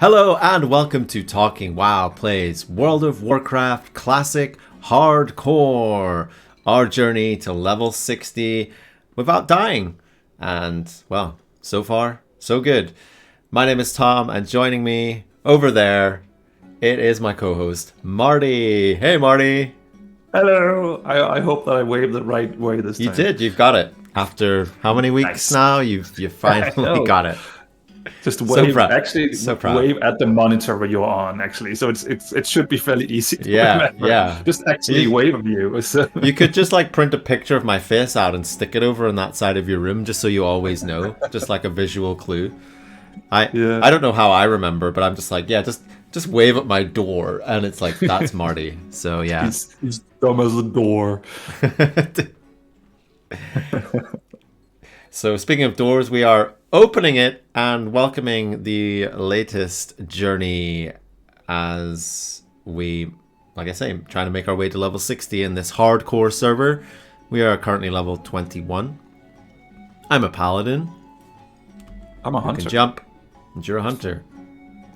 Hello and welcome to Talking WoW Plays World of Warcraft Classic Hardcore, our journey to level 60 without dying. And, well, so far, so good. My name is Tom, and joining me over there, it is my co-host, Marty. Hey, Marty. Hello. I hope that I waved the right way this time. You did, you've got it. After how many weeks now? You finally got it. Just wave, wave at the monitor where you're on, actually. So it should be fairly easy to remember. Yeah. Just actually wave at you. So. You could just like print a picture of my face out and stick it over on that side of your room just so you always know, just like a visual clue. I don't know how I remember, but I'm just like, just wave at my door and it's like, that's Marty. So yeah. He's dumb as a door. So speaking of doors, we are opening it and welcoming the latest journey as we, like I say, trying to make our way to level 60 in this hardcore server. We are currently level 21. I'm a paladin. I'm a hunter. You can jump, and you're a hunter.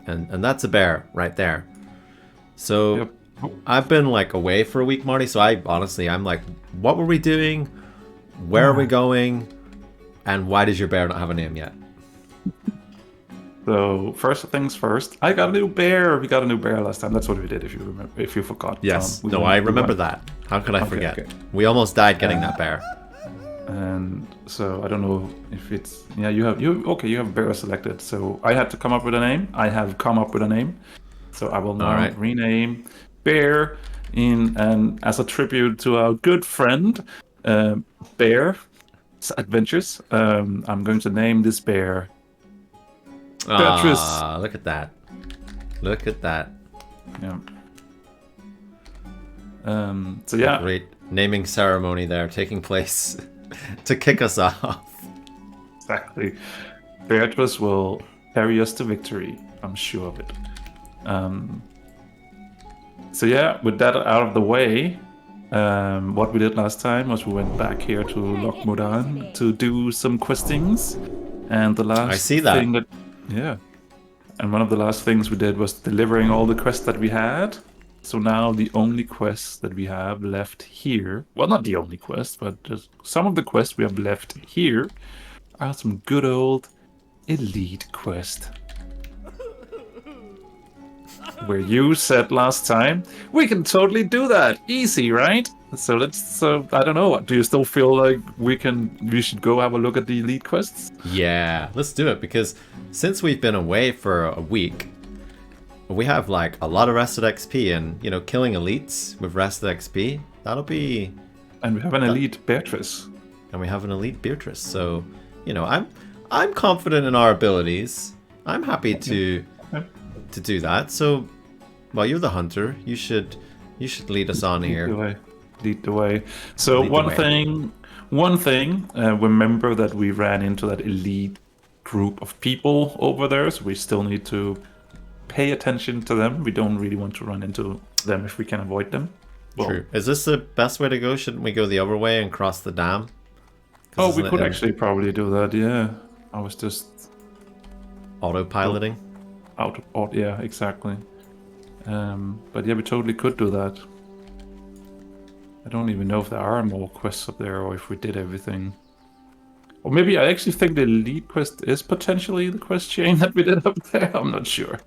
And that's a bear right there. So Yep. I've been like away for a week, Marty, so I'm like, what were we doing? Where are we going? And why does your bear not have a name yet? So first things first, I got a new bear. We got a new bear last time. That's what we did. If you remember, if you forgot. Yes. I remember that. How could I forget? Okay. We almost died getting that bear. And so I don't know if it's you have bear selected. So I had to come up with a name. I have come up with a name. So I will now rename bear and as a tribute to our good friend Bear Adventures. I'm going to name this bear Beatrice. Look at that. Look at that. Yeah. So yeah. Great naming ceremony there taking place to kick us off. Exactly. Beatrice will carry us to victory. I'm sure of it. So yeah, with that out of the way, what we did last time was we went back here to Loch Modan to do some questings, and the last thing and one of the last things we did was delivering all the quests that we had. So now the only quests that we have left here, well, not the only quest, but just some of the quests we have left here are some good old elite quest. Where you said last time, we can totally do that. Easy, right? So I don't know. Do you still feel like we should go have a look at the elite quests? Yeah, let's do it, because since we've been away for a week, we have like a lot of rested XP, and killing elites with rested XP, that'll be. And we have an elite Beatrice. And we have an elite Beatrice. So, I'm confident in our abilities. I'm happy to do that. So, well, you're the hunter. You should lead us on here. Lead the way. So one thing. Remember that we ran into that elite group of people over there. So we still need to pay attention to them. We don't really want to run into them if we can avoid them. Well, true. Is this the best way to go? Shouldn't we go the other way and cross the dam? Oh, we could actually probably do that. Yeah, I was just autopiloting. Yeah, exactly. But yeah, we totally could do that. I don't even know if there are more quests up there or if we did everything. Or maybe I actually think the elite quest is potentially the quest chain that we did up there. I'm not sure.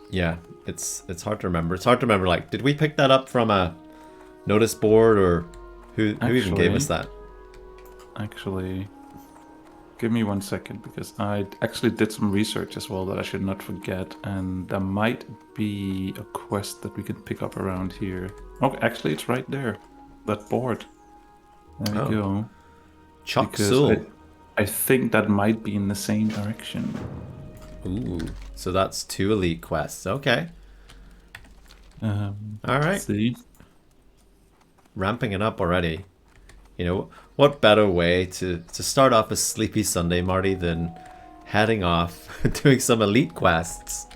Yeah, it's hard to remember. It's hard to remember, like, did we pick that up from a notice board, or who even gave us that? Actually, give me 1 second, because I actually did some research as well that I should not forget, and there might be a quest that we can pick up around here. Oh, actually, it's right there. That board. There we go. Chop Soul. I think that might be in the same direction. Ooh, so that's 2 elite quests. Okay. All right. See. Ramping it up already. What better way to start off a sleepy Sunday, Marty, than heading off doing some elite quests?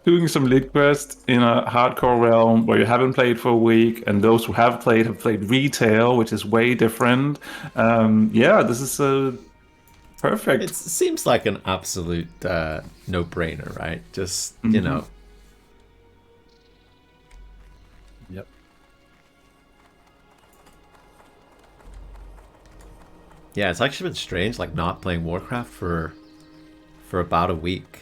Doing some elite quests in a hardcore realm where you haven't played for a week, and those who have played retail, which is way different. Yeah, this is Perfect. It seems like an absolute no-brainer, right? Just, you know. Yep. Yeah, it's actually been strange, like not playing Warcraft for about a week.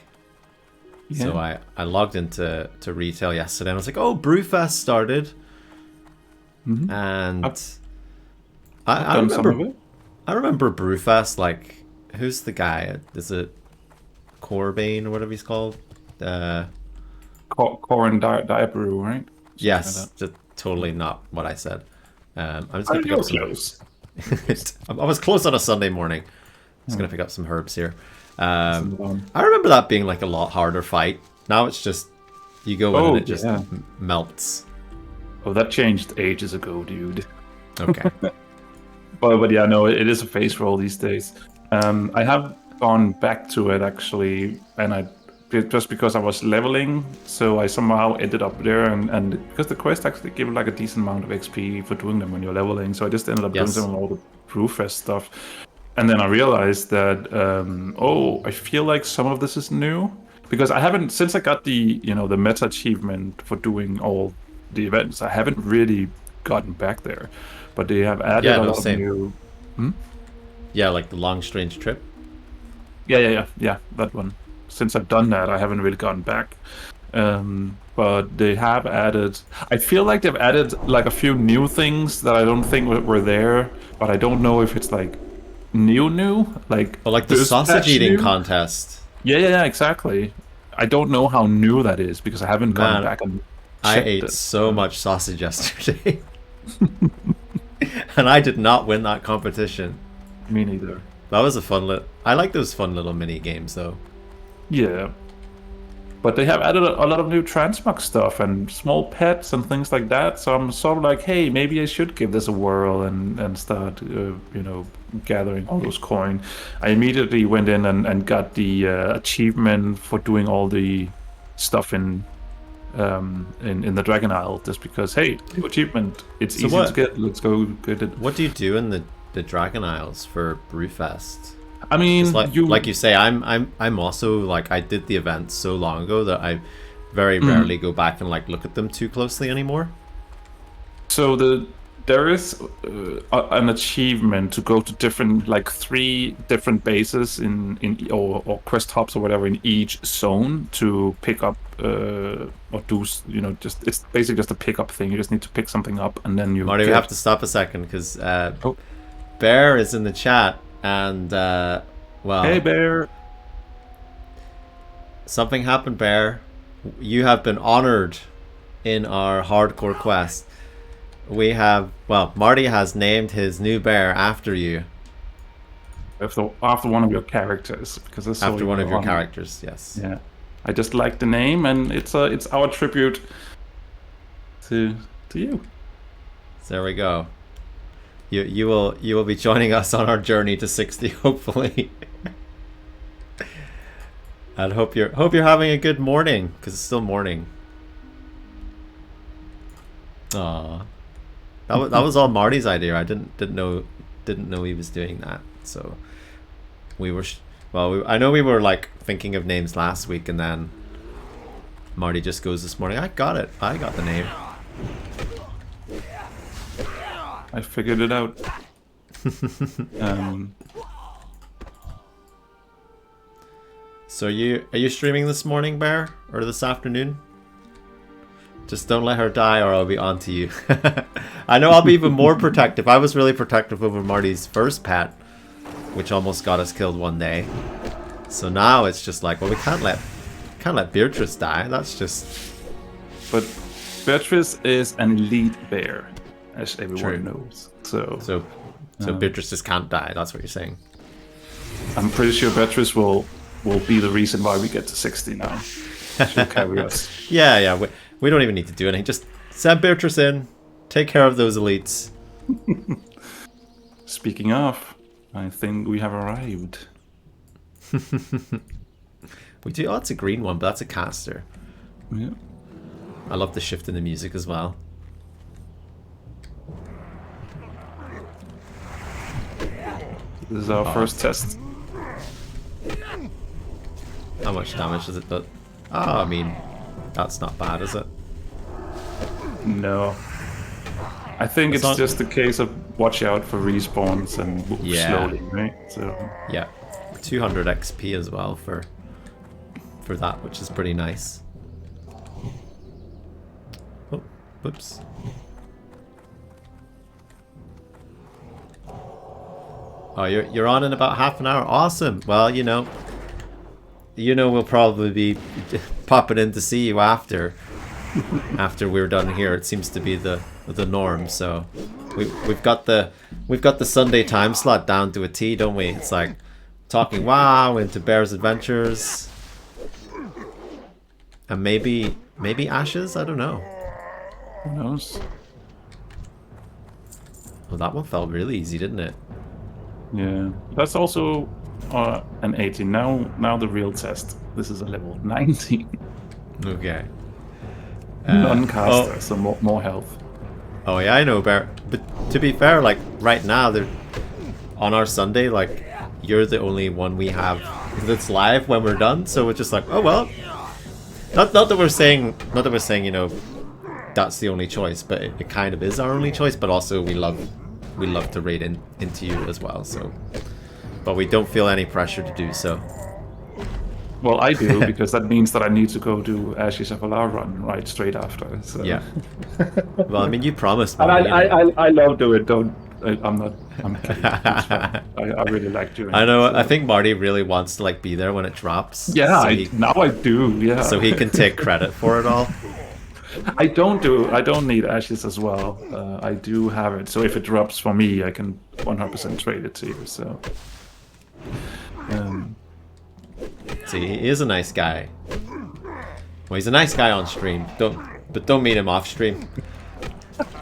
Yeah. So I logged into retail yesterday and I was like, oh, Brewfest started. And I remember Brewfest, like, who's the guy? Is it Corbane or whatever he's called? Corin Diabrew, right? Yes, like just totally not what I said. I'm just gonna pick up some. Close. I was close on a Sunday morning. Just gonna pick up some herbs here. I remember that being like a lot harder fight. Now it's just you go in and it just melts. Oh, that changed ages ago, dude. Okay. but yeah, no, it is a phase roll these days. I have gone back to it actually, and just because I was leveling, so I somehow ended up there, and because the quest actually give like a decent amount of XP for doing them when you're leveling, so I just ended up doing some of all the Brewfest stuff. And then I realized that, I feel like some of this is new. Because I haven't, since I got the meta achievement for doing all the events, I haven't really gotten back there. But they have added a lot of new... Yeah, like the long strange trip? Yeah, that one. Since I've done that, I haven't really gotten back. But they have added... I feel like they've added like a few new things that I don't think were there, but I don't know if it's like new, like the sausage eating contest. Yeah, exactly. I don't know how new that is because I haven't gone back and I ate so much sausage yesterday. And I did not win that competition. Me neither. That was a fun I like those fun little mini games though. Yeah. But they have added a lot of new transmog stuff and small pets and things like that. So I'm sort of like, hey, maybe I should give this a whirl and start, gathering all those coin. I immediately went in and got the achievement for doing all the stuff in the Dragon Isle, just because, hey, new achievement. It's easy to get. Let's go get it. What do you do in the Dragon Isles for Brewfest? I mean, like you say, I'm also like I did the event so long ago that I very rarely go back and like look at them too closely anymore. So there is an achievement to go to different 3 different bases or quest hubs or whatever in each zone to pick up or do just it's basically just a pickup thing. You just need to pick something up and then you. Marty, we have to stop a second because Bear is in the chat. And, Hey, Bear. Something happened, Bear. You have been honored in our hardcore quest. Marty has named his new bear after you. After one of your characters. Because after one of your characters, yes. Yeah. I just like the name, and it's our tribute to you. So there we go. You will be joining us on our journey to 60, hopefully. And hope you're having a good morning, because it's still morning. Aww. That was all Marty's idea. I didn't know he was doing that. So I know we were like thinking of names last week, and then Marty just goes this morning, I got it. I got the name. I figured it out. So are you streaming this morning, Bear, or this afternoon? Just don't let her die, or I'll be on to you. I know I'll be even more protective. I was really protective over Marty's first pet, which almost got us killed one day. So now it's just like, well, we can't let Beatrice die. That's just. But Beatrice is an elite bear, as everyone knows. So Beatrice just can't die. That's what you're saying. I'm pretty sure Beatrice will be the reason why we get to 60 now. She'll carry us. Yeah. We don't even need to do anything. Just send Beatrice in. Take care of those elites. Speaking of, I think we have arrived. We do. Oh, that's a green one, but that's a caster. Yeah. I love the shift in the music as well. This is our first test. How much damage does it do? Oh, I mean, that's not bad, is it? No. I think it's just a case of watch out for respawns and move slowly, right? So yeah, 200 XP as well for that, which is pretty nice. Oh, whoops. Oh, you're on in about half an hour. Awesome. Well, you know we'll probably be popping in to see you after we're done here. It seems to be the norm. So we've got the Sunday time slot down to a T, don't we? It's like talking WoW into Bear's Adventures, and maybe Ashes. I don't know. Who knows? Well, that one felt really easy, didn't it? Yeah, that's also an 18. Now the real test. This is a level 19. Okay. Non-caster, so more health. Oh yeah, I know, Bear. But to be fair, like right now, they're on our Sunday. Like you're the only one we have that's live when we're done. So we're just like, oh well. Not that we're saying, you know, that's the only choice, but it kind of is our only choice. But also we love to raid into you as well. So, but we don't feel any pressure to do so. Well, I do, because that means that I need to go do Ashes of Alar run right straight after. So. Yeah. Well, I mean, you promised me. And I love doing it. I'm kidding. I really like doing it. I know. So. I think Marty really wants to like be there when it drops. Yeah, so now I do. Yeah. So he can take credit for it all. I don't need Ashes as well. I do have it. So if it drops for me, I can 100% trade it to you. So. See, he is a nice guy. Well, he's a nice guy on stream. Don't meet him off stream.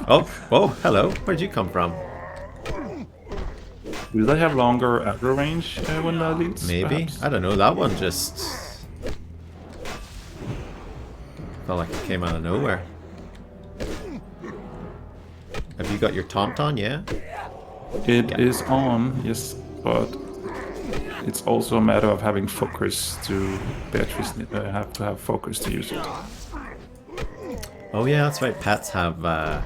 Oh, hello. Where'd you come from? Do they have longer aggro range when that leads? Maybe. Perhaps? I don't know. That one just felt like it came out of nowhere. Have you got your taunt on? Yeah. It is on, yes, but it's also a matter of having focus to. Beatrice have to have focus to use it. Oh yeah, that's right. Pets have a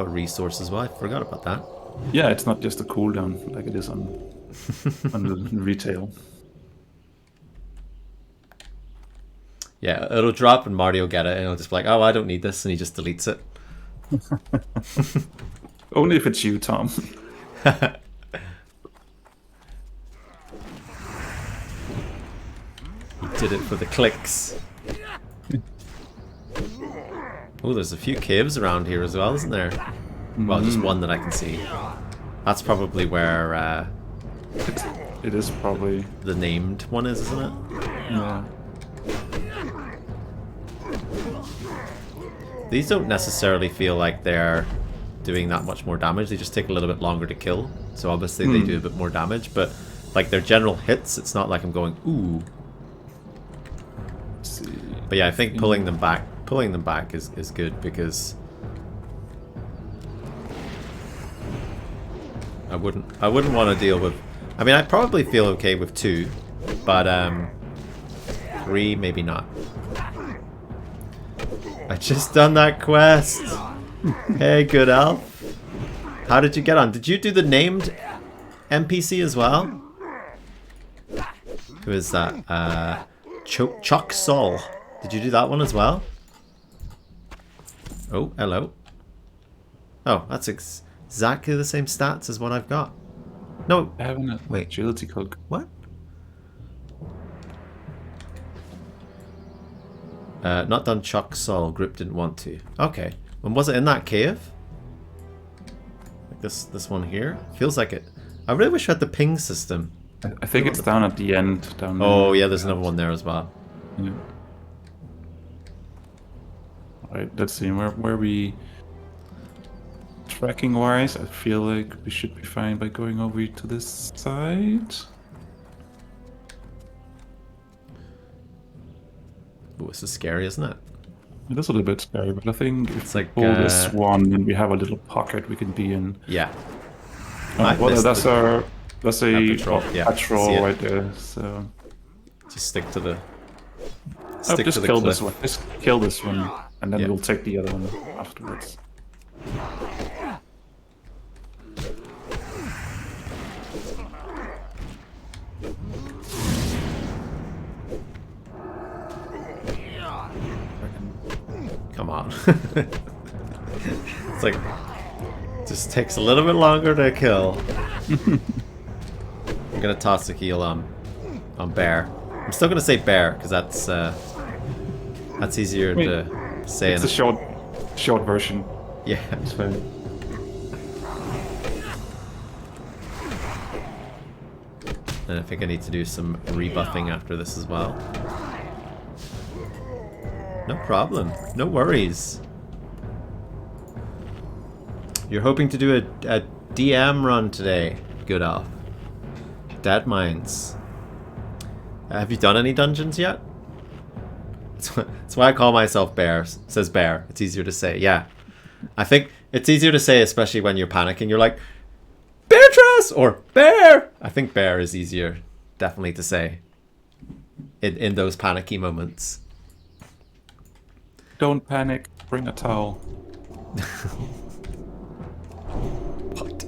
resource as well. I forgot about that. Yeah, it's not just a cooldown like it is on retail. Yeah, it'll drop and Marty will get it and he'll just be like, oh, I don't need this, and he just deletes it. Only if it's you, Tom. He did it for the clicks. Oh, there's a few caves around here as well, isn't there? Well, just one that I can see. That's probably where it is probably the named one is, isn't it? Yeah. These don't necessarily feel like they're doing that much more damage. They just take a little bit longer to kill. So obviously they do a bit more damage, but like their general hits, it's not like I'm going, ooh. Let's see. But yeah, I think pulling them back is good, because I wouldn't want to deal with. I mean, I'd probably feel okay with 2, but 3 maybe not. I just done that quest. Hey, good elf. How did you get on? Did you do the named NPC as well? Who is that? Chuck Sol. Did you do that one as well? Oh, hello. Oh, that's exactly the same stats as what I've got. No. I have an wait. Agility cog. What? Not done Chuck Sol. Grip didn't want to. Okay. And was it in that cave? Like this one here? Feels like it. I really wish I had the ping system. I think it's down at the end. Down oh, yeah, there's another one there as well. Yeah. Alright, let's see. Where we... Tracking-wise, I feel like we should be fine by going over to this side. Oh, this is scary, isn't it? It is a little bit scary, but I think if it's like we pull this one, then we have a little pocket we can be in. Yeah. Oh, well, that's our That's a patrol, patrol right there. So just stick to the just kill this one. Just kill this one, and then we'll take the other one afterwards. Come on. It's like, just takes a little bit longer to kill. I'm gonna toss a heal on bear. I'm still gonna say bear because that's easier to say. It's a short version. Yeah, it's fine. And I think I need to do some rebuffing after this as well. No problem. No worries. You're hoping to do a DM run today, Good Elf. Dead Mines. Have you done any dungeons yet? That's why I call myself Bear. Says Bear. It's easier to say. Yeah. I think it's easier to say, especially when you're panicking. You're like, Beatrice! Or Bear! I think Bear is easier, definitely, to say. In those panicky moments. Don't panic. Bring a towel. What?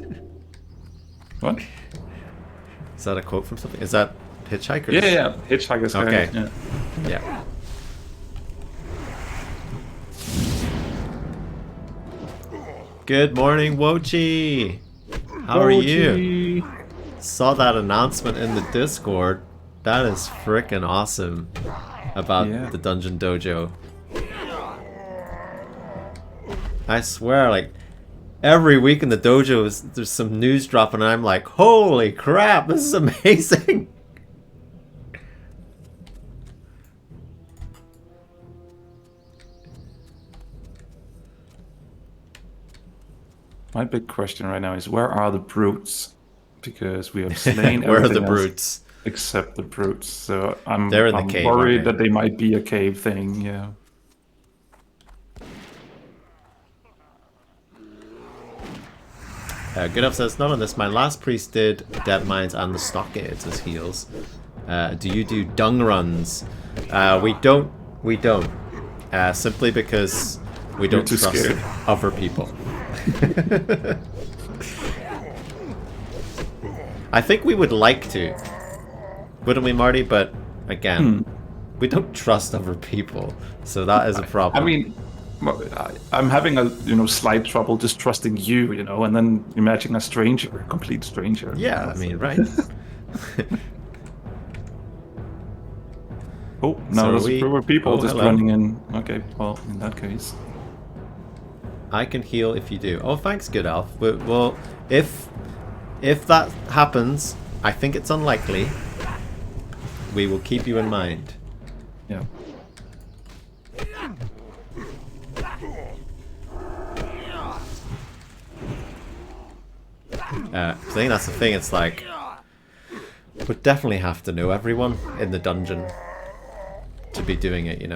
What? Is that a quote from something? Is that Hitchhikers? Yeah. Hitchhikers. Okay. Yeah. Good morning, Wochi. How are you? Saw that announcement in the Discord. That is freaking awesome about the Dungeon Dojo. I swear, like, every week in the dojo there's some news dropping and I'm like, holy crap, this is amazing. My big question right now is, where are the brutes? Because we have slain where are the else brutes? Except the brutes. So I'm cave, worried that they might be a cave thing, yeah. Good Up says, not on this. My last priest did Dead Mines and the Stockades as heals. Do you do dung runs? We don't. Simply because we don't trust scared. other people. I think we would like to, wouldn't we, Marty? But again, we don't trust other people, so that is a problem. I mean, I'm having a slight trouble just trusting you, and then imagining a stranger, a complete stranger. Yeah, I mean, right. Oh, no, there's a group of people just running in. Okay, well, in that case, I can heal if you do. Oh, thanks, Good Elf. Well, if that happens, I think it's unlikely. We will keep you in mind. Yeah. I think that's the thing. It's like, we'd definitely have to know everyone in the dungeon to be doing it,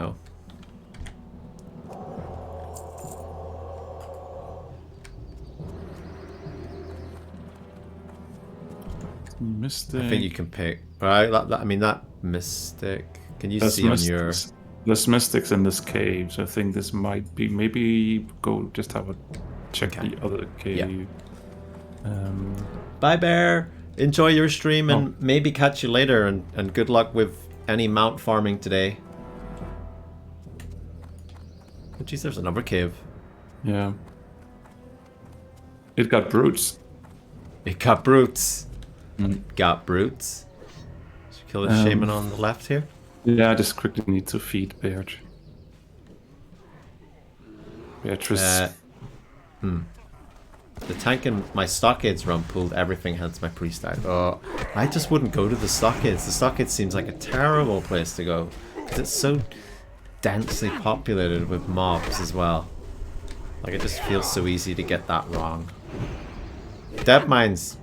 Mystic. I think you can pick. Right? I mean, that mystic. Can you see on your? There's mystics in this cave, so I think this might be. Maybe go just have a check the other cave. Yeah. Bye, Bear. Enjoy your stream and maybe catch you later. And good luck with any mount farming today. Oh, geez, there's another cave. Yeah. It got brutes. It got brutes. Got brutes. Should kill the shaman on the left here. Yeah, I just quickly need to feed Beatrice. The tank in my Stockades run pulled everything, hence my priest died. Oh, I just wouldn't go to the Stockades. The Stockades seems like a terrible place to go. Because it's so densely populated with mobs as well. Like, it just feels so easy to get that wrong. Dead Mines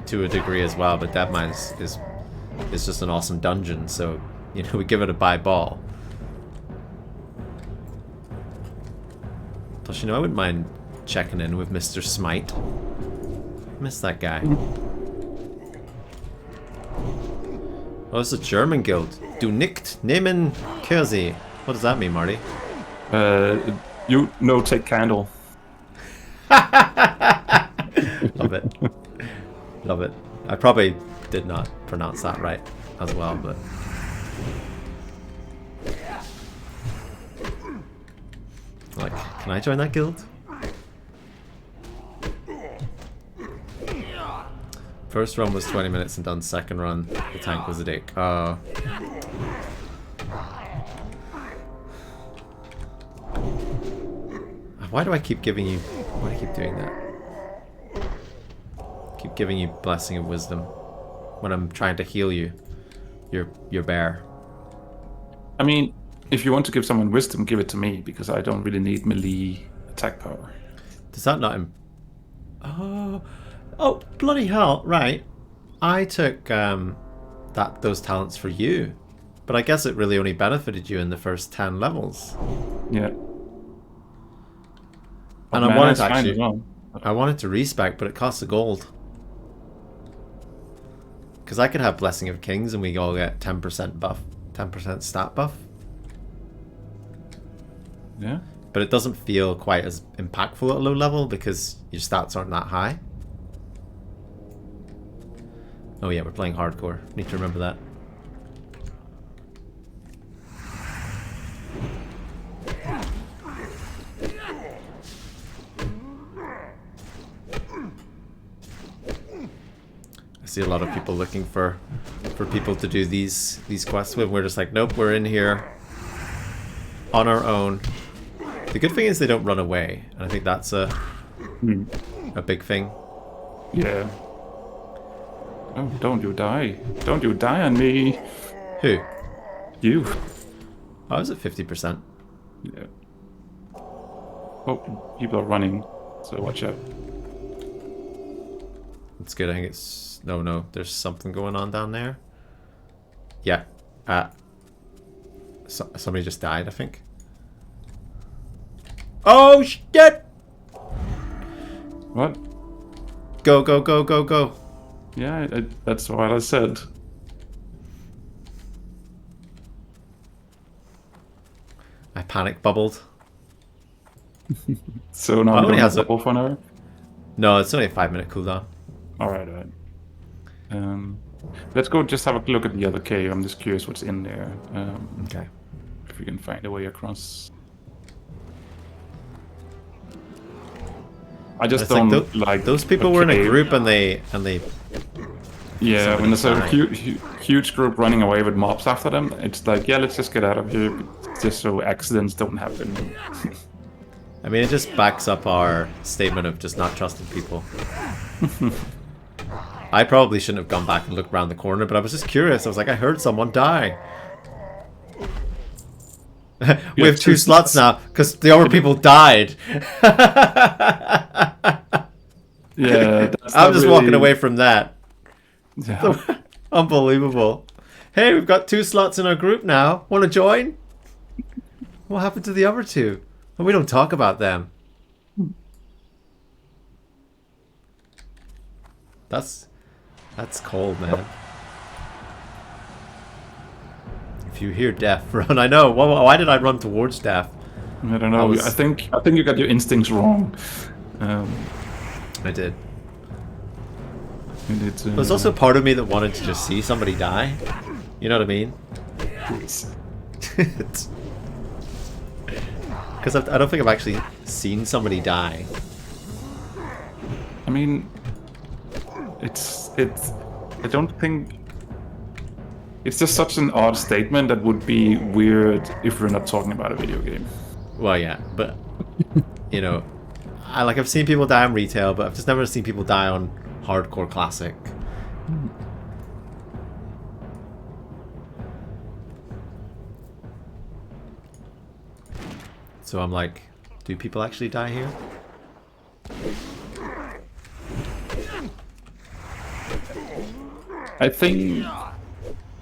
to a degree as well, but Dead Mines is just an awesome dungeon, so, we give it a bye ball. Plus, I wouldn't mind checking in with Mr. Smite. Miss that guy. Oh, it's a German guild. Du nicht nehmen Kirsi. What does that mean, Marty? You no take candle. Love it. Love it. I probably did not pronounce that right as well, but... Like, can I join that guild? First run was 20 minutes and done. Second run, the tank was a dick. Why do I keep giving you... Why do I keep doing that? Keep giving you Blessing of Wisdom when I'm trying to heal you. Your bear. I mean, if you want to give someone wisdom, give it to me, because I don't really need melee attack power. Does that not... Oh, bloody hell. Right. I took those talents for you. But I guess it really only benefited you in the first 10 levels. Yeah. And I wanted to actually... I wanted to respec, but it costs a gold. Because I could have Blessing of Kings and we all get 10% buff. 10% stat buff. Yeah. But it doesn't feel quite as impactful at low level because your stats aren't that high. Oh yeah, we're playing hardcore. Need to remember that. I see a lot of people looking for people to do these quests with. We're just like, nope, we're in here on our own. The good thing is they don't run away, and I think that's a big thing. Yeah. Oh, don't you die. Don't you die on me. Who? You. I was at 50%. Yeah. Oh, people are running, so watch out. It's good, I think it's... No, there's something going on down there. Yeah. Somebody just died, I think. Oh, shit! What? Go, go, go, go, go. Yeah, that's what I said. I panic bubbled. So now we have a bubble for now? No, it's only a 5-minute cooldown. Alright. Let's go just have a look at the other cave. I'm just curious what's in there. Okay. If we can find a way across. I just don't like those people were in a group and they yeah, when there's a huge group running away with mobs after them, it's like, yeah, let's just get out of here, just so accidents don't happen. I mean, it just backs up our statement of just not trusting people. I probably shouldn't have gone back and looked around the corner, but I was just curious. I was like, I heard someone die. We have 2 slots now because the other people died. Yeah, I'm just walking away from that. Yeah. Unbelievable. Hey, we've got 2 slots in our group now. Want to join? What happened to the other 2? Well, we don't talk about them. That's cold, man. If you hear death, run. I know. Why did I run towards death? I don't know. I think you got your instincts wrong. I did. There's also part of me that wanted to just see somebody die. You know what I mean? Because I don't think I've actually seen somebody die. I mean, I don't think... It's just such an odd statement that would be weird if we're not talking about a video game. Well, yeah, but, you know, I've seen people die on retail, but I've just never seen people die on hardcore classic. So I'm like, do people actually die here? I think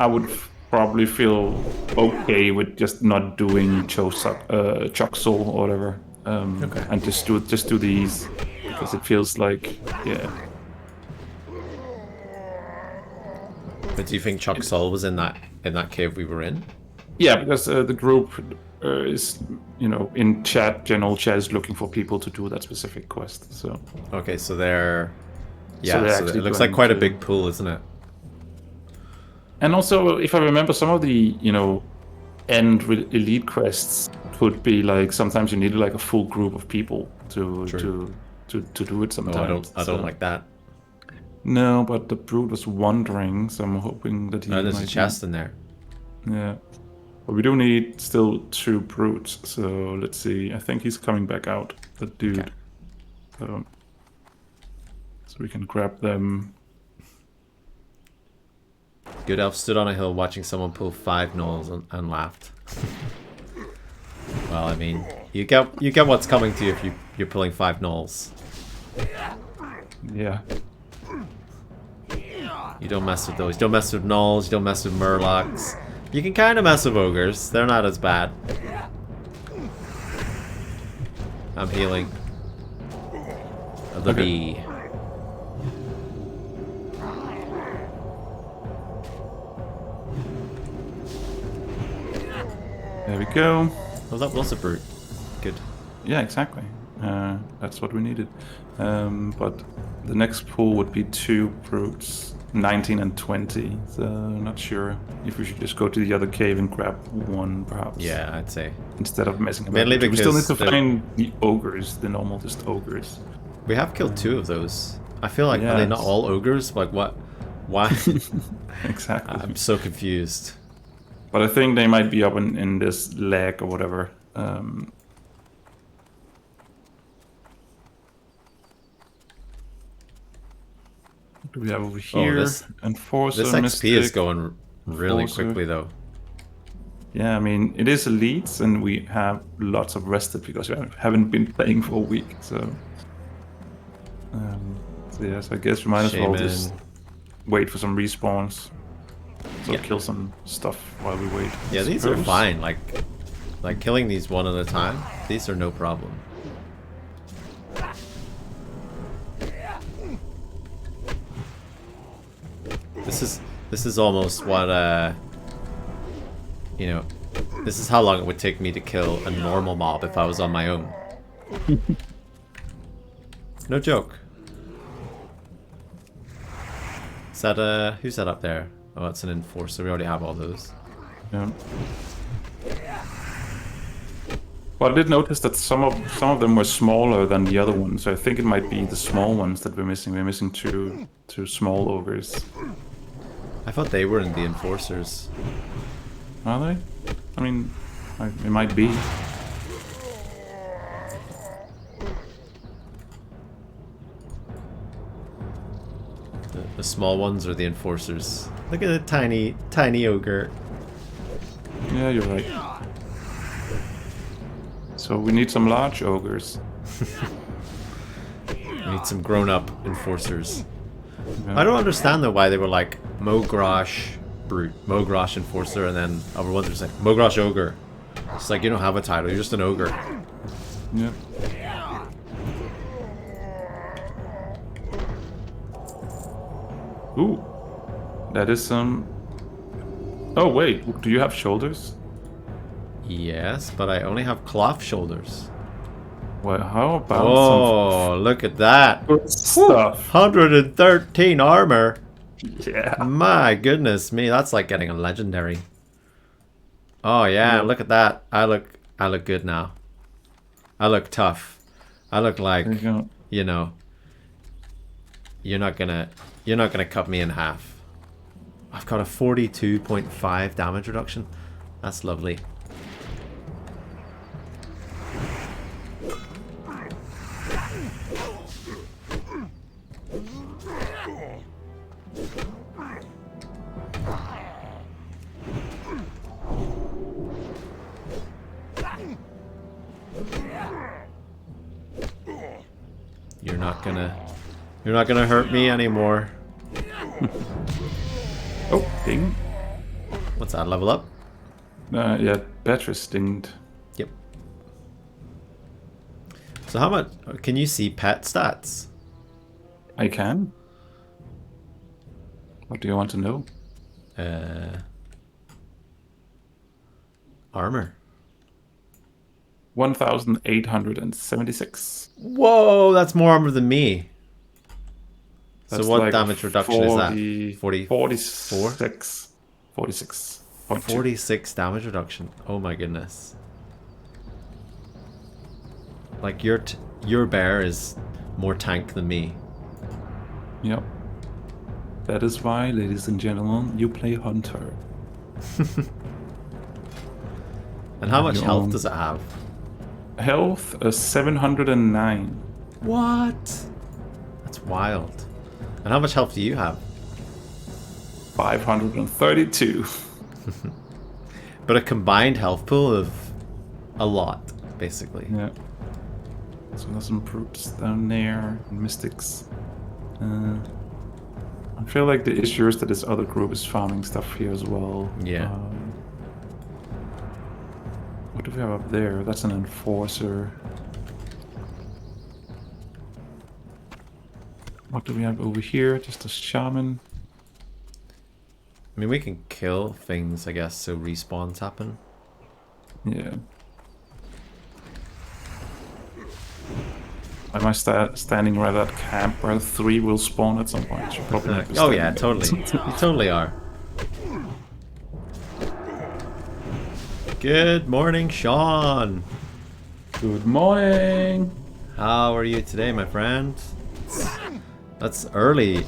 I would probably feel okay with just not doing Chok Soul or whatever, okay. And just do these because it feels like, yeah. But do you think Chuck Sol was in that cave we were in? Yeah, because the group is, in chat, general chat is looking for people to do that specific quest. So okay, so they're so it looks going like quite a big pool, isn't it? And also, if I remember, some of the end elite quests could be like sometimes you need like a full group of people to do it. Sometimes I don't like that. No, but the brute was wandering, so I'm hoping that he. Oh, there's a chest in there. Yeah. But we do need still 2 brutes, so let's see. I think he's coming back out, the dude. Okay. So we can grab them. Good Elf stood on a hill watching someone pull 5 gnolls and laughed. Well, I mean, you get what's coming to you if you're pulling 5 gnolls. Yeah. You don't mess with those. You don't mess with gnolls. You don't mess with murlocs. You can kind of mess with ogres. They're not as bad. I'm healing. The bee. There we go. Oh, that was a brute. Good. Yeah, exactly. That's what we needed. But the next pool would be 2 brutes, 19 and 20. So not sure if we should just go to the other cave and grab 1, perhaps. Yeah, I'd say. Instead of messing about. Mainly because we still need to find the ogres, the normal just ogres. We have killed 2 of those. I feel like, are they not all ogres? Like, what? Why? Exactly. I'm so confused. But I think they might be up in this leg or whatever. What do we have over here? Enforcer, this XP Mystic, is going really Enforcer. quickly, though. Yeah, I mean, it is elites, and we have lots of rested because we haven't been playing for a week. So yes, I guess we might as well just wait for some respawns. So kill some stuff while we wait. Yeah, these are fine. Like killing these one at a time. These are no problem. This is almost what this is how long it would take me to kill a normal mob if I was on my own. No joke. Is that who's that up there? Oh, it's an enforcer. We already have all those. Yeah. Well, I did notice that some of them were smaller than the other ones. So I think it might be the small ones that we're missing. We're missing two small ogres. I thought they were in the enforcers. Are they? I mean, it might be. The small ones are the enforcers. Look at the tiny ogre. Yeah, you're right. So we need some large ogres. We need some grown-up enforcers. Yeah. I don't understand though why they were like Mogrosh Brute, Mogrosh Enforcer, and then other ones are just like Mogrosh Ogre. It's like you don't have a title, you're just an ogre. Yeah. Ooh, that is some. Oh wait, do you have shoulders? Yes, but I only have cloth shoulders. Well, how about some look at that. Good stuff. 113 armor. Yeah. My goodness me, that's like getting a legendary. Oh yeah, look at that. I look good now. I look tough. I look like, you know, you're not gonna cut me in half. I've got a 42.5 damage reduction. That's lovely. You're not gonna hurt me anymore. Oh, ding. What's that, level up? Yeah, Beatrice dinged. Yep. So how much, can you see pet stats? I can. What do you want to know? Armor. 1,876. Whoa, that's more armor than me. That's so what like damage reduction is that? 46. 46. 46 damage reduction. Oh my goodness. Like your bear is more tank than me. Yep. That is why, ladies and gentlemen, you play Hunter. And how much health does it have? Health 709. What? That's wild. And how much health do you have? 532. But a combined health pool of a lot, basically. Yeah. So there's some brutes down there, and mystics. I feel like the issue is that this other group is farming stuff here as well. Yeah. What do we have up there? That's an enforcer. What do we have over here? Just a shaman. I mean, we can kill things, I guess, so respawns happen. Yeah. Am I standing right at camp where 3 will spawn at some point? Should probably not be oh yeah, there. totally. You totally are. Good morning, Sean. Good morning. How are you today, my friend? That's early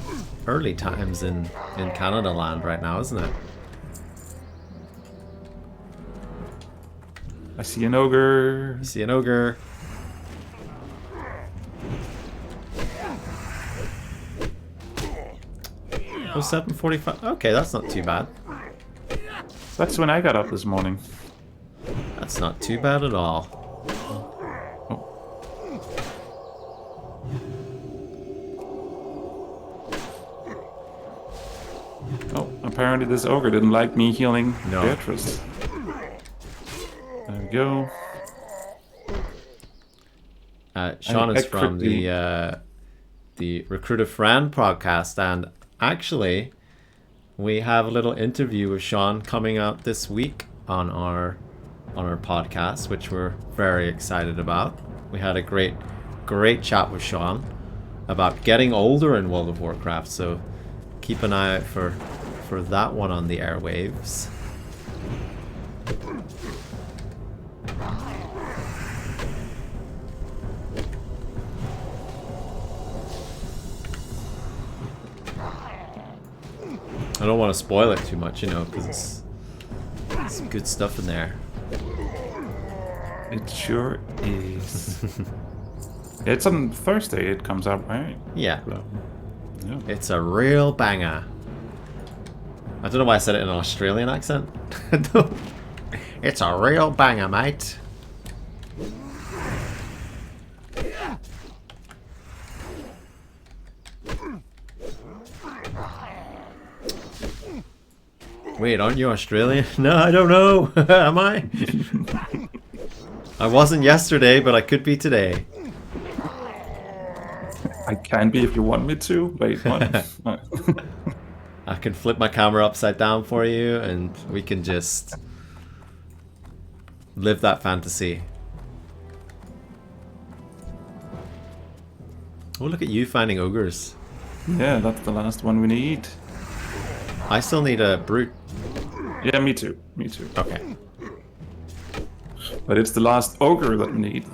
times in Canada land right now, isn't it? I see an ogre. I see an ogre. Oh, 7:45. Okay, that's not too bad. That's when I got up this morning. That's not too bad at all. Oh, apparently this ogre didn't like me healing Beatrice. There we go. Sean is from the Recruit a Friend podcast, and actually, we have a little interview with Sean coming out this week on our podcast, which we're very excited about. We had a great chat with Sean about getting older in World of Warcraft, so keep an eye out for that one on the airwaves. I don't want to spoil it too much, you know, because it's some good stuff in there. It sure is. It's on Thursday it comes out, right? Yeah. So, yeah. It's a real banger. I don't know why I said it in an Australian accent. It's a real banger, mate. Wait, aren't you Australian? No, I don't know. Am I? I wasn't yesterday, but I could be today. I can be if you want me to. Wait, what? I can flip my camera upside down for you, and we can just live that fantasy. Oh, look at you finding ogres. Yeah, that's the last one we need. I still need a brute. Yeah, me too. Me too. Okay. But it's the last ogre that we need.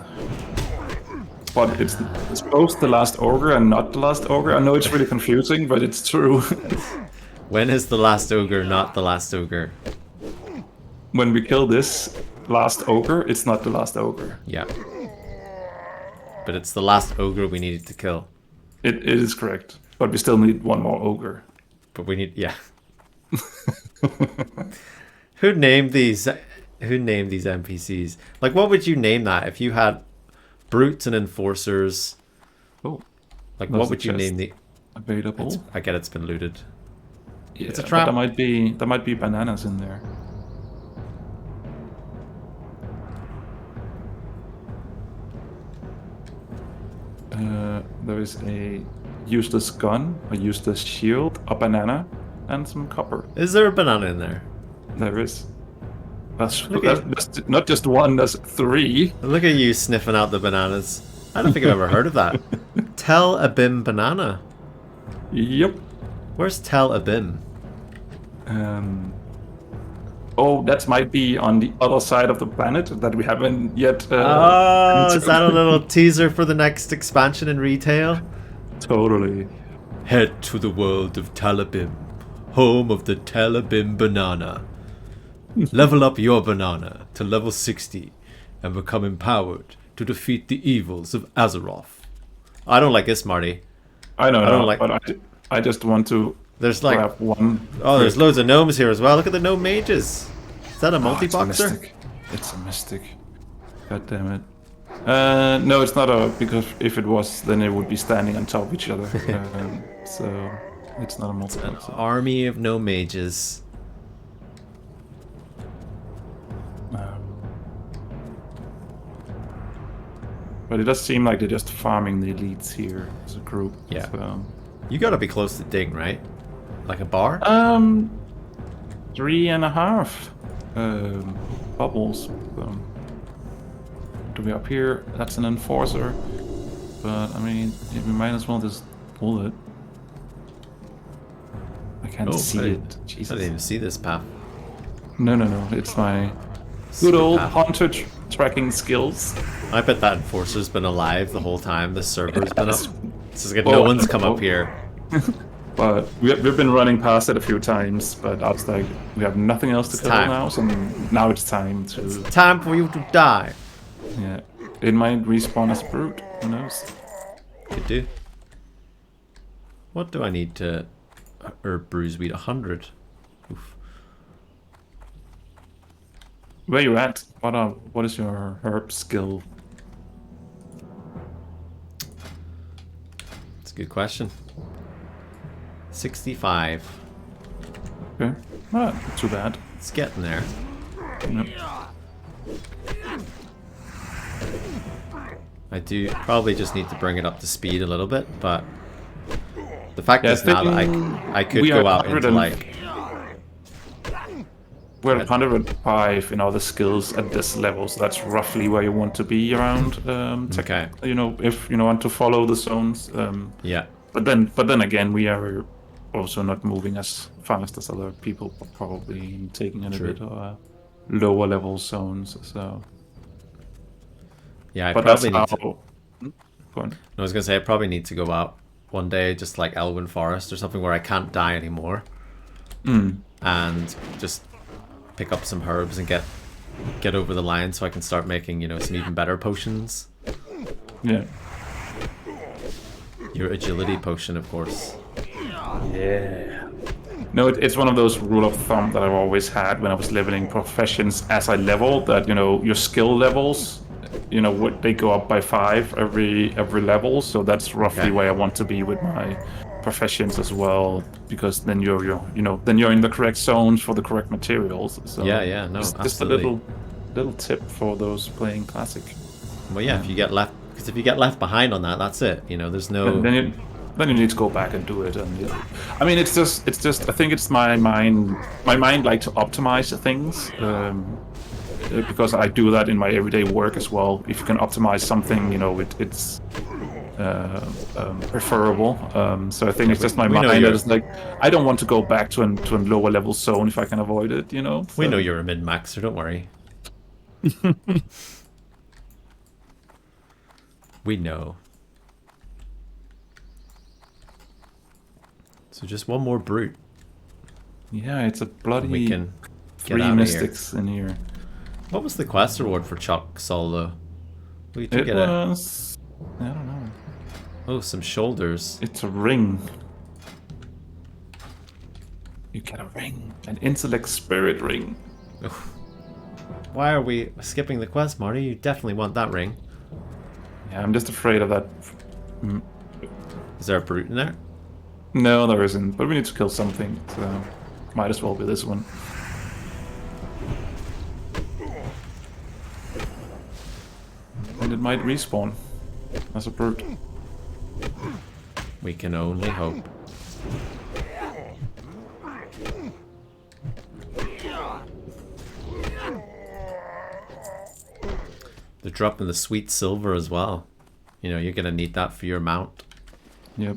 But it's both the last ogre and not the last ogre. I know it's really confusing, but it's true. When is the last ogre not the last ogre? When we kill this last ogre, it's not the last ogre. Yeah. But it's the last ogre we needed to kill. It is correct. But we still need one more ogre. But we need... Yeah. Who named these NPCs? Like, what would you name that if you had brutes and enforcers? Oh, like, what would you name the? Available. I get it's been looted. Yeah, it's a trap. There might be bananas in there. There is a useless gun, a useless shield, a banana, and some copper. Is there a banana in there? There is. That's not just one, that's 3. Look at you sniffing out the bananas. I don't think I've ever heard of that. Tel Abim banana. Yep. Where's Tel Abim? Oh, that might be on the other side of the planet that we haven't yet. Is that a little teaser for the next expansion in retail? Totally. Head to the world of Tel Abim, home of the Tel Abim banana. Level up your banana to level 60 and become empowered to defeat the evils of Azeroth. I don't like this, Marty. I don't like. But I just want to. There's like grab one. Oh, there's loads of gnomes here as well. Look at the gnome mages. Is that a multi-boxer? It's a mystic. God damn it. No, it's not a, because if it was, then it would be standing on top of each other. So it's not a multi-boxer. An army of gnome mages. But it does seem like they're just farming the elites here as a group. Yeah. So. You gotta be close to Ding, right? Like a bar? 3.5 bubbles. Do we up here? That's an enforcer. But I mean, we might as well just pull it. I can't see it. Jesus. I didn't even see this path. No. It's my good old hunter tracking skills. I bet that enforcer's been alive the whole time this server's been up. It's just like no one's come up here. But we've been running past it a few times, but I was like, we have nothing else to kill now, so now it's time to... It's time for you to die. Yeah. It might respawn as a brute, who knows? Could do. What do I need to... herb bruise weed 100? Oof. Where you at? What is your herb skill? That's a good question. 65. Okay. Not too bad. It's getting there. Yep. I do probably just need to bring it up to speed a little bit, but the fact is now that I could go out into like... We're at 105 in all the skills at this level, so that's roughly where you want to be around. Okay. You know, if you want to follow the zones. Yeah. But then again, we are also not moving as fast as other people, probably taking in a bit lower level zones. So. Yeah, I but probably need to. Go on. I was gonna say I probably need to go out one day, just like Elwyn Forest or something, where I can't die anymore, and just pick up some herbs and get over the line, so I can start making some even better potions. Yeah. Your agility potion, of course. Yeah. No, it's one of those rule of thumb that I've always had when I was leveling professions as I level, that your skill levels, they go up by 5 every level, so that's roughly where I want to be with my professions as well, because then you're in the correct zones for the correct materials. So yeah, no, just a little tip for those playing classic. Well, yeah, if you get left behind on that, that's it. There's no. Then you need to go back and do it. And I mean, it's just. I think it's my mind. My mind like to optimize things. Because I do that in my everyday work as well. If you can optimize something, it's preferable. So I think it's just my mind that is like, I don't want to go back to a lower level zone if I can avoid it. So. We know you're a min-maxer, don't worry. We know. So just one more brute. Yeah, it's a bloody. We can get 3 mystics in here. What was the quest reward for Chuck Solo? I don't know. Oh, some shoulders. It's a ring. You get a ring. An intellect spirit ring. Why are we skipping the quest, Marty? You definitely want that ring. Yeah, I'm just afraid of that. Is there a brute in there? No, there isn't. But we need to kill something, so might as well be this one. And it might respawn as a brute. We can only hope. dropping the sweet silver as well. You know, you're gonna need that for your mount. Yep.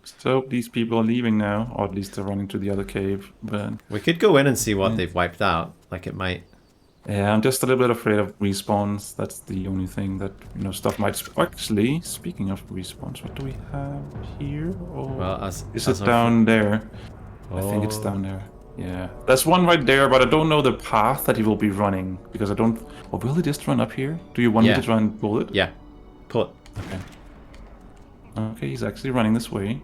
So these people are leaving now, or at least they're running to the other cave. But we could go in and see what they've wiped out. Like it might. Yeah, I'm just a little bit afraid of respawns. That's the only thing that, you know, stuff might... Actually, speaking of respawns, what do we have here? Oh, well, is it down there? Oh. I think it's down there. Yeah. There's one right there, but I don't know the path that he will be running. Because I don't... Or will he just run up here? Do you want me to try and pull it? Yeah. Pull it. Okay. Okay, he's actually running this way.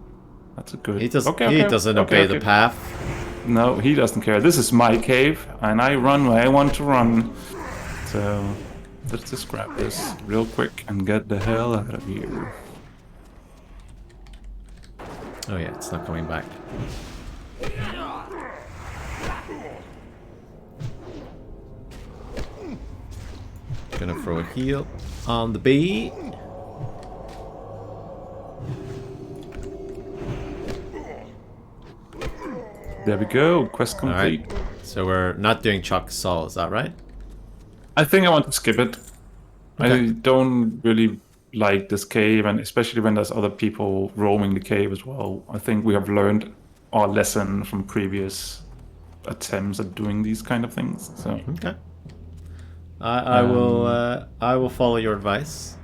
That's a good... He doesn't obey the path. No, he doesn't care. This is my cave, and I run where I want to run. So, let's just grab this real quick and get the hell out of here. Oh yeah, it's not coming back. Gonna throw a heal on the bee. There we go. Quest complete. Right. So we're not doing Chuck's Soul, is that right? I think I want to skip it. Okay. I don't really like this cave, and especially when there's other people roaming the cave as well. I think we have learned our lesson from previous attempts at doing these kind of things. So okay. I will follow your advice.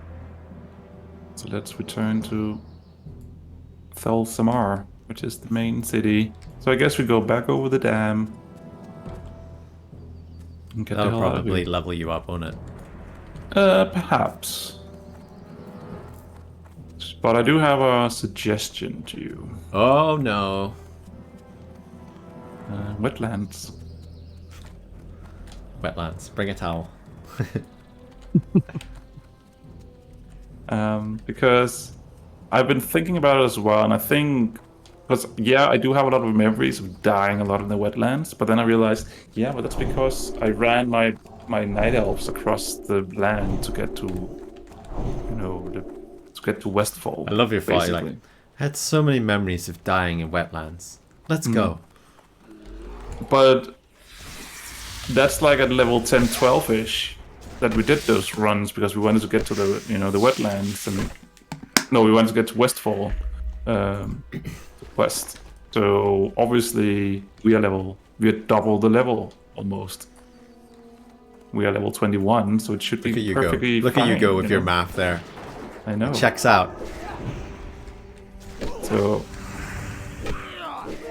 So let's return to Thelsamar, which is the main city. So I guess we go back over the dam. That'll probably level you up, won't it? Perhaps. But I do have a suggestion to you. Oh no. Wetlands. Wetlands. Bring a towel. Because I've been thinking about it as well, and I think... Because, yeah, I do have a lot of memories of dying a lot in the wetlands, but then I realized, yeah, but that's because I ran my night elves across the land to get to, you know, to get to Westfall. I love your thought. Like, I had so many memories of dying in wetlands. Let's go. But that's like at level 10, 12-ish that we did those runs because we wanted to get to the, you know, the wetlands, and no, we wanted to get to Westfall. West. So obviously we are double the level almost. We are level 21, so it should be perfectly fine. Look at you go with your math there. I know. It checks out. So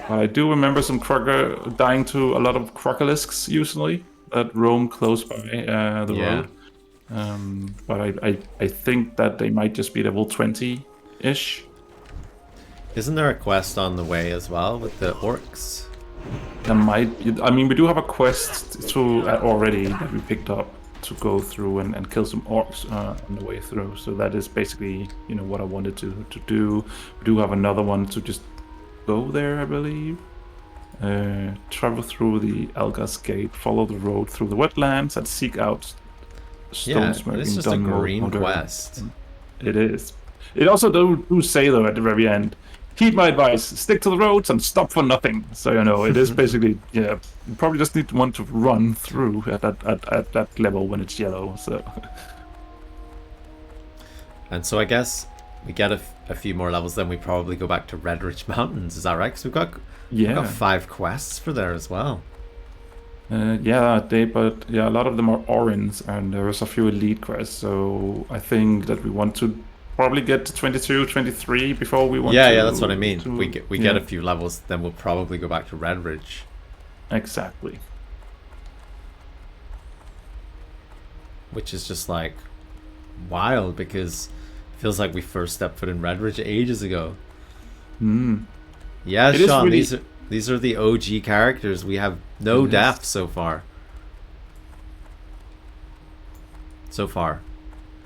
I do remember some dying to a lot of crocolisk's usually that roam close by the road. But I think that they might just be level 20-ish. Isn't there a quest on the way as well with the orcs? There might be. I mean, we do have a quest to already that we picked up to go through and kill some orcs on the way through. So that is basically, you know, what I wanted to do. We do have another one to just go there, I believe. Travel through the Elgas Gate, follow the road through the wetlands, and seek out stone smoking. It's just a green quest. It is. It also do say though at the very end, heed my advice, stick to the roads and stop for nothing. So, you know, it is basically, you probably just need to run through at that level when it's yellow. So, and so I guess we get a few more levels, then we probably go back to Redridge Mountains. Is that right? Because we've got 5 quests for there as well. But a lot of them are orange, and there's a few elite quests. So I think that we want to probably get to 22, 23 before we want to... Yeah, that's what I mean. We get a few levels, then we'll probably go back to Redridge. Exactly. Which is just like wild, because it feels like we first stepped foot in Redridge ages ago. Yeah, Sean, really... these are the OG characters. We have no death so far.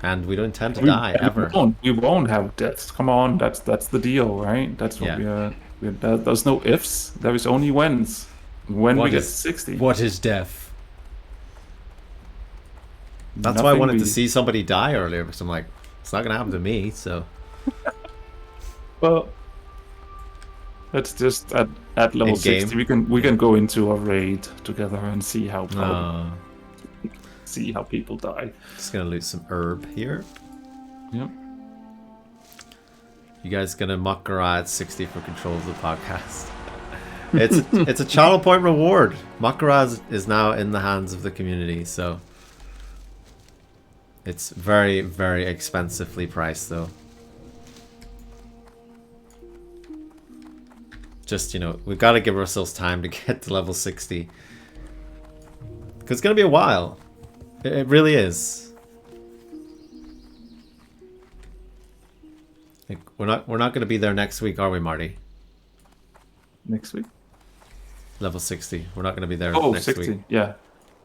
And we don't intend to die ever. We won't have deaths. Come on, that's the deal, right? That's what we are. There's no ifs. There is only whens. When we get 60. What is death? That's why I wanted to see somebody die earlier, because I'm like, it's not gonna happen to me. So. Well, that's just at level 60. We can go into a raid together and see how. see how people die. Just gonna loot some herb here. Yep. You guys gonna muck around at 60 for control of the podcast. It's a channel point reward. Makara is now in the hands of the community, so it's very, very expensively priced though. Just, we've got to give ourselves time to get to level 60. Because it's going to be a while. It really is. Like, we're not going to be there next week, are we, Marty? Next week? Level 60. We're not going to be there next 60. week. Yeah.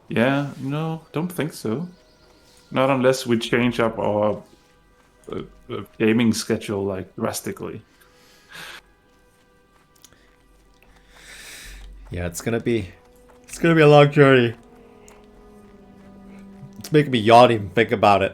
Yeah, no, don't think so. Not unless we change up our gaming schedule, like, drastically. Yeah, it's gonna be a long journey. It's making me yawn even think about it.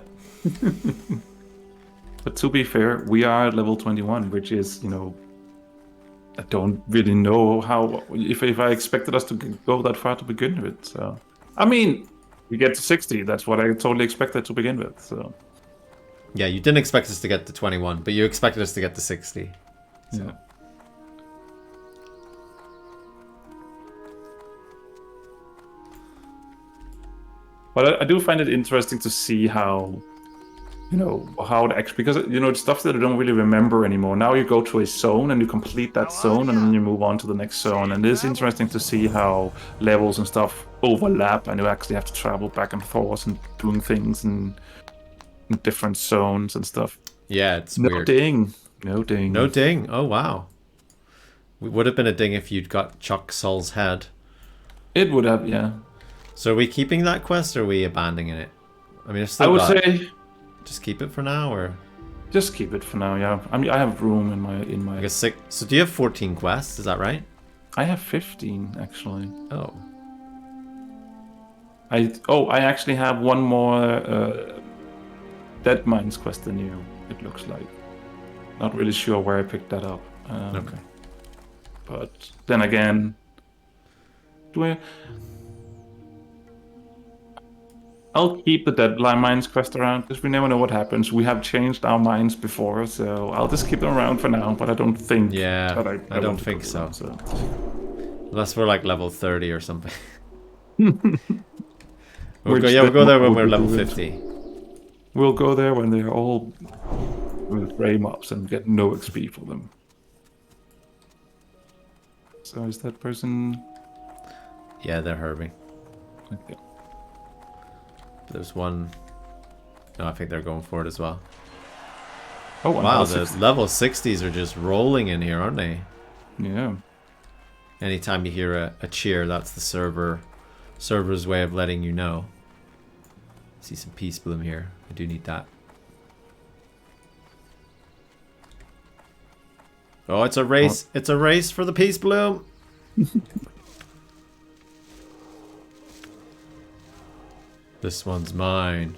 But to be fair, we are at level 21, which is, I don't really know how if I expected us to go that far to begin with. So, I mean, we get to 60. That's what I totally expected to begin with. So, yeah, you didn't expect us to get to 21, but you expected us to get to 60. So. Yeah. But I do find it interesting to see how, how it actually, because, it's stuff that I don't really remember anymore. Now you go to a zone and you complete that zone and then you move on to the next zone. And it is interesting to see how levels and stuff overlap and you actually have to travel back and forth and doing things in different zones and stuff. Yeah, it's no weird. Ding. No ding. No ding. Oh, wow. It would have been a ding if you'd got Chuck Sol's head. It would have, yeah. So are we keeping that quest or are we abandoning it? I mean, I would say just keep it for now, or just keep it for now. Yeah, I mean, I have room in my. I guess 6. So do you have 14 quests? Is that right? I have 15 actually. Oh. I actually have one more Dead Mines quest than you. It looks like. Not really sure where I picked that up. Okay. But then again, I'll keep the Dead Mines quest around because we never know what happens. We have changed our minds before, so I'll just keep them around for now. But I don't think. Yeah, that I don't think so. Them, so. Unless we're like level 30 or something. we'll go there when we're level 50. We'll go there when they're all with gray mobs and get no XP for them. So is that person? Yeah, they're herbing. Okay. There's one. No, I think they're going for it as well. Oh wow, the level 60s are just rolling in here, aren't they? Yeah. Anytime you hear a cheer, that's the server's way of letting you know. See some Peace Bloom here. I do need that. Oh, it's a race. It's a race for the Peace Bloom. This one's mine.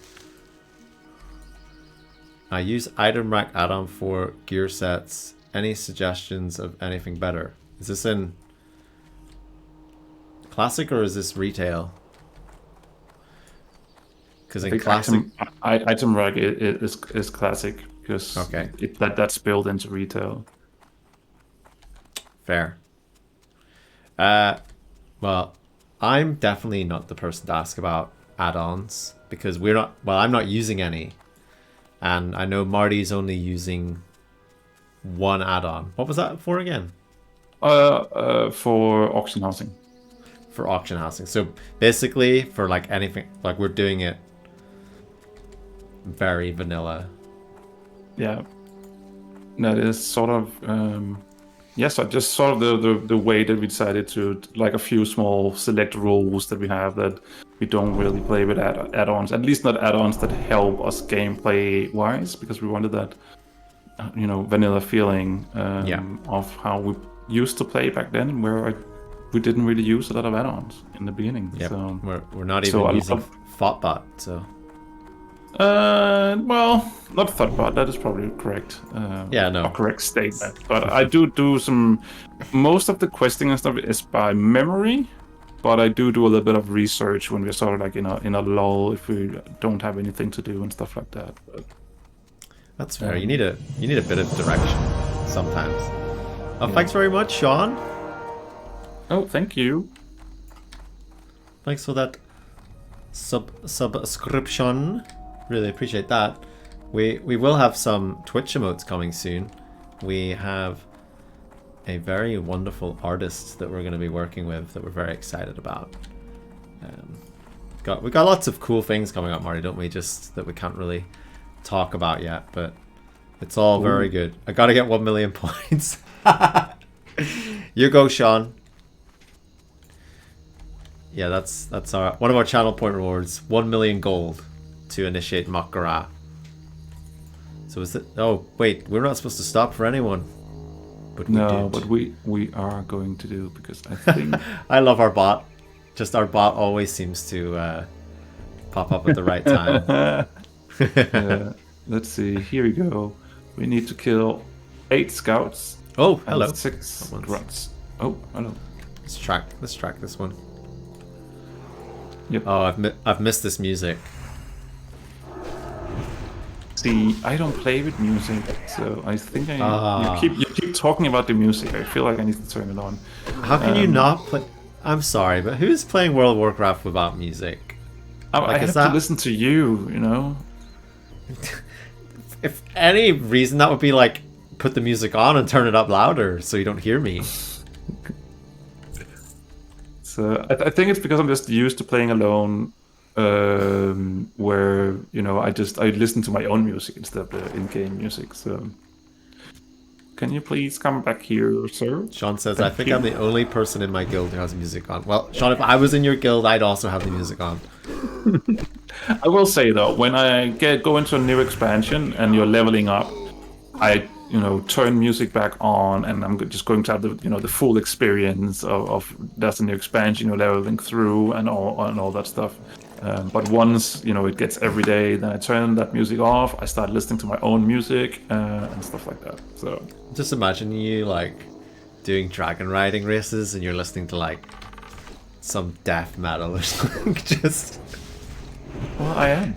I use item rack add-on for gear sets. Any suggestions of anything better? Is this in classic or is this retail? Because in classic, item rack is classic because okay, that's built into retail. Fair. Well, I'm definitely not the person to ask about add-ons because we're not. Well, I'm not using any, and I know Marty's only using one add-on. What was that for again? For auction housing. For auction housing. So basically, for like anything, like we're doing it very vanilla. Yeah, that is sort of. Yes, just sort of the way that we decided to, like a few small select rules that we have that we don't really play with add-ons, at least not add-ons that help us gameplay-wise, because we wanted that, vanilla feeling of how we used to play back then, where we didn't really use a lot of add-ons in the beginning. Yep. So we're not even using Thoughtbot, so... well, not Thoughtbot, that is probably correct. A correct statement. But I do some... Most of the questing and stuff is by memory, but I do a little bit of research when we're sort of like in a lull if we don't have anything to do and stuff like that. But, that's fair. You need a bit of direction sometimes. Thanks very much, Sean. Oh, thank you. Thanks for that subscription. Really appreciate that. We will have some Twitch emotes coming soon. We have a very wonderful artist that we're going to be working with that we're very excited about. We got lots of cool things coming up, Marty, don't we? Just that we can't really talk about yet, but it's all very good. I got to get 1 million points. You go, Sean. Yeah, that's one of our channel point rewards. 1 million gold to initiate Makara. So is it? Oh wait, we're not supposed to stop for anyone. But we are going to do, because I think I love our bot. Just our bot always seems to pop up at the right time. Let's see. Here we go. We need to kill 8 scouts. Oh, hello. 6 grunts. Oh, hello. Let's track this one. Yep. Oh, I've missed this music. See, I don't play with music, so I think you keep talking about the music. I feel like I need to turn it on. How can you not play? I'm sorry, but who's playing World of Warcraft without music? I have to listen to you, you know? If any reason, that would be like, put the music on and turn it up louder so you don't hear me. So I think it's because I'm just used to playing alone, where, you know, I listen to my own music instead of the in-game music. So can you please come back here, sir? Sean says, I think I'm the only person in my guild who has music on. Well, Sean, if I was in your guild, I'd also have the music on. I will say though, when I go into a new expansion and you're leveling up, I turn music back on, and I'm just going to have the full experience of that's a new expansion you're leveling through and all that stuff. But once it gets every day, then I turn that music off. I start listening to my own music and stuff like that. So just imagine you like doing dragon riding races and you're listening to like some death metal or something. Just well, I am.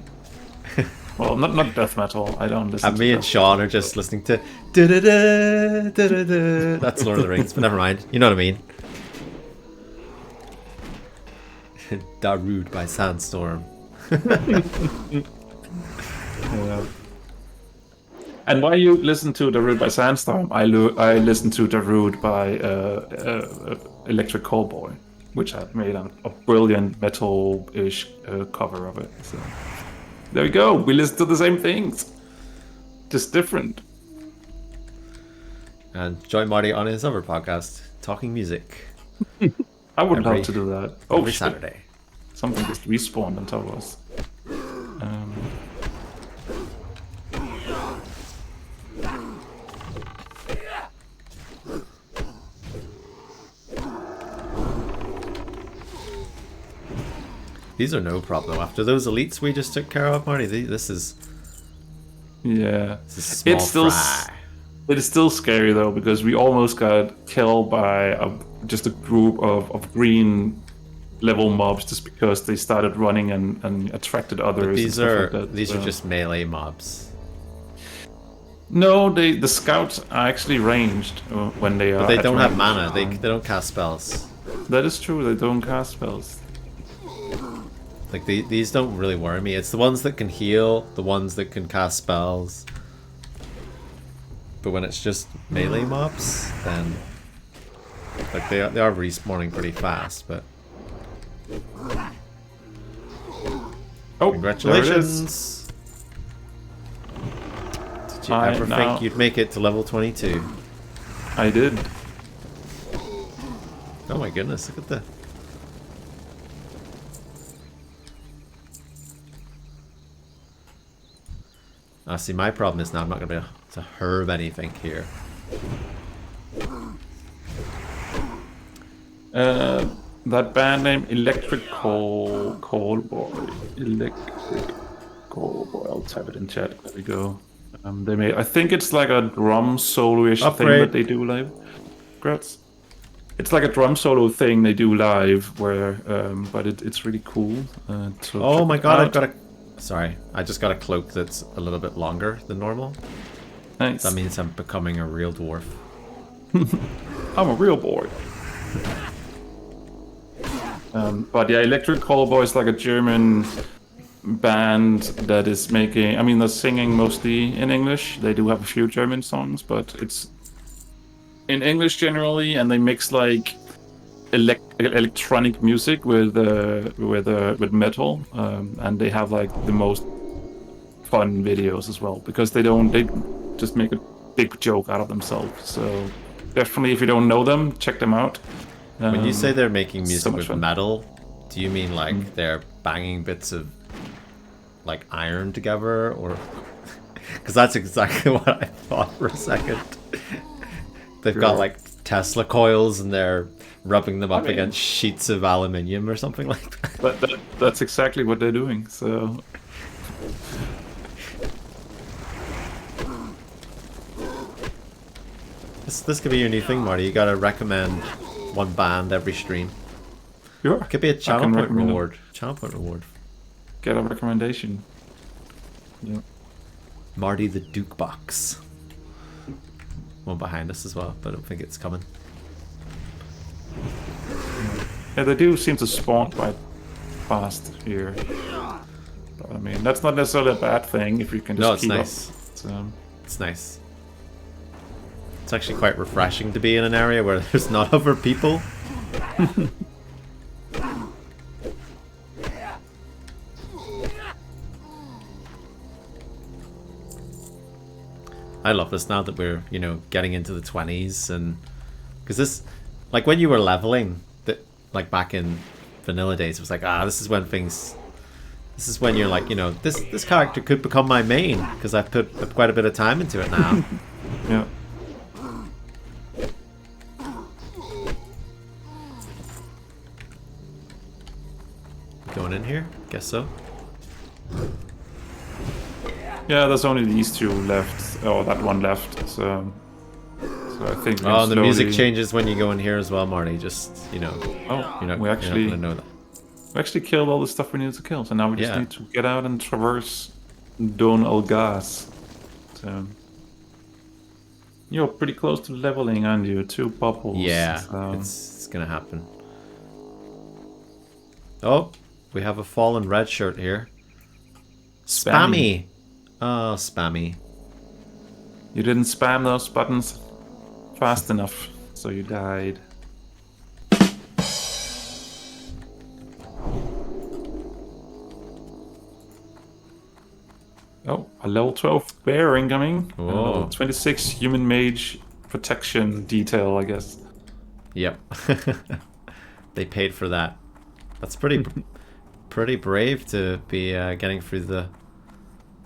Well, not death metal. I don't listen. And me and Sean are just listening to da-da-da, da-da-da. That's Lord of the Rings, but never mind. You know what I mean. Darude by Sandstorm. Yeah. And while you listen to Darude by Sandstorm, I listen to Darude by Electric Callboy, which had made a brilliant metal-ish cover of it. So there we go. We listen to the same things, just different. And join Marty on his other podcast, Talking Music. I would love to do that. Every Saturday. Something just respawned on top of us. These are no problem. After those elites we just took care of, Marty, this is... Yeah. This is small fry. It is still scary though, because we almost got killed by just a group of green level mobs just because they started running and attracted others. But these are just melee mobs. No, the scouts are actually ranged when they are. But they don't have mana. They don't cast spells. That is true. They don't cast spells. Like these don't really worry me. It's the ones that can heal, the ones that can cast spells. But when it's just melee mobs, then like they are respawning pretty fast. But congratulations! Did you ever think you'd make it to level 22? I did. Oh my goodness! Look at the. See, my problem is now I'm not going to be able to herb anything here. That band name, Electric Callboy. Electric Callboy. I'll type it in chat. There we go. I think it's like a drum solo-ish thing that they do live. Congrats. It's like a drum solo thing they do live, where but it's really cool. Oh my god! Sorry, I just got a cloak that's a little bit longer than normal. Nice. That means I'm becoming a real dwarf. I'm a real boy. But yeah, Electric Callboy is like a German band that is making. I mean, they're singing mostly in English. They do have a few German songs, but it's in English generally, and they mix like electronic music with metal, and they have like the most fun videos as well, because they just make a big joke out of themselves. So definitely, if you don't know them, check them out. When you say they're making music with metal, do you mean like they're banging bits of like iron together, or because that's exactly what I thought for a second. They've got like Tesla coils and they're rubbing them up against sheets of aluminium or something like that. That's exactly what they're doing. So this could be your new thing, Marty. You gotta recommend one band every stream. Sure. It could be a channel point reward. Channel point reward. Get a recommendation. Yeah. Marty the Duke Box. One behind us as well, but I don't think it's coming. Yeah, they do seem to spawn quite fast here. But, I mean, that's not necessarily a bad thing if you can just keep nice. Up. It's nice. It's actually quite refreshing to be in an area where there's not other people. I love this now that we're, you know, getting into the 20s, and because this, like when you were leveling, that like back in vanilla days, it was like, this is when you're like, you know, this character could become my main because I've put quite a bit of time into it now. Yeah. Going in here? Guess so. Yeah, there's only these two left, or that one left. So I think. Oh, the music changes when you go in here as well, Marty. Just you're not we actually gonna know that. We actually killed all the stuff we needed to kill, so now we just need to get out and traverse Don Algas. So you're pretty close to leveling, aren't you? 2 bubbles. Yeah, so. it's gonna happen. Oh, we have a fallen red shirt here. Spammy. Oh, spammy. You didn't spam those buttons fast enough, so you died. Oh, a level 12 bear incoming. Whoa. 26 human mage protection detail, I guess. Yep. They paid for that. That's pretty brave to be getting through the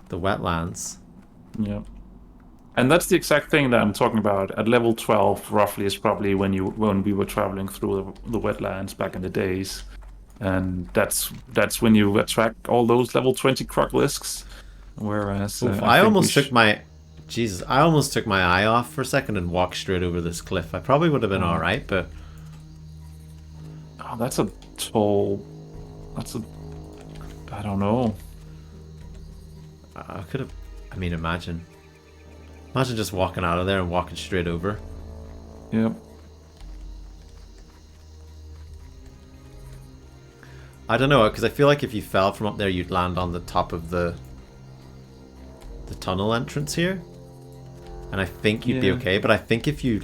wetlands. Yeah. And that's the exact thing that I'm talking about. At level 12, roughly, is probably when we were traveling through the wetlands back in the days. And that's when you attract all those level 20 Krogelisks. Whereas I almost took my eye off for a second and walked straight over this cliff. I probably would have been all right, but that's a tall. I don't know. I could have. I mean, imagine just walking out of there and walking straight over. Yep. I don't know, because I feel like if you fell from up there, you'd land on the top of the tunnel entrance here, and I think you'd be okay. But I think if you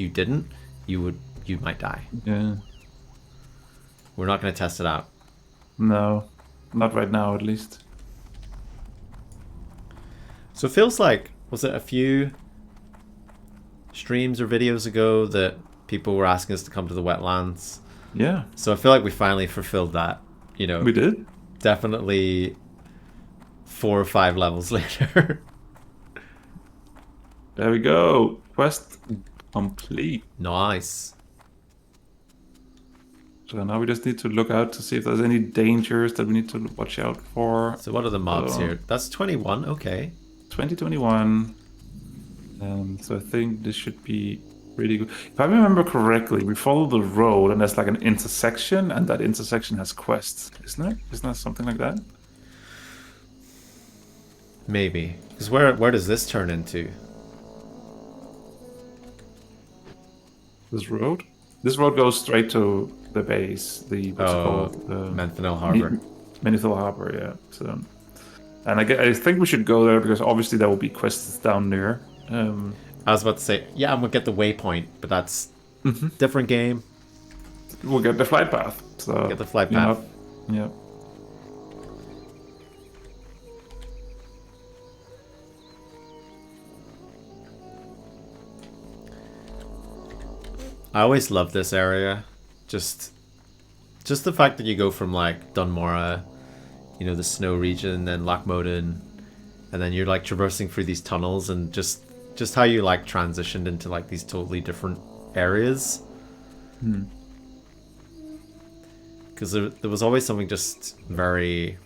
didn't, you might die. Yeah. We're not going to test it out. No, not right now, at least. So it feels like, was it a few streams or videos ago that people were asking us to come to the wetlands? Yeah. So I feel like we finally fulfilled that. You know, we did. Definitely 4 or 5 levels later. There we go. Quest complete. Nice. So now we just need to look out to see if there's any dangers that we need to watch out for. So what are the mobs here? That's 21, okay. 2021. So I think this should be really good. If I remember correctly, we follow the road and there's like an intersection, and that intersection has quests, isn't it? Isn't that something like that? Maybe. Because where does this turn into? This road? This road goes straight to the base, the what's it called? Menthil Harbor. Menthil Harbor, yeah. So, and I think we should go there because obviously there will be quests down there. I was about to say, yeah, I'm gonna get the waypoint, but that's different game. We'll get the flight path. So get the flight path. Yeah. I always love this area. Just the fact that you go from like Dunmora, you know, the snow region, then Lochmoden, and then you're like traversing through these tunnels, and just how you like transitioned into like these totally different areas. Because there was always something just very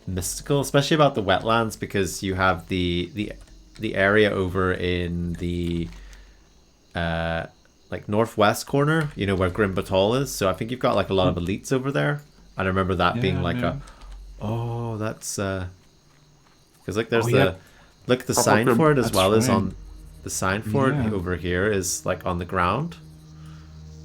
mystical, especially about the wetlands, because you have the area over in the like northwest corner, you know, where Grim Batal is. So I think you've got like a lot of elites over there. And I remember that being like that's because like there's look at the sign for it as well as on the sign for it over here is like on the ground.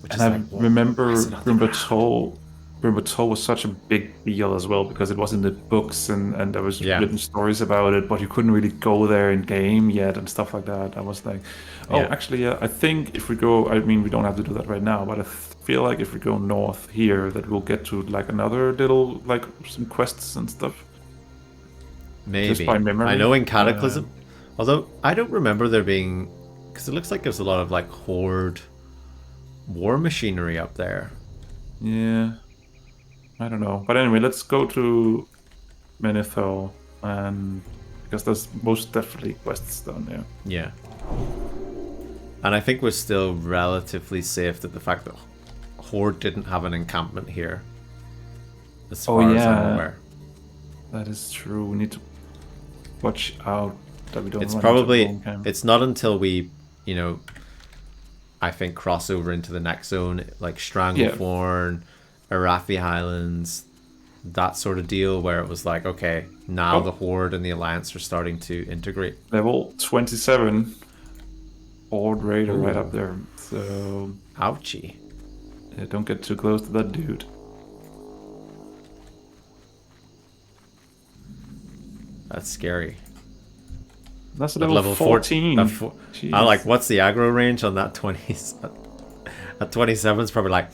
Which and I remember Grim Batal was such a big deal as well because it was in the books and there was written stories about it, but you couldn't really go there in game yet and stuff like that. I was like, actually, I think if we go, I mean, we don't have to do that right now, but I feel like if we go north here, that we'll get to like another little, like some quests and stuff. Maybe. Just by memory. I know in Cataclysm, although I don't remember there being, because it looks like there's a lot of like Horde war machinery up there. Yeah. I don't know. But anyway, let's go to Menethil, and because there's most definitely quests down there. Yeah. And I think we're still relatively safe that the fact that Horde didn't have an encampment here. As far as I'm aware. That is true. We need to watch out that we don't It's probably it's not until we, you know, I think cross over into the next zone, like Stranglethorn, Arathi Highlands, that sort of deal, where it was like, okay, now the Horde and the Alliance are starting to integrate. Level 27 Horde Raider right up there. So ouchie. Yeah, don't get too close to that dude. That's scary. That's a level 14. I like, what's the aggro range on that 20? At 27 is probably like,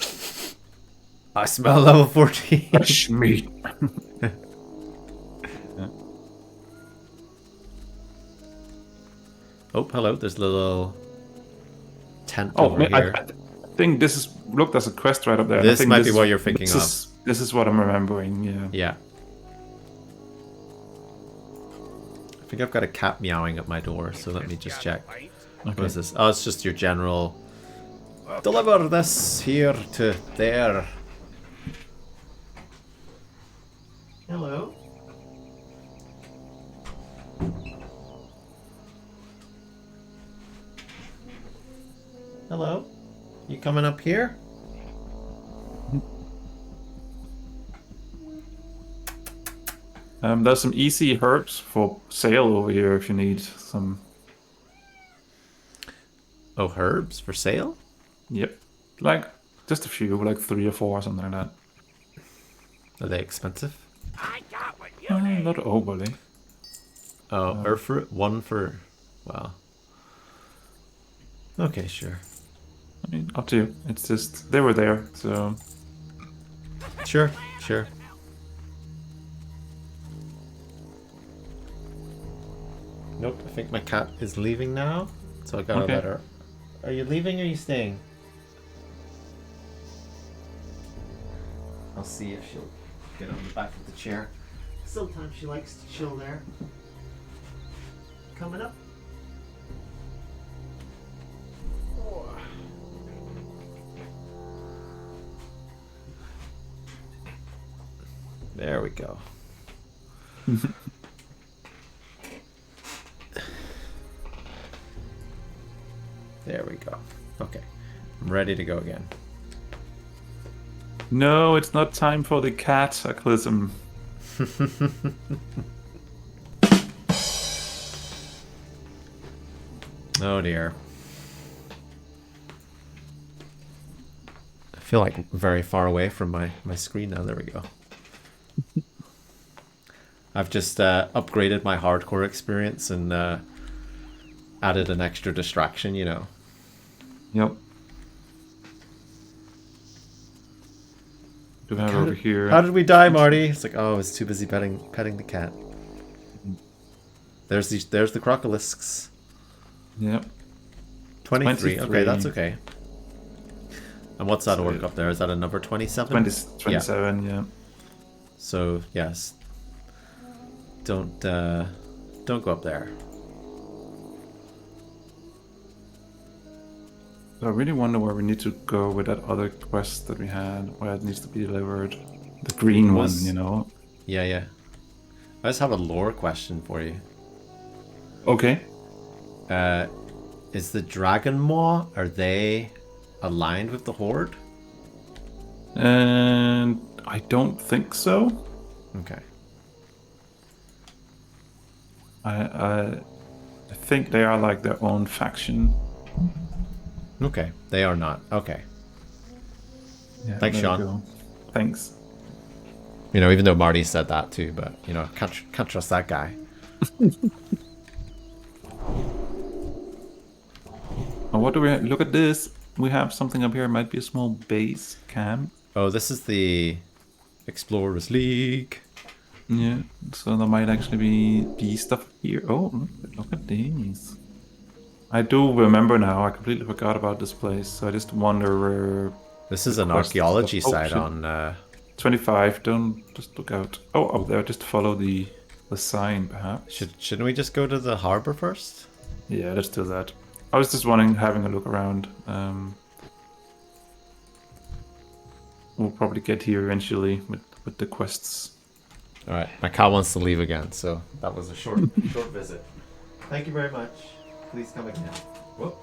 I smell level 14. That's me. Oh, hello. There's a little tent over here. I think this is looked as a quest right up there. This might be what you're thinking of. This is what I'm remembering, yeah. Yeah. I think I've got a cat meowing at my door, so let me just check. Okay. What is this? Oh, it's just your general. Deliver this here to there. Hello. Hello. You coming up here? There's some easy herbs for sale over here if you need some. Oh, herbs for sale? Yep. Like, just a few, like 3 or 4 or something like that. Are they expensive? I got what you need. Not overly. Oh, or for one for, well. Okay, sure. I mean, up to you. It's just, they were there, so. Sure, sure. Nope, I think my cat is leaving now, so I gotta let her. Are you leaving or are you staying? I'll see if she'll get on the back of the chair. Sometimes she likes to chill there. Coming up. There we go. There we go. Okay. I'm ready to go again. No, it's not time for the cataclysm. Oh dear. I feel like very far away from my screen now. There we go. I've just upgraded my hardcore experience and added an extra distraction, you know. Yep. Do we have over here? How did we die, Marty? It's like, oh, I was too busy petting the cat. There's the crocolisks. Yep. 23. Okay, that's okay. And what's that orc up there? Is that a number 27? 27, yeah. So, yes. Don't go up there. I really wonder where we need to go with that other quest that we had, where it needs to be delivered. The green one, you know? Yeah. I just have a lore question for you. Okay. Is the Dragon Maw, are they aligned with the Horde? And I don't think so. Okay. I think they are like their own faction. Okay, they are not. Okay. Yeah, thanks, Sean. Thanks. You know, even though Marty said that too, but you know, can't trust that guy. Oh, what do we look at this? We have something up here. It might be a small base camp. Oh, this is the Explorers League. Yeah, so there might actually be stuff here. Oh, look at these. I do remember now. I completely forgot about this place. So I just wonder where. This is an archaeology site on 25. Don't just look out. Oh, up there. Just follow the sign, perhaps. Shouldn't we just go to the harbor first? Yeah, let's do that. I was just wondering, having a look around. We'll probably get here eventually with the quests. All right, my cat wants to leave again, so that was a short visit. Thank you very much. Please come again. Whoop.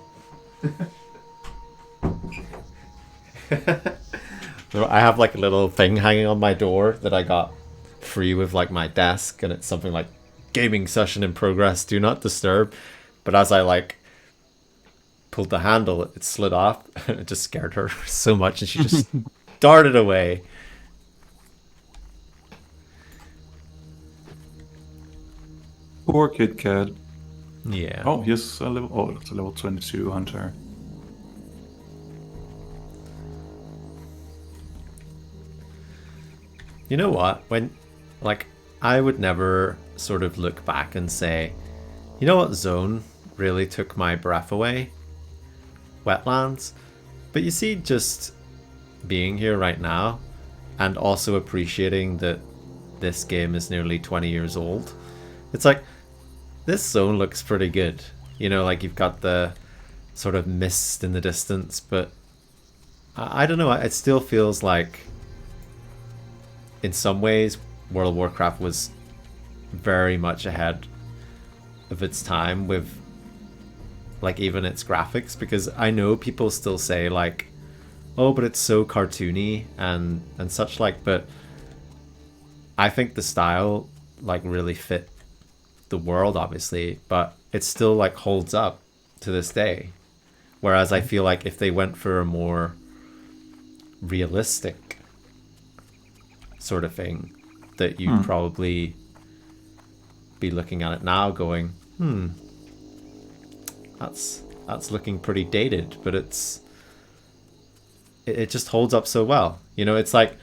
I have like a little thing hanging on my door that I got free with like my desk, and it's something like gaming session in progress, do not disturb. But as I like pulled the handle, it slid off. It just scared her so much, and she just darted away. Poor Kit Kat. Yeah. Oh, here's a level. Oh, it's a level 22 hunter. You know what? I would never sort of look back and say, you know what zone really took my breath away? Wetlands. But you see, just being here right now, and also appreciating that this game is nearly 20 years old, it's like, this zone looks pretty good. You know, like you've got the sort of mist in the distance, but I don't know, it still feels like in some ways World of Warcraft was very much ahead of its time with like even its graphics, because I know people still say like, oh, but it's so cartoony and such like, but I think the style like really fit the world, obviously, but it still like holds up to this day. Whereas I feel like if they went for a more realistic sort of thing, that you'd probably be looking at it now going, that's looking pretty dated, but it just holds up so well. You know, it's like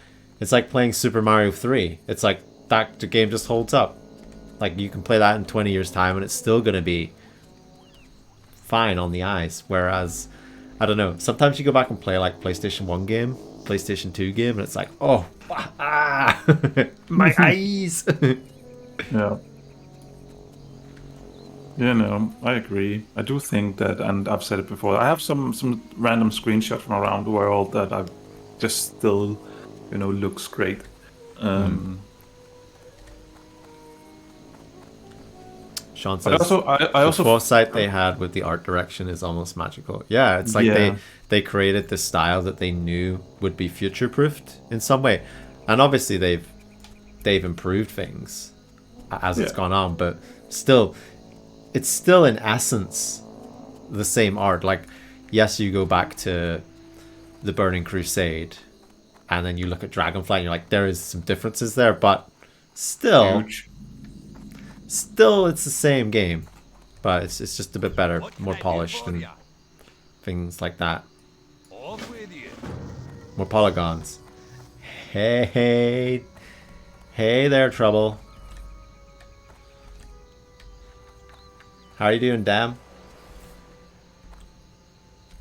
playing Super Mario 3. It's like that game just holds up. Like you can play that in 20 years time and it's still gonna be fine on the eyes. Whereas, I don't know, sometimes you go back and play like PlayStation 1 game, PlayStation 2 game, and it's like, oh, my eyes. Yeah. Yeah, no, I agree. I do think that, and I've said it before, I have some random screenshots from around the world that I just still, you know, looks great. Sean says the foresight they had with the art direction is almost magical. Yeah, it's like they created this style that they knew would be future-proofed in some way. And obviously they've improved things as it's gone on, but still, it's still in essence the same art. Like, yes, you go back to the Burning Crusade, and then you look at Dragonflight, and you're like, there is some differences there, but still, it's the same game, but it's just a bit better, more polished, and things like that. More polygons. Hey there, Trouble. How are you doing, Dam?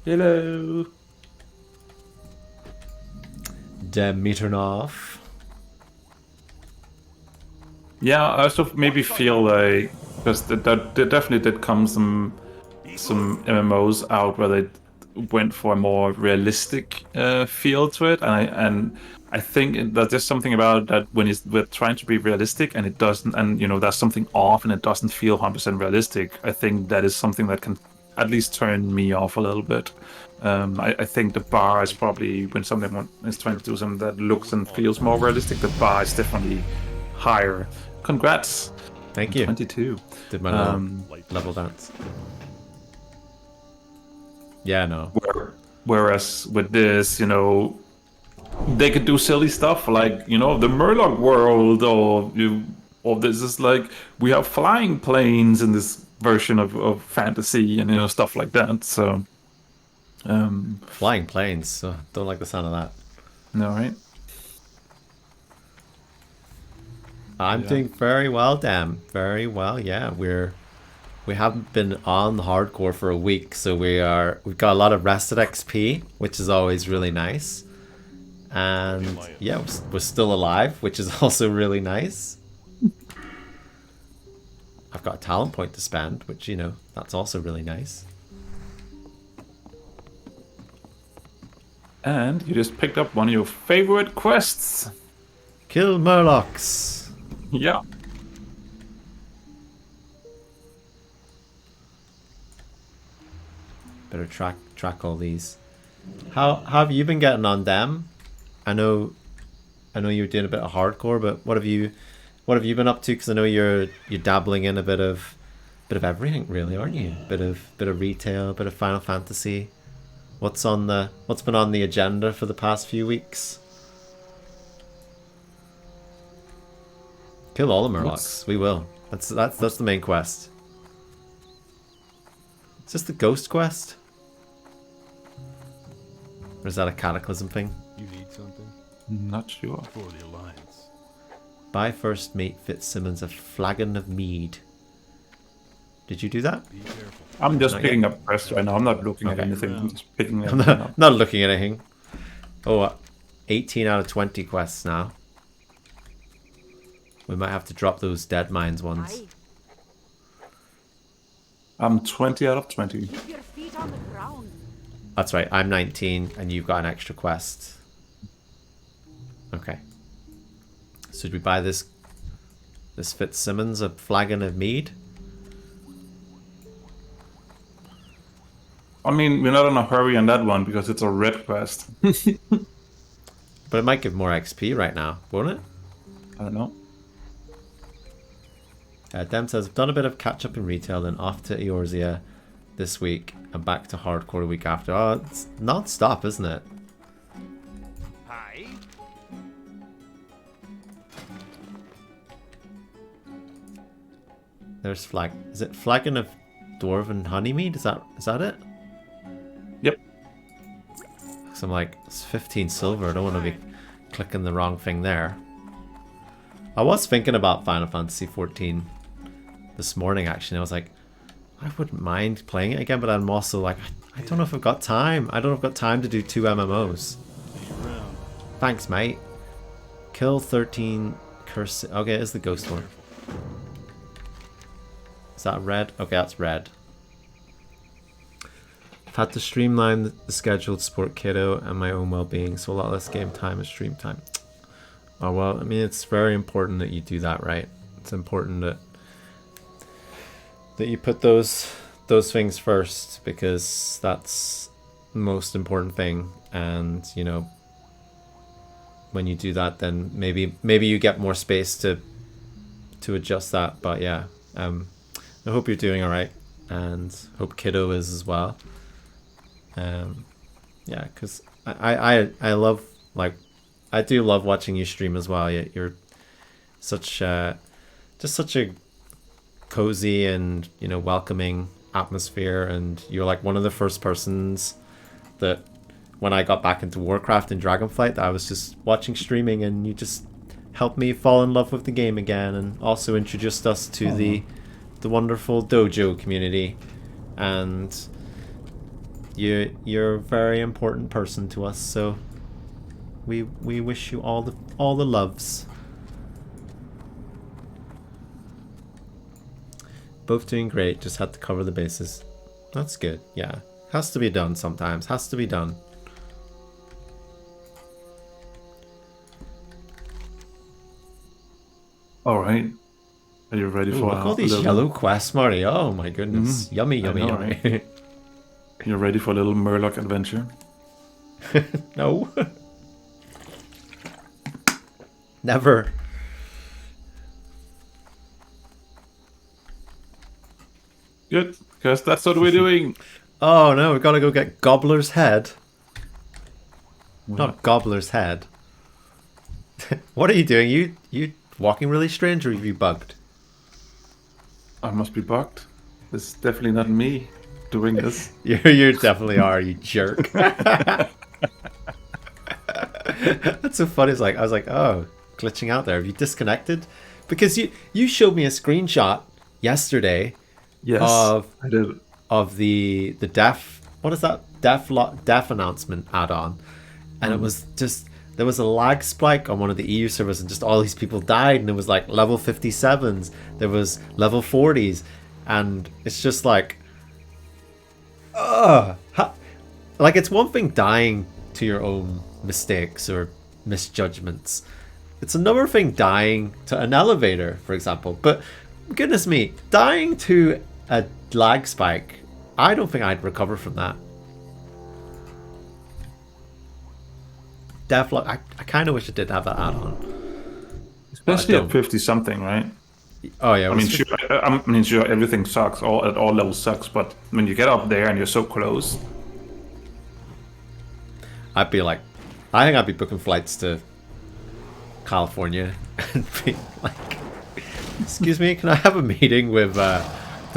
Hello. Demiternov. Yeah, I also maybe feel like, because there definitely did come some MMOs out where they went for a more realistic feel to it, and I think that there's something about that when we're trying to be realistic and it doesn't, and there's something off and it doesn't feel 100% realistic. I think that is something that can at least turn me off a little bit. I think the bar is probably, when someone is trying to do something that looks and feels more realistic, the bar is definitely higher. Congrats. Thank you. 22. Did my level dance. Yeah, no. Whereas with this, they could do silly stuff like, the Murloc world, or this is like, we have flying planes in this version of fantasy, and stuff like that. So flying planes, don't like the sound of that. No, right? I'm doing very well, Dan. Very well. Yeah, we haven't been on the hardcore for a week, so we've got a lot of rested XP, which is always really nice. And yeah, we're still alive, which is also really nice. I've got a talent point to spend, which, that's also really nice. And you just picked up one of your favorite quests. Kill Murlocs. Yeah. Better track all these. How have you been getting on, Dem? I know you were doing a bit of hardcore, but what have you been up to? Because I know you're dabbling in a bit of everything, really, aren't you? Bit of retail, bit of Final Fantasy. What's been on the agenda for the past few weeks? Kill all the Murlocs. We will. That's the main quest. Is this the ghost quest? Or is that a cataclysm thing? You need something? Not sure. For the Alliance. Buy first mate Fitzsimmons a flagon of mead. Did you do that? Be careful. I'm just picking up quests right now. I'm not looking at anything. I'm just picking them up. Not looking at anything. Oh, 18 out of 20 quests now. We might have to drop those Dead Mines ones. I'm 20 out of 20. Keep your feet on the ground. That's right, I'm 19 and you've got an extra quest. Okay. So did we buy this Fitzsimmons a flagon of mead? I mean, we're not in a hurry on that one because it's a red quest. But it might give more XP right now, won't it? I don't know. Dem says, I've done a bit of catch up in retail, then off to Eorzea this week and back to hardcore a week after. Oh, it's non-stop, isn't it? Hi. There's flag. Is it flagon of dwarven honeymead? Is that it? Yep. So I'm like, it's 15 silver. I don't want to be clicking the wrong thing there. I was thinking about Final Fantasy 14 this morning, actually. I was like, I wouldn't mind playing it again, but I'm also like, I don't know if I've got time. I don't know if I've got time to do 2 MMOs. Thanks, mate. Kill 13 curse. Okay, it's the ghost one. Is that red? Okay, that's red. I've had to streamline the schedule to support kiddo and my own well-being, so a lot less game time and stream time. Oh, well, I mean, it's very important that you do that, right? It's important that that you put those things first, because that's the most important thing. And you know, when you do that, then maybe you get more space to adjust that. But yeah, I hope you're doing all right, and hope Kiddo is as well. Yeah, because I love, like, I do love watching you stream as well. You're such just such a cozy and, you know, welcoming atmosphere, and you're like one of the first persons that, when I got back into Warcraft and Dragonflight, that I was just watching streaming, and you just helped me fall in love with the game again, and also introduced us to the wonderful dojo community. And you're a very important person to us, so we wish you all the loves. Both doing great, just had to cover the bases. That's good. Yeah, has to be done sometimes. Has to be done. All right. Are you ready for look all these yellow quests, Marty? Oh my goodness. Yummy, yummy, yummy. Right? You ready for a little Murloc adventure? No. Never. Good, because that's what we're doing. Oh no, we gotta go get Gobbler's Head. What? Not Gobbler's Head. What are you doing? You walking really strange, or are you bugged? I must be bugged. This is definitely not me doing this. You definitely are, you jerk. That's so funny. It's like, I was like, oh, glitching out there. Have you disconnected? Because you showed me a screenshot yesterday. Yes, I did. Of the deaf, what is that, deaf announcement add-on, and it was just, there was a lag spike on one of the EU servers, and just all these people died, and it was like level 57s, there was level 40s, and it's just like, like, it's one thing dying to your own mistakes or misjudgments, it's another thing dying to an elevator, for example. But goodness me, dying to a lag spike, I don't think I'd recover from that. Devlog, I kind of wish I did have that add-on. Especially at 50-something, right? Oh yeah. I mean, sure, everything sucks. At all levels sucks, but when you get up there and you're so close, I'd be like, I think I'd be booking flights to California and be like, excuse me, can I have a meeting with the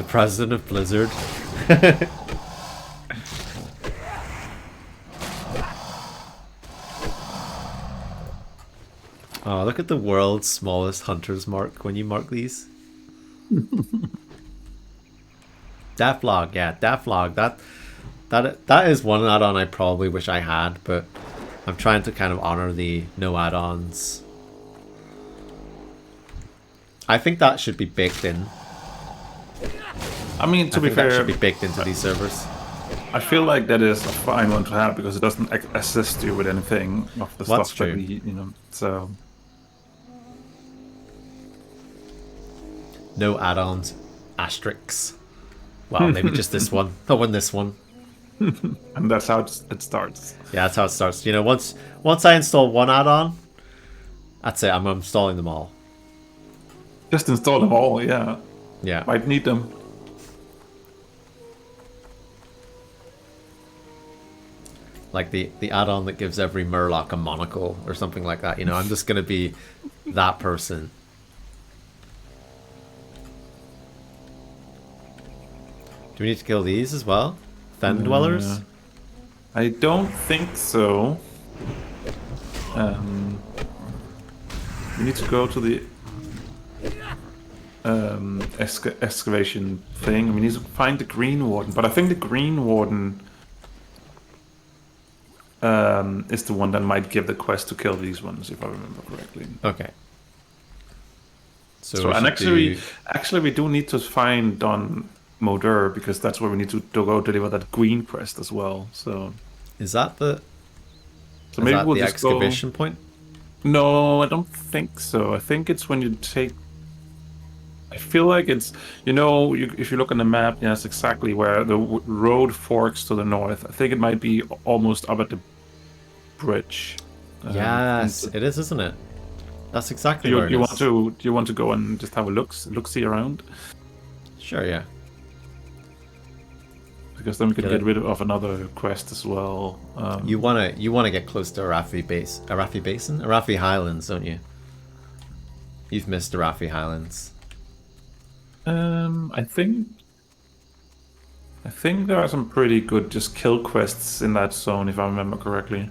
president of Blizzard? Oh, look at the world's smallest hunter's mark when you mark these. Devlog, yeah, Devlog. That is one add-on I probably wish I had, but I'm trying to kind of honor the no add-ons. I think that should be baked in. I mean, to be fair, that should be baked into these servers. I feel like that is a fine one to have because it doesn't assist you with anything of the stuff that we, you know. So no add-ons, asterisks. Well, maybe just this one. I'll win this one. And that's how it starts. Yeah, that's how it starts. You know, once I install one add-on, that's it. I'm installing them all. Just install them all, yeah. Yeah. Might need them. Like the add-on that gives every Murloc a monocle or something like that. You know, I'm just going to be that person. Do we need to kill these as well? Fen dwellers? I don't think so. We need to go to the excavation thing. We need to find the Green Warden. But I think the Green Warden is the one that might give the quest to kill these ones, if I remember correctly. Okay. So and actually we do need to find Don Moder because that's where we need to go deliver that green quest as well. So is that the? So maybe we'll the just excavation point? No, I don't think so. I think it's when you take I feel like it's, if you look on the map, yes, exactly where the road forks to the north. I think it might be almost up at the bridge. Yes, it is, isn't it? That's exactly you, where it you is. want to do you want to go and just have a look-see around? Sure, yeah. Because then we can get rid of another quest as well. You wanna get close to Arathi Basin, Arathi Highlands, don't you? You've missed Arathi Highlands. I think there are some pretty good just kill quests in that zone, if I remember correctly.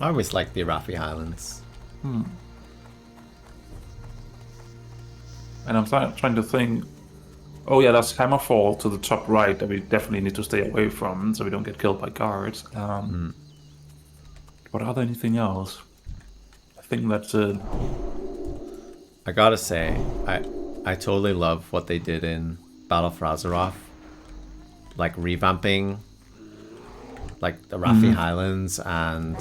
I always liked the Arathi Highlands. And I'm trying to think. Oh yeah, that's Hammerfall to the top right that we definitely need to stay away from, so we don't get killed by guards. But are there anything else? I think that's it. I gotta say, I totally love what they did in Battle for Azeroth. Like revamping like the Arathi Highlands and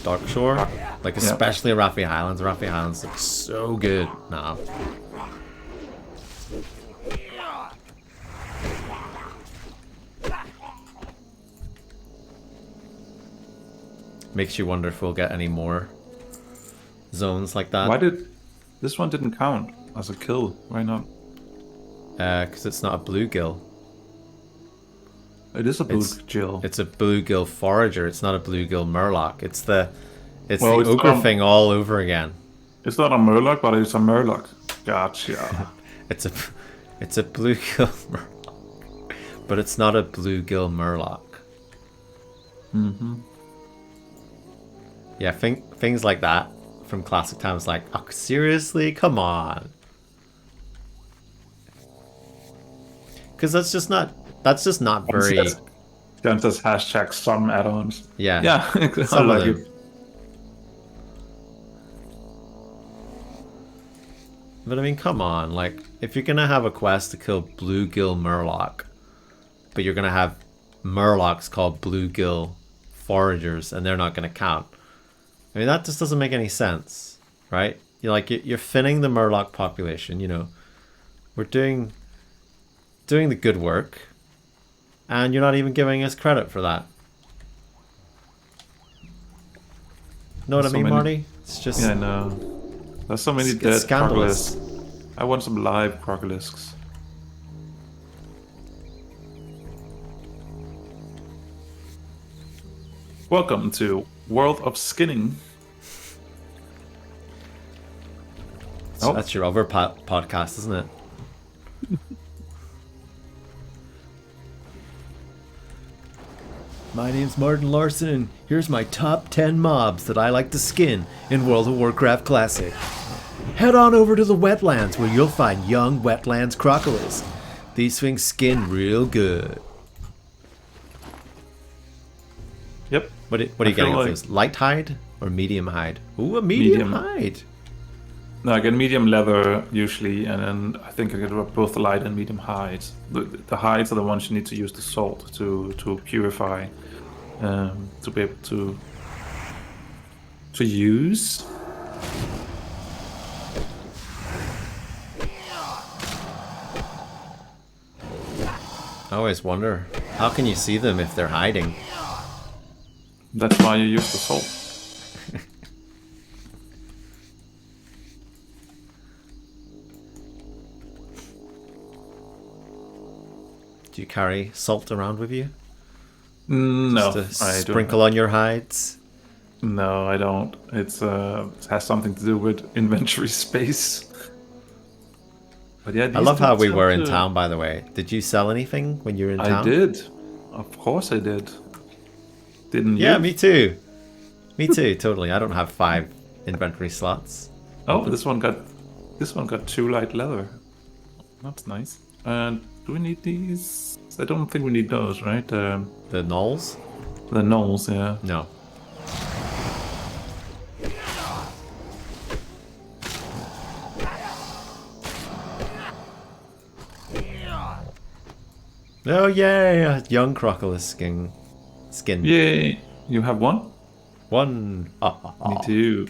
Darkshore. Like especially Arathi Highlands. Arathi Highlands looks so good now. Makes you wonder if we'll get any more zones like that. Why did this one didn't count as a kill? Why not? Because it's not a bluegill. It is a bluegill. It's a bluegill forager. It's not a bluegill murloc. It's the Well, it's ogre thing all over again. It's not a murloc, but it's a murloc. Gotcha. It's a bluegill murloc, but it's not a bluegill murloc. Yeah, things like that from classic times, like, oh, seriously, come on. Because that's just not very. Then says hashtag some add-ons. Yeah. Yeah, I Some like of them. it. But I mean, come on, like, if you're gonna have a quest to kill bluegill murloc, but you're gonna have murlocs called bluegill foragers, and they're not gonna count. I mean, that just doesn't make any sense, right? You're thinning the murloc population. We're doing the good work, and you're not even giving us credit for that. Know what I mean, Marty? It's just I know. There's so many dead scandalous. Crocolisks. I want some live Crocolisks. Welcome to World of Skinning. So that's your other podcast, isn't it? My name's Martin Larson, and here's my top 10 mobs that I like to skin in World of Warcraft Classic. Head on over to the Wetlands, where you'll find young Wetlands Crocolis. These things skin real good. Yep. What are you getting with this? Light hide or medium hide? Ooh, a medium hide. No, I get medium leather usually, and then I think I get both light and medium hides. The hides are the ones you need to use the salt to purify, to be able to use. I always wonder, how can you see them if they're hiding? That's why you use the salt. Do you carry salt around with you? No, Just to I sprinkle on your hides? No, I don't. It has something to do with inventory space. But yeah, I love how we were in town, by the way. Did you sell anything when you were in town? I did. Of course I did. Didn't you? Yeah, me too. Me too, totally. I don't have 5 inventory slots. Oh, this one got 2 light leather. That's nice. And do we need these? I don't think we need those, right? The gnolls? The gnolls, yeah. No. Oh yay! A young Crocolis skin. Yay! You have one? One. Me too.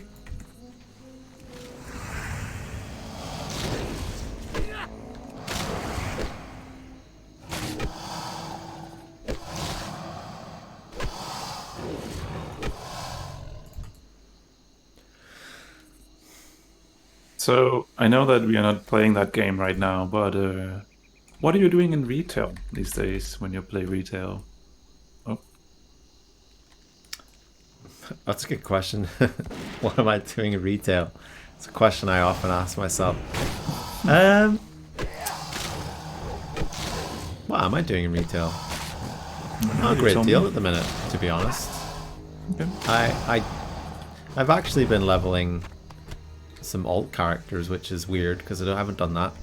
So I know that we are not playing that game right now, but what are you doing in retail these days when you play retail? Oh, That's a good question. What am I doing in retail? It's a question I often ask myself. What am I doing in retail? Not a great deal at the minute, to be honest. okay. I've actually been leveling some alt characters, which is weird because I haven't done that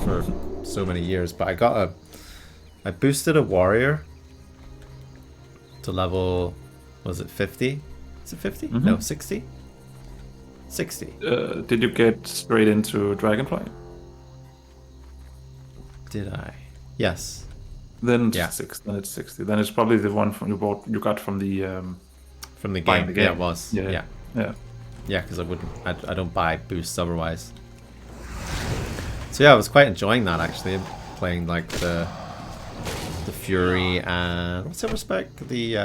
for so many years. But I boosted a warrior to level, was it 50? Is it 50? No, 60? 60. Did you get straight into Dragonfly? Did I? Yes. Then it's 6. Then it's 60. Then it's probably the one from you got from the game. Yeah, it was. Yeah. Yeah, because I don't buy boosts otherwise. So yeah, I was quite enjoying that actually, playing like the Fury and what's the other spec? The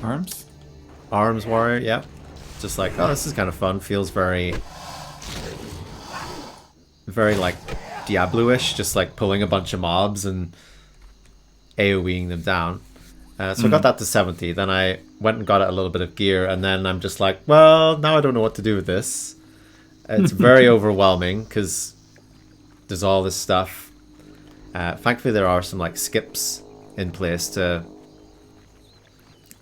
Arms Warrior. Yeah, just like, oh, this is kind of fun. Feels very like Diablo-ish, just like pulling a bunch of mobs and AoEing them down. So I got that to 70, then I went and got it a little bit of gear, and then I'm just like, well, now I don't know what to do with this. It's very overwhelming because there's all this stuff. Thankfully there are some like skips in place to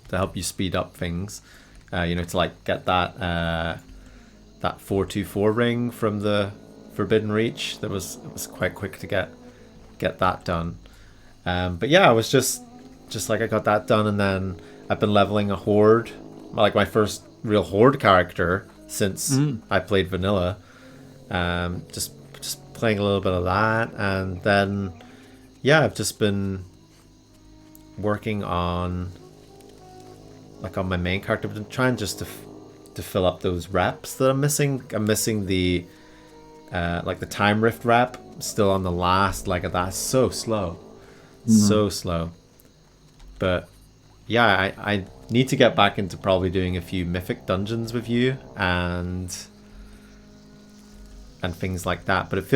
help you speed up things. To like get that 424 ring from the Forbidden Reach. It was quite quick to get that done. But yeah, I was just like, I got that done, and then I've been leveling a horde, like my first real horde character since I played vanilla. Just playing a little bit of that, and then yeah, I've just been working on my main character, but trying just to fill up those reps that I'm missing. I'm missing the the time rift rep, still on the last leg of that. So slow. So slow. But yeah, I need to get back into probably doing a few mythic dungeons with you and things like that. But it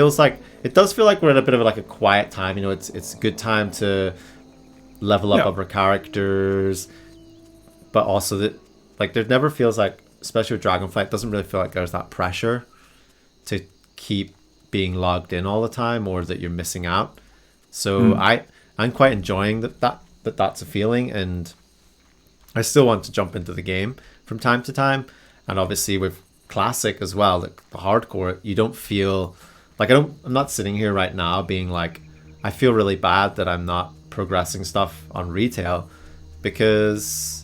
does feel like we're in a bit of a quiet time. It's a good time to level up other characters, but also that there never feels like, especially with Dragonflight, it doesn't really feel like there's that pressure to keep being logged in all the time, or that you're missing out. So I'm quite enjoying that's a feeling, and I still want to jump into the game from time to time. And obviously with classic as well, the hardcore, you don't feel like I'm not sitting here right now being like, I feel really bad that I'm not progressing stuff on retail, because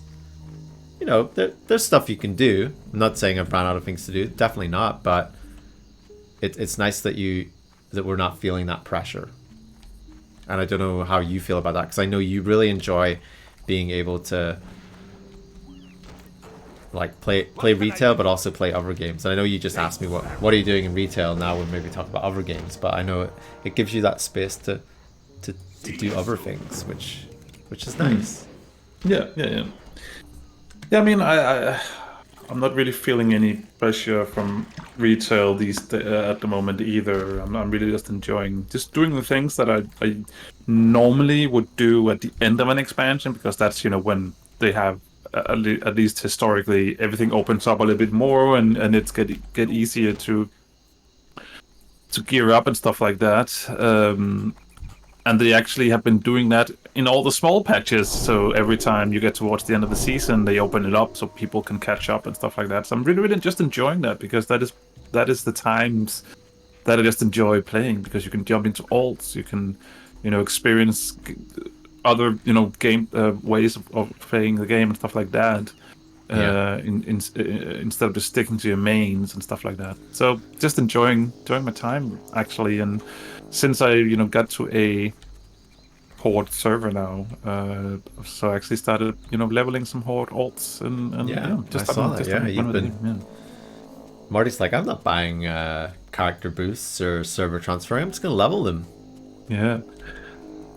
there's stuff you can do. I'm not saying I've run out of things to do, definitely not, but it's nice that we're not feeling that pressure. And I don't know how you feel about that, because I know you really enjoy being able to play retail, but also play other games. And I know you just asked me what are you doing in retail. Now we'll maybe talk about other games, but I know it gives you that space to do other things, which is nice. Yeah. I mean, I'm not really feeling any pressure from retail at the moment either. I'm really just enjoying just doing the things that I normally would do at the end of an expansion, because that's when they have at least historically everything opens up a little bit more, and it's get easier to gear up and stuff like that. And they actually have been doing that in all the small patches. So every time you get towards the end of the season, they open it up so people can catch up and stuff like that. So I'm really just enjoying that, because that is the times that I just enjoy playing, because you can jump into alts, you can, experience other, game ways of playing the game and stuff like that. Instead of just sticking to your mains and stuff like that. So just enjoying my time actually. And since I got to a horde server now, so I actually started leveling some horde alts and just I saw that. Yeah, you've been. Marty's like, I'm not buying character boosts or server transfer. I'm just gonna level them. Yeah,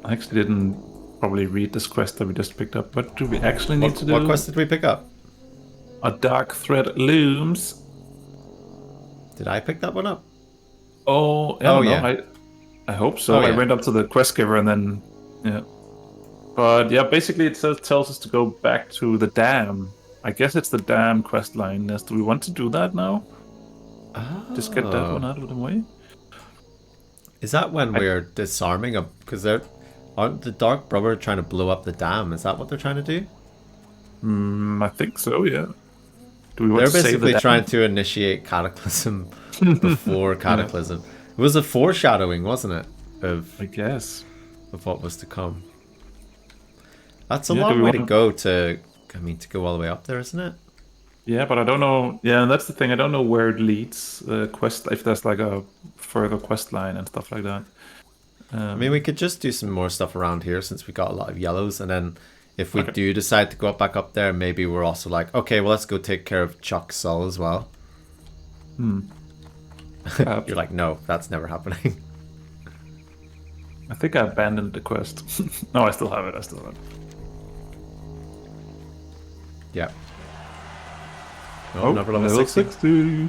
I actually didn't probably read this quest that we just picked up. What do we actually need to do? What quest did we pick up? A dark threat looms. Did I pick that one up? Oh, I don't know. I hope so. I went up to the quest giver and then, yeah. But yeah, basically it tells us to go back to the dam. I guess it's the dam quest line. Do we want to do that now? Oh. Just get that one out of the way. Is that when we're disarming them? Because aren't the Dark Brother trying to blow up the dam? Is that what they're trying to do? I think so, yeah. Do we want they're to basically save trying to initiate Cataclysm before Cataclysm. It was a foreshadowing, wasn't it? I guess. Of what was to come. That's a long way to go to go all the way up there, isn't it? Yeah, but I don't know. Yeah, that's the thing. I don't know where it leads. Quest, if there's like a further quest line and stuff like that. I mean, we could just do some more stuff around here since we got a lot of yellows, and then if we do decide to go back up there, maybe we're also like, okay, well, let's go take care of Chuck's soul as well. You're like, no, that's never happening. I think I abandoned the quest. No, I still have it. Yeah. Oh, number level 60.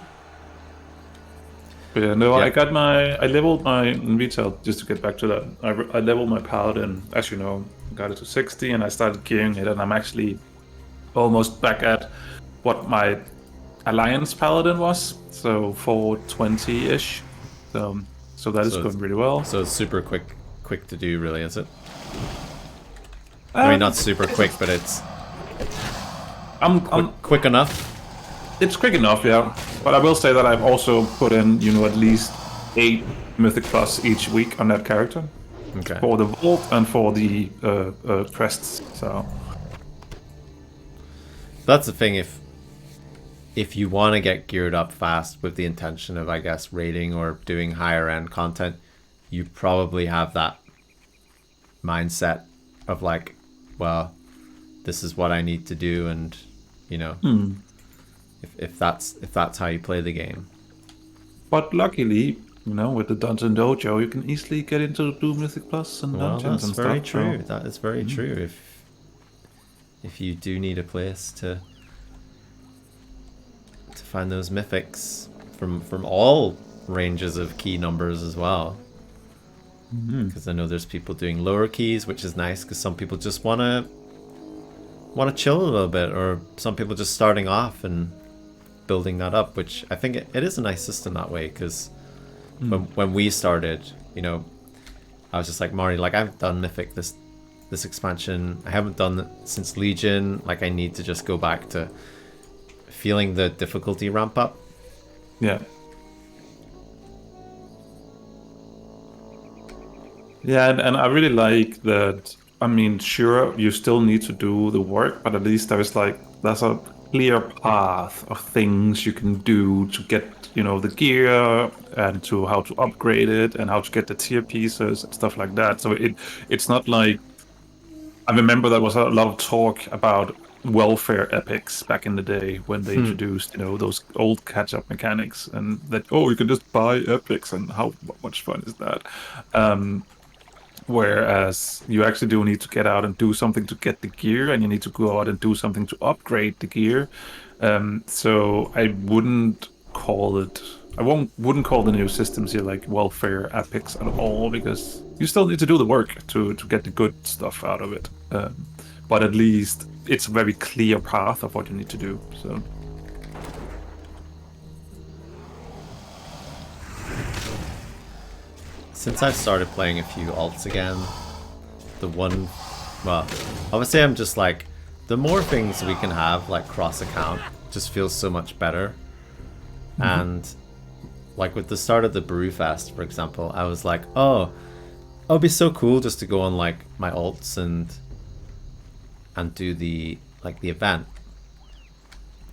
But yeah, no, I leveled my Vita, just to get back to that. I leveled my Paladin, as you know, got it to 60, and I started gearing it, and I'm actually almost back at what my Alliance Paladin was, so 420-ish. So that is going really well. So it's super quick to do, really, is it? I mean, not super quick, but it's quick enough. It's quick enough, yeah. But I will say that I've also put in, at least 8 Mythic Plus each week on that character. Okay. For the Vault and for the crests, so... That's the thing, if you want to get geared up fast with the intention of, I guess, raiding or doing higher end content, you probably have that mindset of like, well, this is what I need to do, and if that's how you play the game. But luckily, with the Dungeon Dojo, you can easily get into do Mythic Plus and dungeons and stuff. That's very true. That is very true. If you do need a place to find those mythics from all ranges of key numbers as well. Because I know there's people doing lower keys, which is nice because some people just want to chill a little bit, or some people just starting off and building that up, which I think it is a nice system that way. Because when we started, I was just like, Marty, like, I've done Mythic this expansion. I haven't done it since Legion. Like, I need to just go back to feeling the difficulty ramp up. Yeah. Yeah, and I really like that. I mean, sure, you still need to do the work, but at least there's a clear path of things you can do to get, the gear, and to how to upgrade it, and how to get the tier pieces and stuff like that. So it's not like, I remember there was a lot of talk about welfare epics back in the day when they introduced, those old catch-up mechanics, and that, you can just buy epics, and how much fun is that? Whereas you actually do need to get out and do something to get the gear, and you need to go out and do something to upgrade the gear. So I wouldn't call the new systems here like welfare epics at all, because you still need to do the work to get the good stuff out of it. But at least it's a very clear path of what you need to do. So. Since I've started playing a few alts again, obviously I'm just like, the more things we can have, like cross-account, just feels so much better. And like with the start of the Brewfest, for example, I was like, it'd be so cool just to go on like my alts and do the event.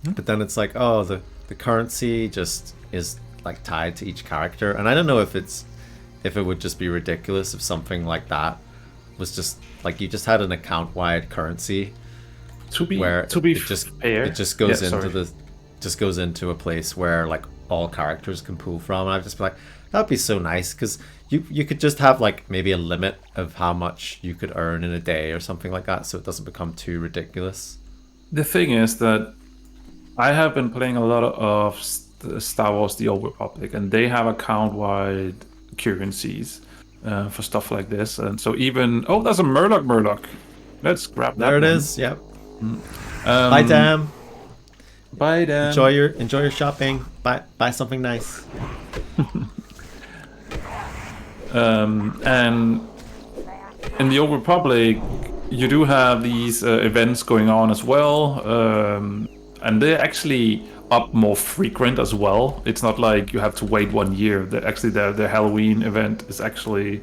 But then it's like, the currency just is like tied to each character, and I don't know if it would just be ridiculous if something like that was just like you just had an account-wide currency it just goes into a place where like all characters can pull from. And I'd just be like, that'd be so nice, because you could just have like maybe a limit of how much you could earn in a day or something like that, so it doesn't become too ridiculous. The thing is that I have been playing a lot of the Star Wars: The Old Republic, and they have account-wide currencies for stuff like this. And so even there's a Murloc. Let's grab that. There it one. is. Yep. Bye, Dam. Bye, Dam. Enjoy your shopping. Buy something nice. And in the Old Republic, you do have these events going on as well, and they're actually up more frequent as well. It's not like you have to wait 1 year. The Halloween event is actually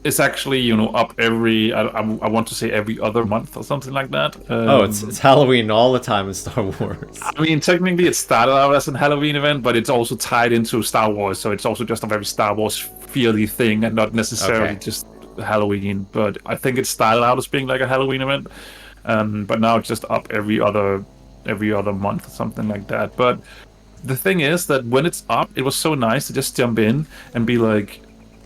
it's actually up every I want to say every other month or something like that. It's Halloween all the time in Star Wars. I mean, technically it started out as a Halloween event, but it's also tied into Star Wars, so it's also just a very Star Wars feely thing and not necessarily just Halloween. But I think it started out as being like a Halloween event, but now it's just up every other month or something like that. But the thing is that when it's up, it was so nice to just jump in and be like,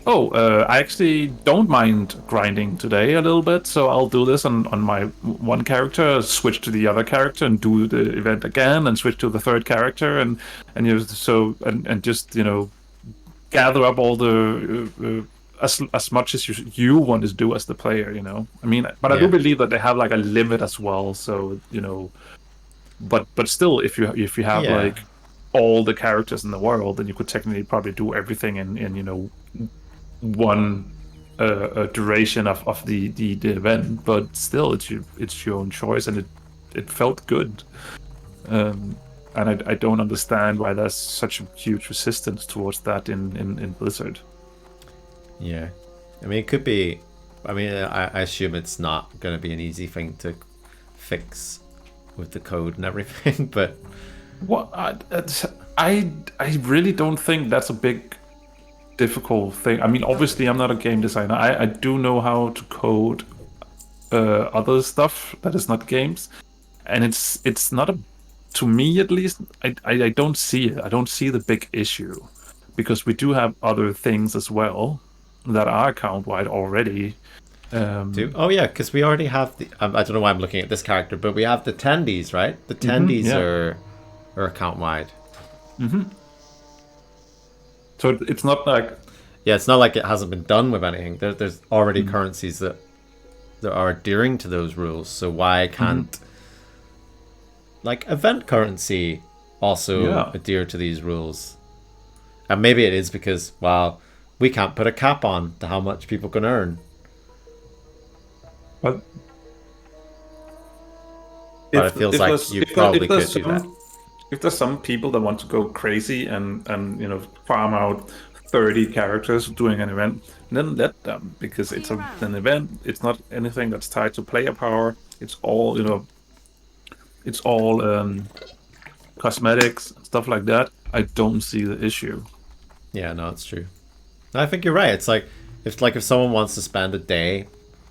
I actually don't mind grinding today a little bit, so I'll do this on my one character, switch to the other character, and do the event again, and switch to the third character, and just gather up all the as much as you want to do as the player. I mean, but I do believe that they have like a limit as well. So but still, if you have like all the characters in the world, then you could technically probably do everything in one duration of the event. But still, it's your own choice, and it felt good. And I don't understand why there's such a huge resistance towards that in Blizzard. Yeah, I mean, it could be. I mean, I assume it's not going to be an easy thing to fix with the code and everything, but I really don't think that's a big difficult thing. I mean, obviously I'm not a game designer. I do know how to code other stuff that is not games, and it's not to me at least, I don't see it. I don't see the big issue, because we do have other things as well that are account wide already. Because we already have the I don't know why I'm looking at this character, but we have the tendies, right? The tendies are account wide. So it's not like it's not like it hasn't been done with anything. There's already currencies that are adhering to those rules. So why can't like event currency also adhere to these rules? And maybe it is because we can't put a cap on to how much people can earn. But it feels like you probably could do that. If there's some people that want to go crazy and farm out 30 characters doing an event, then let them, because it's an event. It's not anything that's tied to player power. It's all cosmetics, stuff like that. I don't see the issue. Yeah, no, it's true. I think you're right. It's like if someone wants to spend a day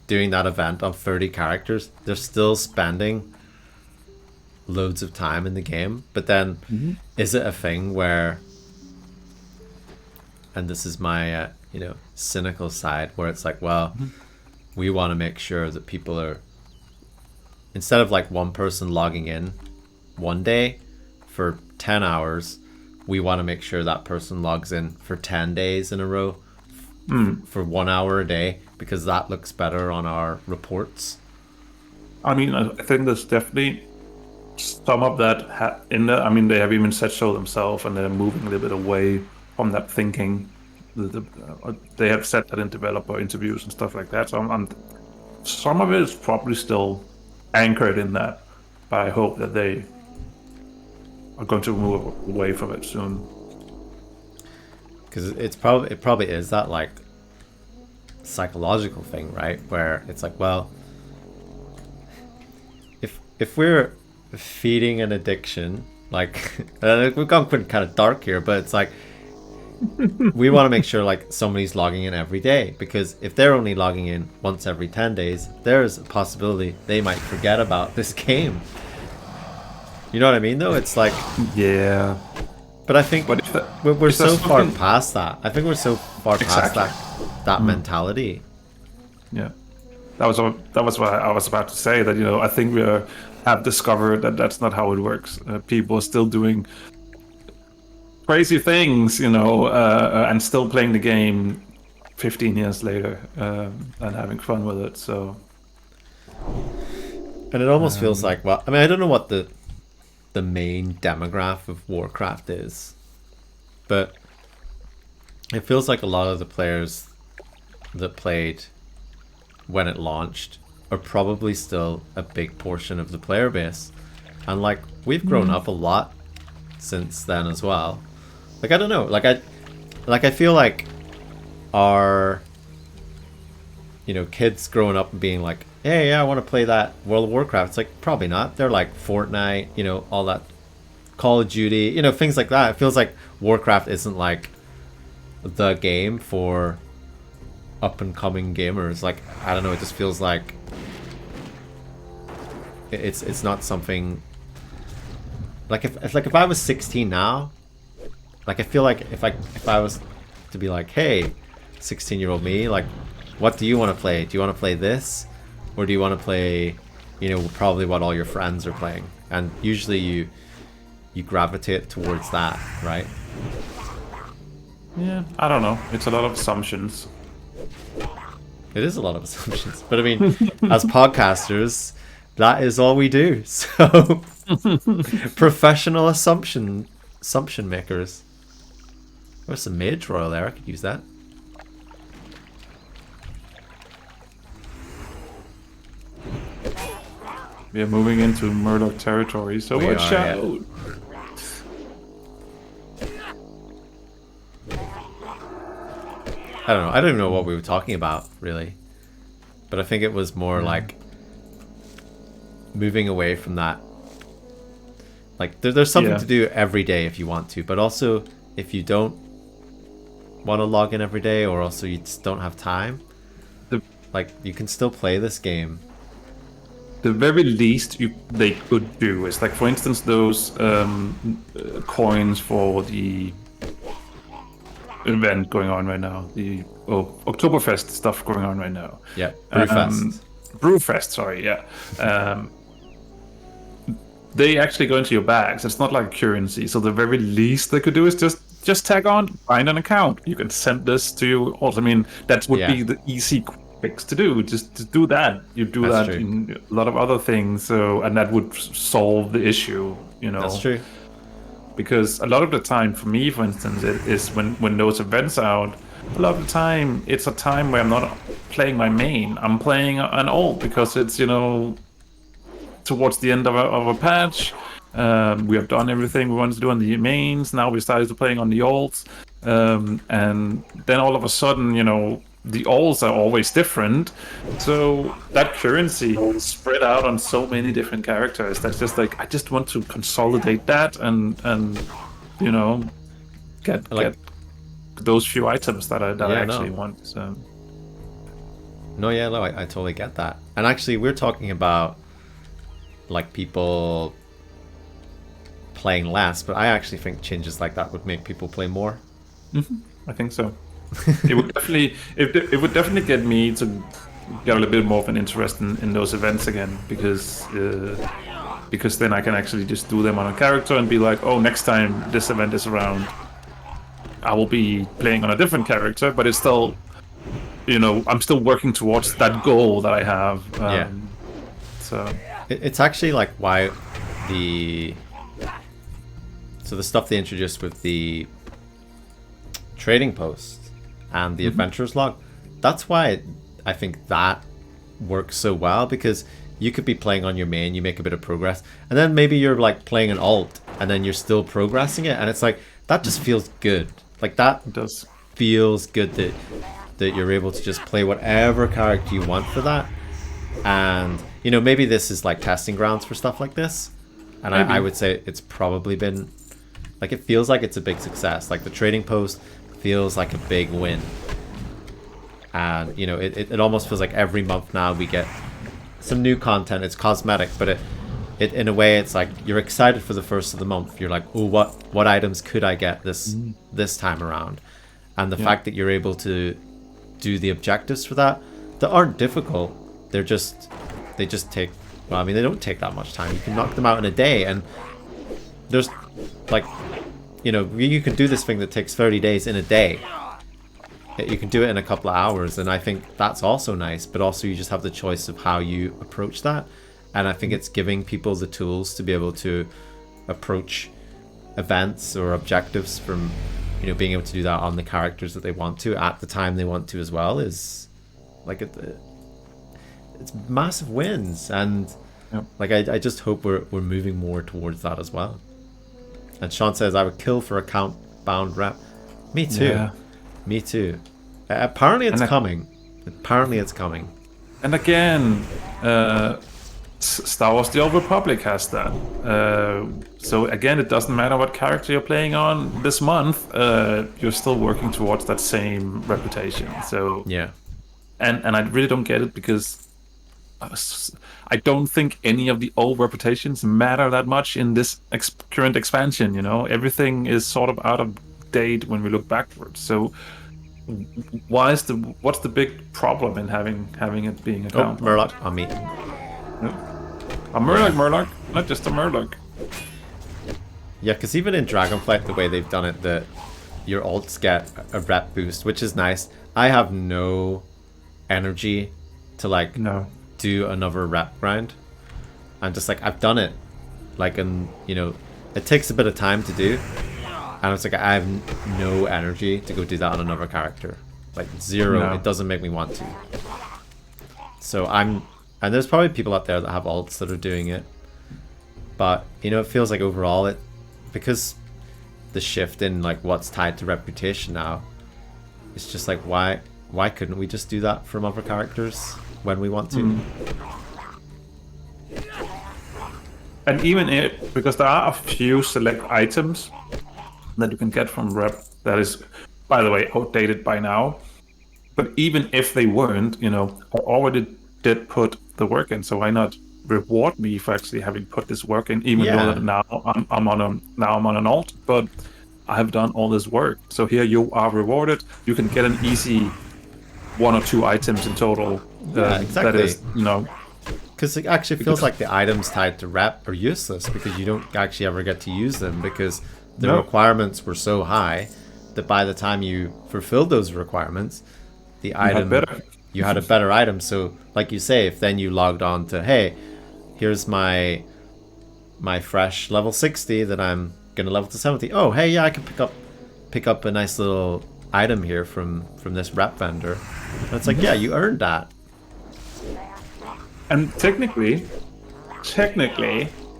doing that event on 30 characters, they're still spending loads of time in the game. But then is it a thing where, and this is my cynical side, where it's like, we want to make sure that people are, instead of like one person logging in one day for 10 hours, we want to make sure that person logs in for 10 days in a row for 1 hour a day, because that looks better on our reports. I mean, I think there's definitely some of that in there. I mean, they have even said so themselves, and they're moving a little bit away from that thinking. They have said that in developer interviews and stuff like that. So some of it is probably still anchored in that, but I hope that they are going to move away from it soon. Because it probably is that like psychological thing, right? Where it's like, if we're feeding an addiction, like we've gone kind of dark here, but it's like we want to make sure like somebody's logging in every day, because if they're only logging in once every 10 days, there's a possibility they might forget about this game. You know what I mean, though? It's like, yeah. But I think we're so far past that. I think we're so far past that mentality. Yeah. That was what I was about to say. That I think we have discovered that that's not how it works. People are still doing crazy things, and still playing the game 15 years later and having fun with it. So, and it almost feels like, well, I mean, I don't know what the main demographic of Warcraft is, but it feels like a lot of the players that played when it launched are probably still a big portion of the player base, and like we've grown up a lot since then as well. Like I don't know, like I feel like our kids growing up and being like, hey, yeah, I want to play that World of Warcraft. It's like, probably not. They're like Fortnite, all that, Call of Duty, things like that. It feels like Warcraft isn't like the game for up and coming gamers. Like, I don't know, it just feels like it's not something like if I was 16 now, like I feel like if I was to be like, hey, 16-year-old me, like, what do you want to play? Do you want to play this, or do you want to play probably what all your friends are playing? And usually you gravitate towards that, right? Yeah, I don't know, it's a lot of assumptions. It is a lot of assumptions, but I mean, as podcasters, that is all we do. So, professional assumption makers. There's some mage royal there. I could use that. We are moving into Murloc territory, so watch out. Yeah. I don't know. I don't even know what we were talking about, really. But I think it was more like moving away from that. Like, there's something to do every day if you want to, but also if you don't want to log in every day, or also you just don't have time, like, you can still play this game. The very least they could do is, like, for instance, those coins for the event going on right now, the Oktoberfest stuff going on right now. Yeah, Brewfest. Brewfest, sorry, yeah. They actually go into your bags. It's not like currency, so the very least they could do is just tag on, find an account. You can send this to you. Also, I mean, that would be the easy fix to do. Just do that. You do That's that true. In a lot of other things, so and that would solve the issue. That's true. Because a lot of the time, for me, for instance, it is when those events are out, a lot of the time, it's a time where I'm not playing my main. I'm playing an alt because it's, towards the end of a patch. We have done everything we wanted to do on the mains. Now we started to playing on the alts. And then all of a sudden, the alts are always different. So that currency is spread out on so many different characters. That's just like, I just want to consolidate that and get those few items that I actually want. So. No, I totally get that. And actually, we're talking about like people playing less, but I actually think changes like that would make people play more. Mm-hmm. I think so. It would definitely get me to get a little bit more of an interest in those events again, because then I can actually just do them on a character and be like, oh, next time this event is around, I will be playing on a different character, but it's still, I'm still working towards that goal that I have. So it's actually like why the stuff they introduced with the trading post and the adventurers log, that's why I think that works so well, because you could be playing on your main, you make a bit of progress, and then maybe you're like playing an alt and then you're still progressing it, and it's like that just feels good. Like that does feels good that you're able to just play whatever character you want for that. And maybe this is like testing grounds for stuff like this, and I would say it's probably been like, it feels like it's a big success. Like the trading post feels like a big win, and it almost feels like every month now we get some new content. It's cosmetic, but it in a way it's like you're excited for the first of the month. You're like, oh, what items could I get this time around? And the fact that you're able to do the objectives for that aren't difficult. they just take, well, I mean, they don't take that much time. You can knock them out in a day, and there's like, you know, you can do this thing that takes 30 days in a day. You can do it in a couple of hours, and I think that's also nice, but also you just have the choice of how you approach that. And I think it's giving people the tools to be able to approach events or objectives from, you know, being able to do that on the characters that they want to at the time they want to as well, is like it's massive wins. And like I just hope we're moving more towards that as well. And Sean says, I would kill for a count bound rep. Me too. Yeah. Me too. Apparently it's coming. Apparently it's coming. And again, Star Wars The Old Republic has that. So again, it doesn't matter what character you're playing on this month, you're still working towards that same reputation. So yeah. And I really don't get it, because I don't think any of the old reputations matter that much in this current expansion. You know, everything is sort of out of date when we look backwards. So what's the big problem in having it being a count? Murloc on me. A Murloc, not just a Murloc. Yeah, because even in Dragonflight, the way they've done it, that your ults get a rep boost, which is nice. I have no energy to like do another rep grind. I'm just like, I've done it, like, and you know, it takes a bit of time to do, and it's like I have no energy to go do that on another character, like zero. It doesn't make me want to. So and there's probably people out there that have ults that are doing it, but you know, it feels like overall because the shift in like what's tied to reputation now, it's just like why couldn't we just do that from other characters when we want to? And even because there are a few select items that you can get from rep that is, by the way, outdated by now. But even if they weren't, you know, I already did put the work in, so why not reward me for actually having put this work in, even though that now I'm on an alt, but I have done all this work. So here you are rewarded. You can get an easy 1 or 2 items in total. Exactly. That is, you know, because it actually feels like the items tied to rep are useless, because you don't actually ever get to use them, because the requirements were so high that by the time you fulfilled those requirements, the item you had a better item. So like you say, if then you logged on to, hey, here's my fresh level 60 that I'm gonna level to 70. Oh, hey, yeah, I can pick up a nice little item here from this rep vendor. And it's like, yeah, you earned that. And technically,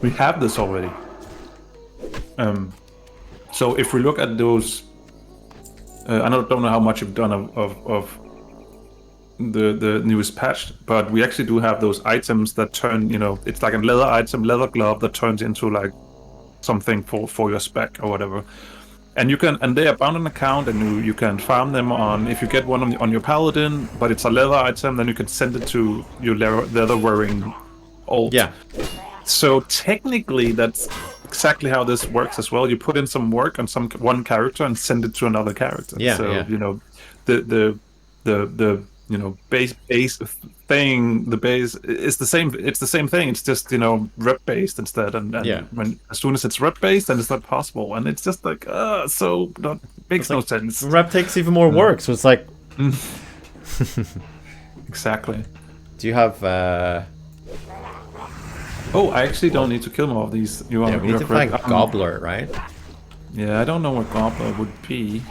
we have this already. So if we look at those, I don't know how much you've done of the newest patch, but we actually do have those items that turn, you know, it's like a leather glove that turns into like something for your spec or whatever. And you can, and they are bound an account, and you can farm them on. If you get one on your paladin, but it's a leather item, then you can send it to your leather wearing ult. Yeah. So technically, that's exactly how this works as well. You put in some work on one character and send it to another character. Yeah. So yeah. You know, the you know, base thing, the base is the same. It's the same thing. It's just, you know, rep based instead. And when as soon as it's rep based, then it's not possible. And it's just like, so that makes no sense. Rep takes even more work, so it's like. Exactly. Do you have? Oh, I actually don't need to kill more of these. We need to find Gobbler, right? Yeah, I don't know what Gobbler would be.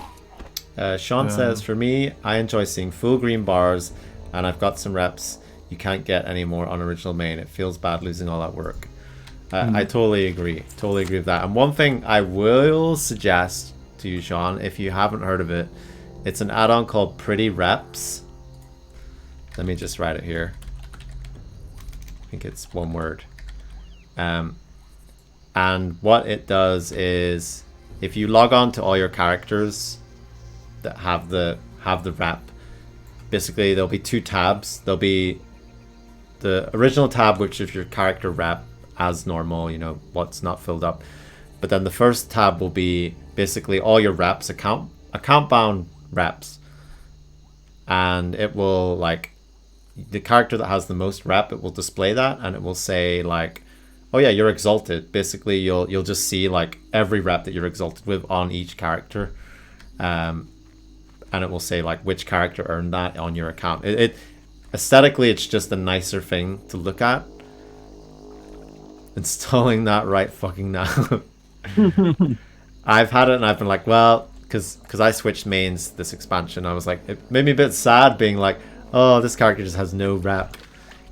Sean says, for me, I enjoy seeing full green bars, and I've got some reps you can't get anymore on original main. It feels bad losing all that work. I totally agree with that. And one thing I will suggest to you, Sean, if you haven't heard of it, it's an add-on called Pretty Reps. Let me just write it here. I think it's one word. And what it does is, if you log on to all your characters that have the rep, basically there'll be 2 tabs. There'll be the original tab, which is your character rep as normal, you know, what's not filled up. But then the first tab will be basically all your reps, account bound reps, and it will like the character that has the most rep, it will display that, and it will say like, oh yeah, you're exalted. Basically, you'll just see like every rep that you're exalted with on each character, and it will say like which character earned that on your account. It aesthetically, it's just a nicer thing to look at. Installing that right fucking now. I've had it and I've been like, well, because I switched mains this expansion, I was like, it made me a bit sad being like, oh, this character just has no rep,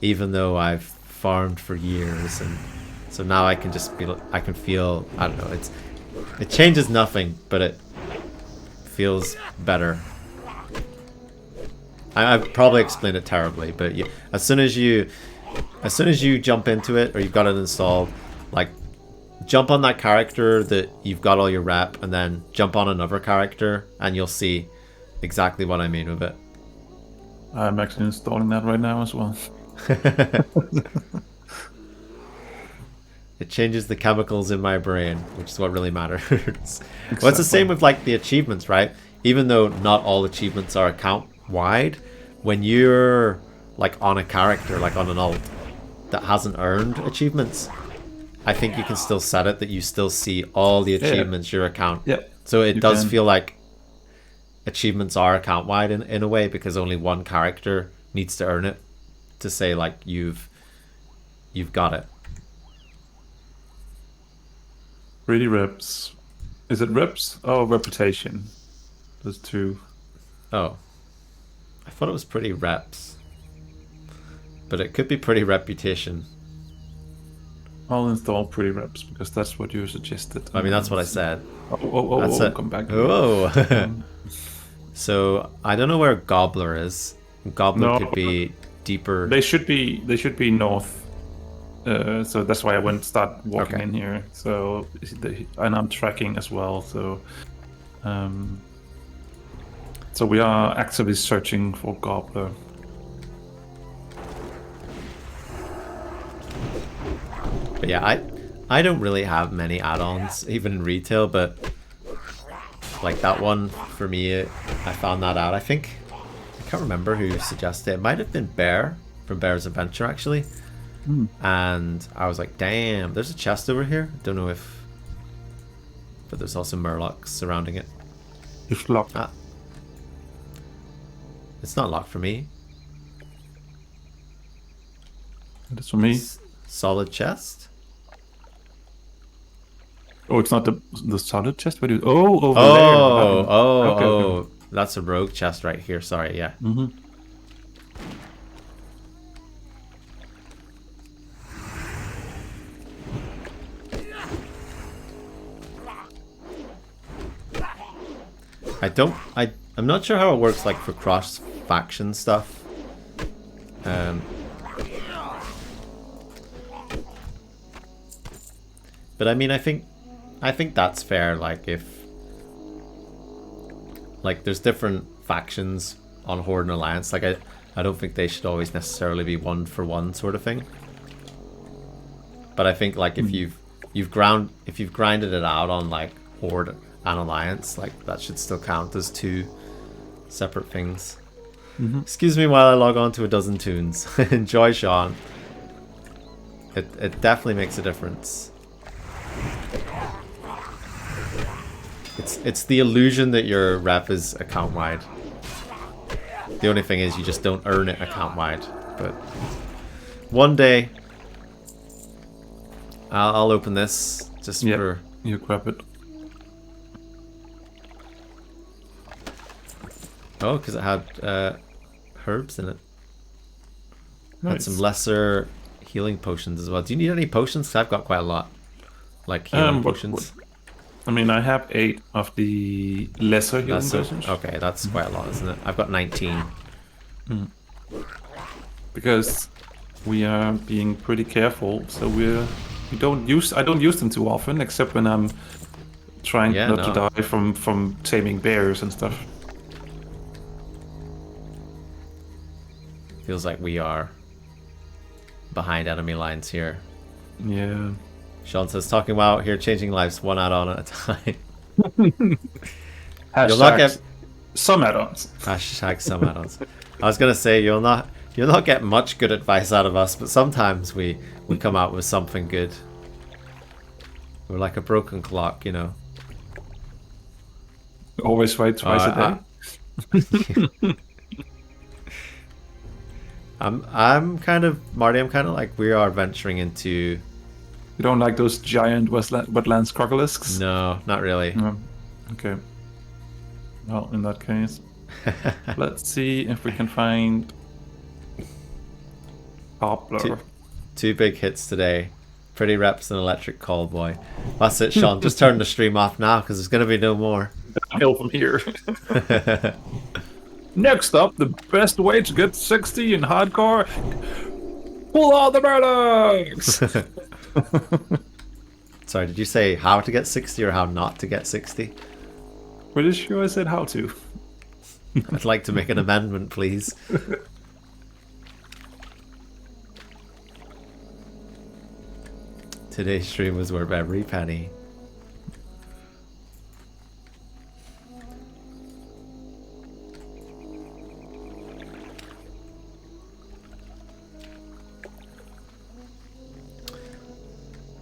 even though I've farmed for years, and so now I can just be, I can feel, I don't know, it changes nothing, but it feels better. I've probably explained it terribly, but as soon as you jump into it or you've got it installed, like jump on that character that you've got all your rep, and then jump on another character, and you'll see exactly what I mean with it. I'm actually installing that right now as well. It changes the chemicals in my brain, which is what really matters. Exactly. Well, it's the same with like the achievements, right? Even though not all achievements are account wide, when you're like on a character, like on an alt that hasn't earned achievements, I think you can still set it that you still see all the achievements your account. Yep. So it does feel like achievements are account wide in a way, because only one character needs to earn it to say like you've got it. Really reps. Is it reps? Oh, reputation. There's two. Oh. I thought it was pretty reps. But it could be pretty reputation. I'll install pretty reps because that's what you suggested. I mean, that's what I said. Oh, come back. Oh. So, I don't know where Gobbler is. Gobbler could be deeper. They should be north. So that's why I start walking in here. So, and I'm tracking as well. So, so we are actively searching for Gobbler. But yeah, I don't really have many add-ons, even in retail, but like that one, for me, I found that out. I can't remember who suggested it. It might have been Bear from Bear's Adventure, actually. And I was like, damn, there's a chest over here. Don't know if... But there's also murlocs surrounding it. It's locked. Ah. It's not locked for me. It's for me. Solid chest? Oh, it's not the solid chest? But over there. Oh, that's a rogue chest right here. Sorry, yeah. Mm-hmm. I'm not sure how it works like for cross faction stuff. But I mean, I think that's fair. Like if there's different factions on Horde and Alliance, like I don't think they should always necessarily be one for one sort of thing. But I think like if you've grinded it out on like Horde and Alliance, like that should still count as two separate things. Excuse me while I log on to a dozen tunes. Enjoy, Sean. It definitely makes a difference. It's the illusion that your rep is account wide. The only thing is you just don't earn it account wide. But one day I'll open this just for... You grab it. Oh, because it had herbs in it. Nice. Had some lesser healing potions as well. Do you need any potions? 'Cause I've got quite a lot. Like healing potions. I mean, I have 8 of the lesser healing potions. Okay, that's quite a lot, isn't it? I've got 19. Because we are being pretty careful, so I don't use them too often, except when I'm trying not to die from taming bears and stuff. Feels like we are behind enemy lines here. Yeah. Sean says, talking WoW here, changing lives one add-on at a time. Hashtag some add-ons. Hashtag some add-ons. I was gonna say you'll not You'll not get much good advice out of us, but sometimes we come out with something good. We're like a broken clock, you know. Always right twice a day. I'm kind of Marty. I'm kind of like we are venturing into. You don't like those giant wetlands crocolisks? No, not really. No. Okay. Well, in that case, let's see if we can find Poplar. Two big hits today. Pretty Reps and Electric Callboy. That's it, Sean. Just turn the stream off now because there's going to be no more. Downhill from here. Next up, the best way to get 60 in hardcore. Pull all the murdocs! Sorry, did you say how to get 60 or how not to get 60? Pretty sure I said how to. I'd like to make an amendment, please. Today's stream was worth every penny.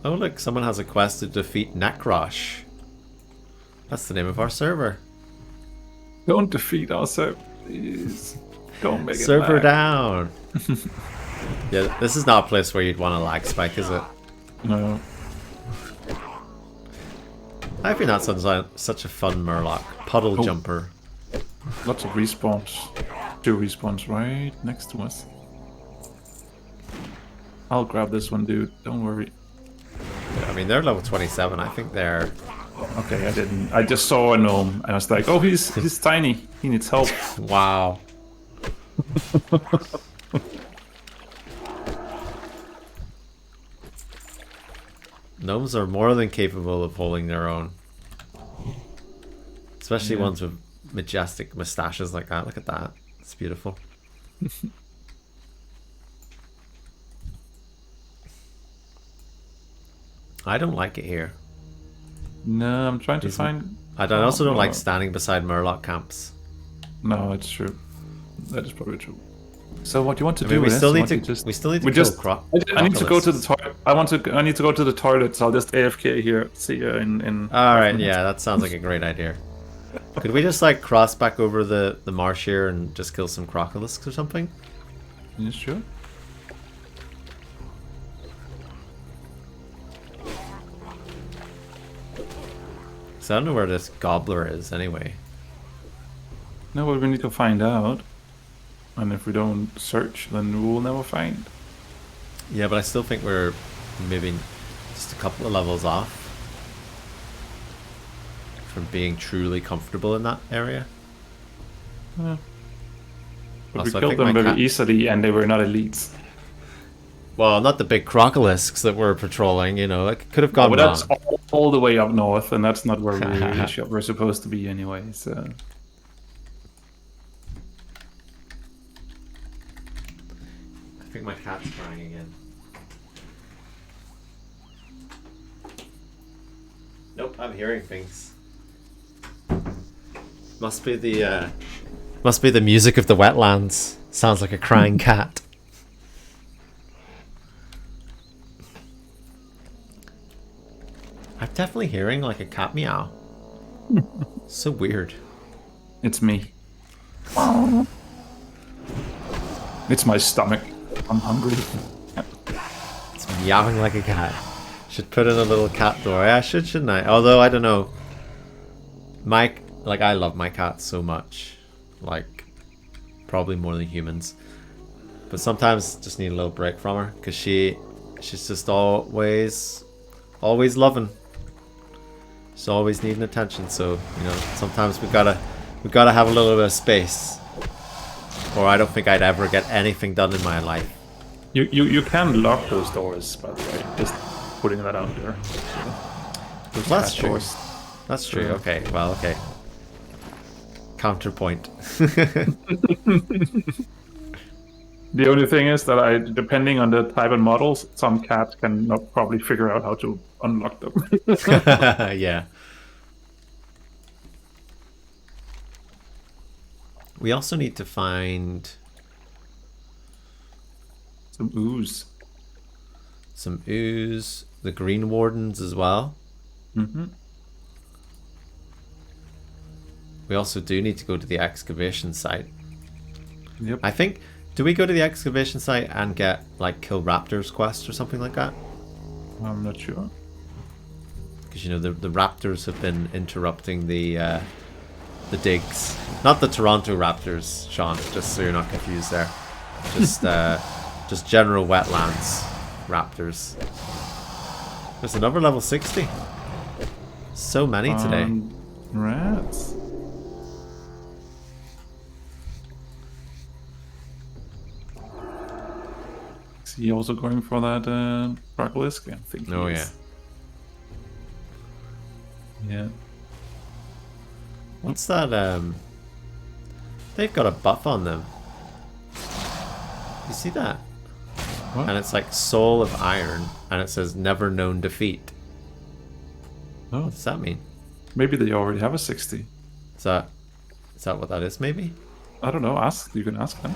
Oh look, someone has a quest to defeat Nekrosh. That's the name of our server. Don't defeat our server, please. Don't make it server lag. Down. Yeah, this is not a place where you'd want a lag spike, is it? No. I think that sounds like such a fun Murloc. Puddle jumper. Lots of respawns. 2 respawns right next to us. I'll grab this one, dude. Don't worry. I mean, they're level 27. I think they're... Okay, I didn't. I just saw a gnome. I was like, oh, he's tiny. He needs help. Wow. Gnomes are more than capable of holding their own. Especially ones with majestic mustaches like that. Look at that. It's beautiful. I don't like it here. No, I'm trying to find... I also don't like standing beside Murloc camps. No, it's true. That is probably true. So what do you want to do? We still need to kill Croc. I need to go to the toilet. I need to go to the toilet, so I'll just AFK here. See you in Alright, yeah, that sounds like a great idea. Could we just like cross back over the marsh here and just kill some crocolisks or something? Yeah, sure. So I don't know where this gobbler is anyway. No, but we need to find out. And if we don't search, then we'll never find. Yeah, but I still think we're maybe just a couple of levels off from being truly comfortable in that area. Yeah. But Also, we killed them very easily and they were not elites. Well, not the big crocolisks that we're patrolling, you know, it could have gone wrong. That's all the way up north, and that's not where we're supposed to be anyway, so... I think my cat's crying again. Nope, I'm hearing things. Must be the music of the wetlands. Sounds like a crying cat. I'm definitely hearing like a cat meow. So weird. It's me. It's my stomach. I'm hungry. It's meowing like a cat. Should put in a little cat door. Yeah, shouldn't I? Although I don't know. I love my cat so much. Like, probably more than humans. But sometimes just need a little break from her because she's just always loving. She's always needing attention. So you know, sometimes we gotta have a little bit of space. Or I don't think I'd ever get anything done in my life. You can lock those doors, by the way. Just putting that out there. So, that's true. Doors. That's true. Okay. Well. Okay. Counterpoint. The only thing is that depending on the type and models, some cats can not probably figure out how to unlock them. Yeah. We also need to find Some ooze. Some ooze. The green wardens as well. Mm-hmm. We also do need to go to the excavation site. Yep. I think, do we go to the excavation site and get like kill raptors quest or something like that? I'm not sure. Because you know the raptors have been interrupting the digs. Not the Toronto Raptors, Sean. Just so you're not confused there. Just general wetlands raptors. There's another level 60. So many today. Rats. Is he also going for that Bracolisk? I think. Oh yeah. Yeah. What's that? They've got a buff on them. You see that? What? And it's like Soul of Iron, and it says never known defeat. Oh. What does that mean? Maybe they already have a 60. Is that what that is? Maybe. I don't know. Ask. You can ask them.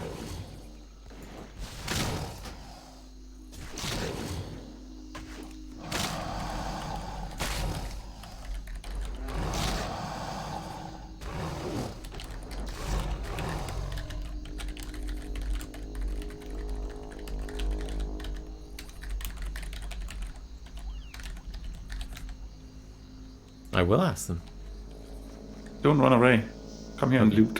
I will ask them. Don't run away. Come here and loot.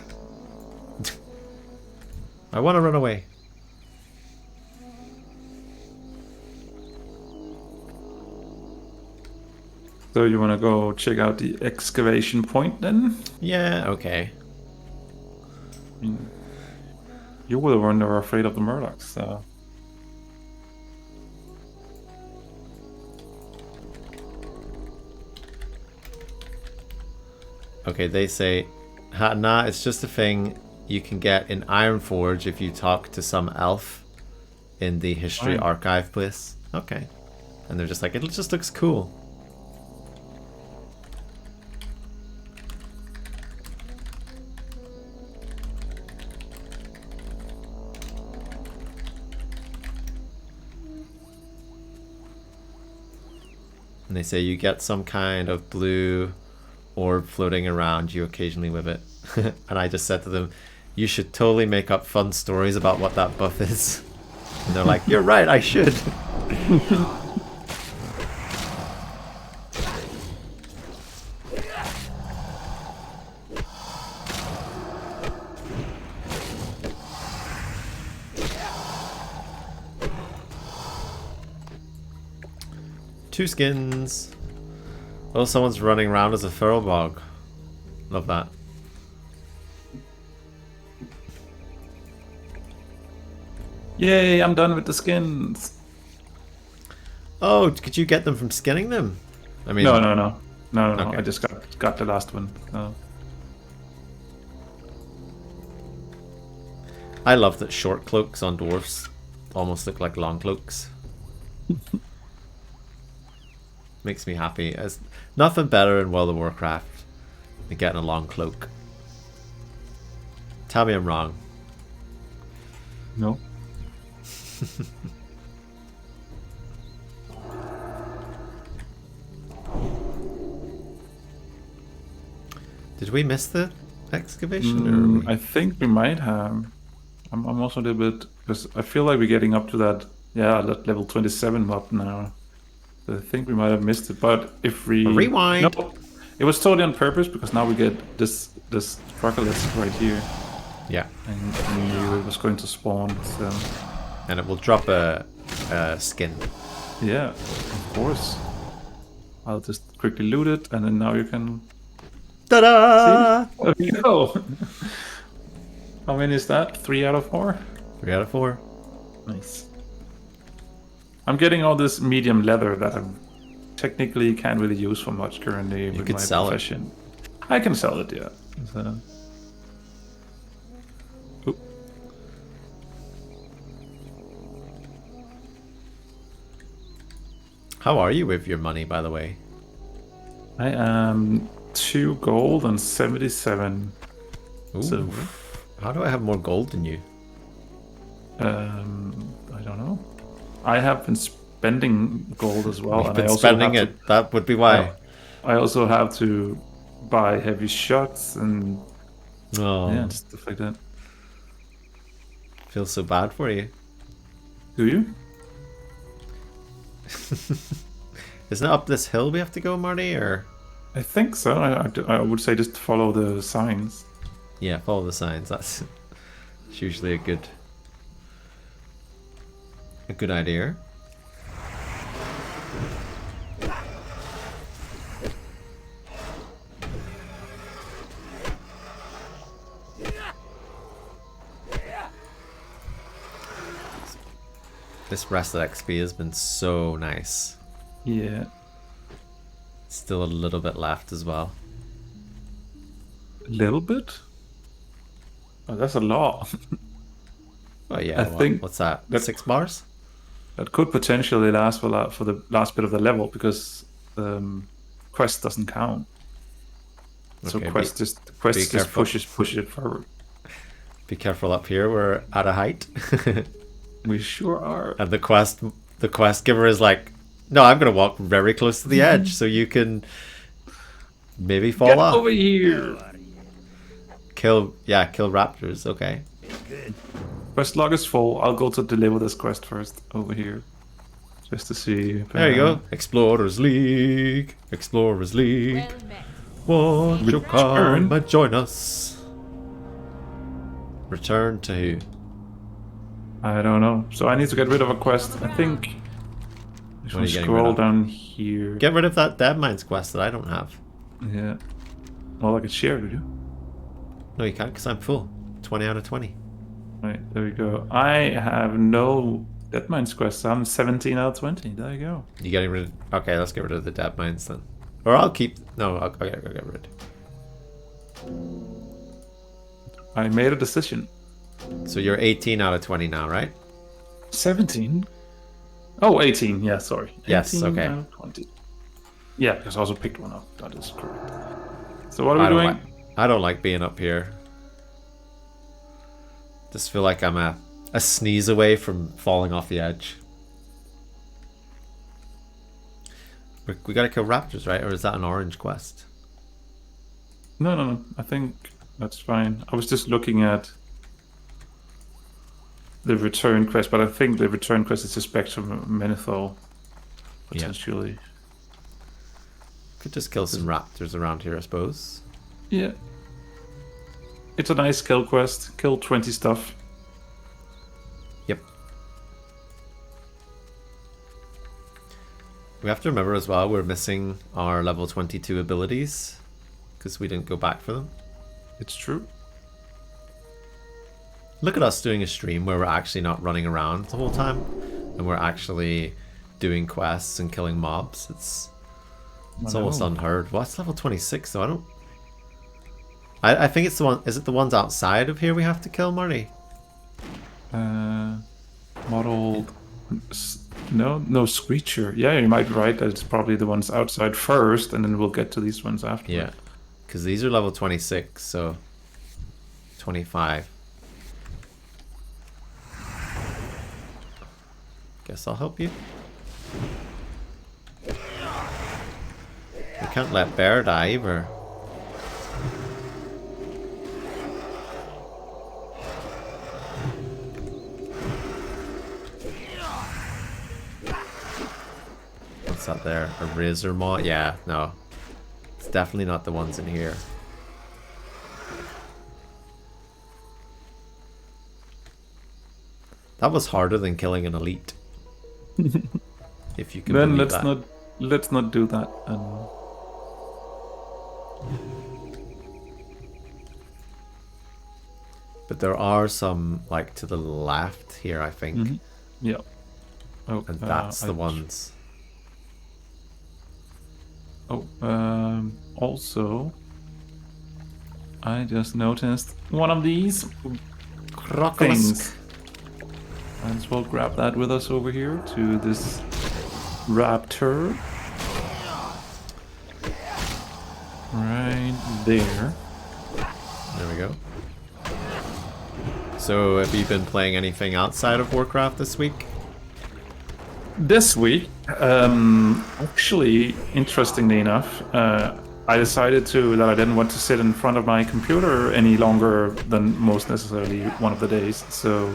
I want to run away. So you want to go check out the excavation point then? Yeah, okay. I mean, you were the one that were afraid of the Murlocs, so... Okay, they say, nah, it's just a thing you can get in Ironforge if you talk to some elf in the history archive place. Okay. And they're just like, it just looks cool. And they say you get some kind of blue orb floating around you occasionally with it. And I just said to them, you should totally make up fun stories about what that buff is. And they're like, you're right, I should. Two skins. Oh, someone's running around as a feral bog. Love that. Yay, I'm done with the skins. Oh, could you get them from skinning them? I mean, No. Okay. I just got the last one. So. I love that short cloaks on dwarfs almost look like long cloaks. Makes me happy. As nothing better in World of Warcraft than getting a long cloak. Tell me I'm wrong. No. Did we miss the excavation? I think we might have. I'm also a little bit, because I feel like we're getting up to that level 27 mob now. I think we might have missed it, but if we... Rewind! No, it was totally on purpose, because now we get this Dracolisk right here. Yeah. And I knew it was going to spawn, so... And it will drop a skin. Yeah, of course. I'll just quickly loot it, and then now you can... Ta-da! See? There we go! How many is that? 3 out of 4? 3 out of 4. Nice. I'm getting all this medium leather that I technically can't really use for much currently with my profession. I can sell it, yeah. So. Oop. How are you with your money, by the way? I am 2 gold and 77 silver. How do I have more gold than you? I don't know. I have been spending gold as well. We've and been I also spending have it. That would be why. I also have to buy heavy shots and Oh, stuff like that. feels so bad for you. Do you? Isn't it up this hill we have to go, Marty? Or I think so. I would say just follow the signs. yeah, follow the signs. That's usually a good idea. This rested XP has been so nice. Yeah. Still a little bit left as well. A little bit? Oh, that's a lot. Oh yeah, I think what's that? 6 bars? That could potentially last for the last bit of the level because quest doesn't count. So Okay, quest just pushes it forward. Be careful up here. We're at a height. We sure are. And the quest giver is like, no, I'm gonna walk very close to the edge so you can maybe fall off. Over here. Kill raptors. Okay. Quest log is full. I'll go to deliver this quest first over here, just to see. There you go. Explorers League. Explorers League. Well met. Won't you come and join us? Return to who? I don't know. So I need to get rid of a quest. I think. I should scroll down here. Get rid of that Dead Mines quest that I don't have. Yeah. Well, I could share it with you. No, you can't because I'm full. 20 out of 20. Right, there we go. I have no Dead Mines quests. I'm 17 out of 20. There you go. You getting rid of... Okay, let's get rid of the Dead Mines then. Or I'll keep... No, I'll get rid. I made a decision. So you're 18 out of 20 now, right? 17? Oh, 18. Yeah, sorry. Yes, okay. Out of 20. Yeah, because I also picked one up. That is correct. So what are we doing? I don't like being up here. Just feel like I'm a sneeze away from falling off the edge. We gotta kill raptors, right? Or is that an orange quest? No. I think that's fine. I was just looking at the return quest, but I think the return quest is a Spectrum Menethol, potentially. Yeah. Could just kill some raptors around here, I suppose. Yeah. It's a nice kill quest. Kill 20 stuff. Yep. We have to remember as well, we're missing our level 22 abilities because we didn't go back for them. It's true. Look at us doing a stream where we're actually not running around the whole time and we're actually doing quests and killing mobs. It's almost unheard. What's level 26 though? I think it's the one. Is it the ones outside of here we have to kill, Marty? Model. No, Screecher. Yeah, you might be right. That it's probably the ones outside first, and then we'll get to these ones after. Yeah, because these are level 26, so 25. Guess I'll help you. We can't let Bear die either. What's that there? A razor maw? Yeah, no. It's definitely not the ones in here. That was harder than killing an elite. If you can then believe that. let's not do that. But there are some like to the left here, I think. Mm-hmm. Yeah. Oh, and that's the ones. Oh, also, I just noticed one of these things. Might as well grab that with us over here to this raptor. Right there. There we go. So have you been playing anything outside of Warcraft this week? This week, actually, interestingly enough, I decided that I didn't want to sit in front of my computer any longer than most necessarily one of the days. So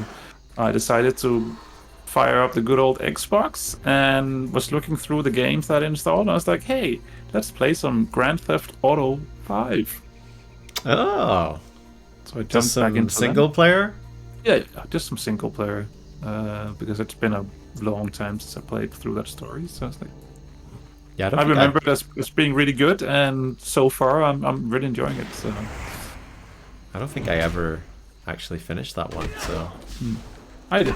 I decided to fire up the good old Xbox and was looking through the games that I installed. And I was like, hey, let's play some Grand Theft Auto 5. Oh. So I jumped back into single player? Yeah, just some single player. Because it's been a long time since I played through that story. So I was like, yeah, I remember it as being really good, and so far I'm really enjoying it. So I don't think I ever actually finished that one. So I did.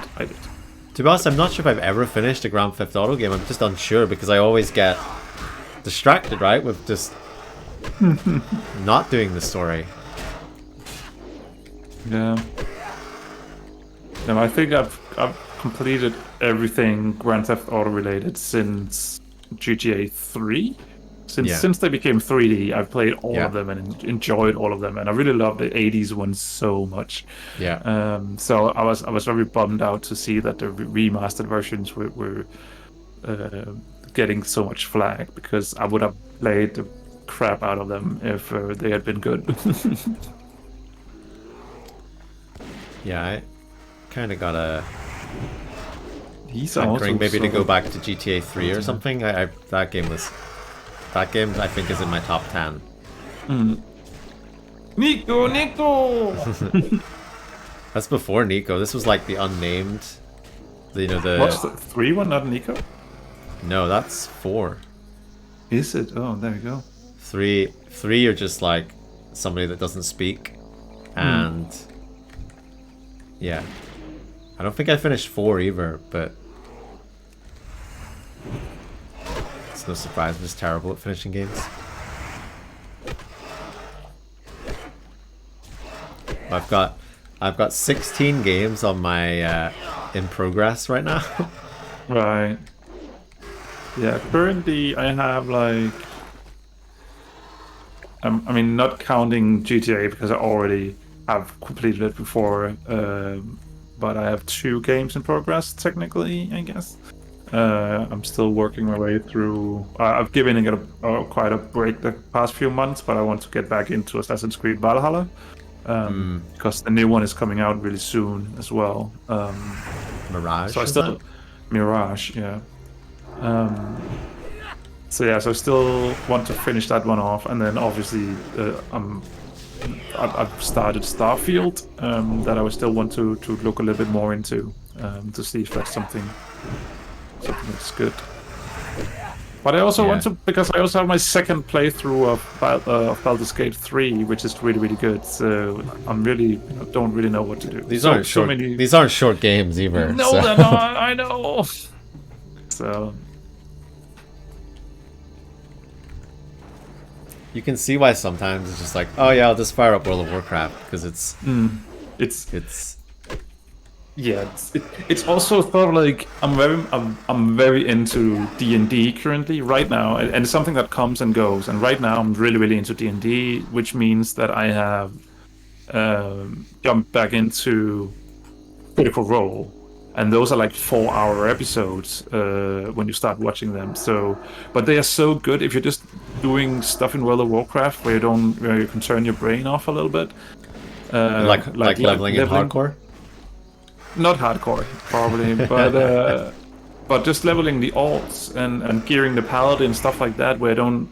To be honest, I'm not sure if I've ever finished a Grand Theft Auto game. I'm just unsure because I always get distracted, right, with just not doing the story. Yeah. No, I think I've completed everything Grand Theft Auto related since GTA 3. Since they became 3D, I've played all of them and enjoyed all of them, and I really love the 80s ones so much. Yeah. So I was very bummed out to see that the remastered versions were getting so much flack, because I would have played the crap out of them if they had been good. Yeah, I kind of got a He's hankering maybe to go back to GTA 3 or something. That game I think is in my top 10. Nico! That's before Nico. This was like the unnamed. What's the 3 one, not Nico? No, that's 4. Is it? Oh, there you go. 3 you're just like somebody that doesn't speak, and yeah, I don't think I finished 4 either, but it's no surprise. I'm just terrible at finishing games. I've got 16 games on my in progress right now. Right. Yeah, currently I have like, I mean, not counting GTA because I already have completed it before, but I have 2 games in progress technically, I guess. I'm still working my way through. I've given it quite a break the past few months, but I want to get back into Assassin's Creed Valhalla, because the new one is coming out really soon as well. Mirage. So I still Mirage, yeah. So I still want to finish that one off, and then obviously I've started Starfield, that I would still want to look a little bit more into, to see if that's something that's good. But I also want to, because I also have my second playthrough of Baldur's Gate 3, which is really, really good. So I'm really don't really know what to do. These aren't short games either. No, so. they're not. I know. So you can see why sometimes it's just like, oh yeah, I'll just fire up World of Warcraft because it's it's also sort of like I'm very into D&D currently right now, and it's something that comes and goes. And right now I'm really, really into D&D, which means that I have jumped back into Critical Role, and those are like 4-hour episodes when you start watching them. So, but they are so good if you're just doing stuff in World of Warcraft where you can turn your brain off a little bit, like leveling in hardcore. Not hardcore, probably, but just leveling the alts and gearing the paladin, stuff like that, where I don't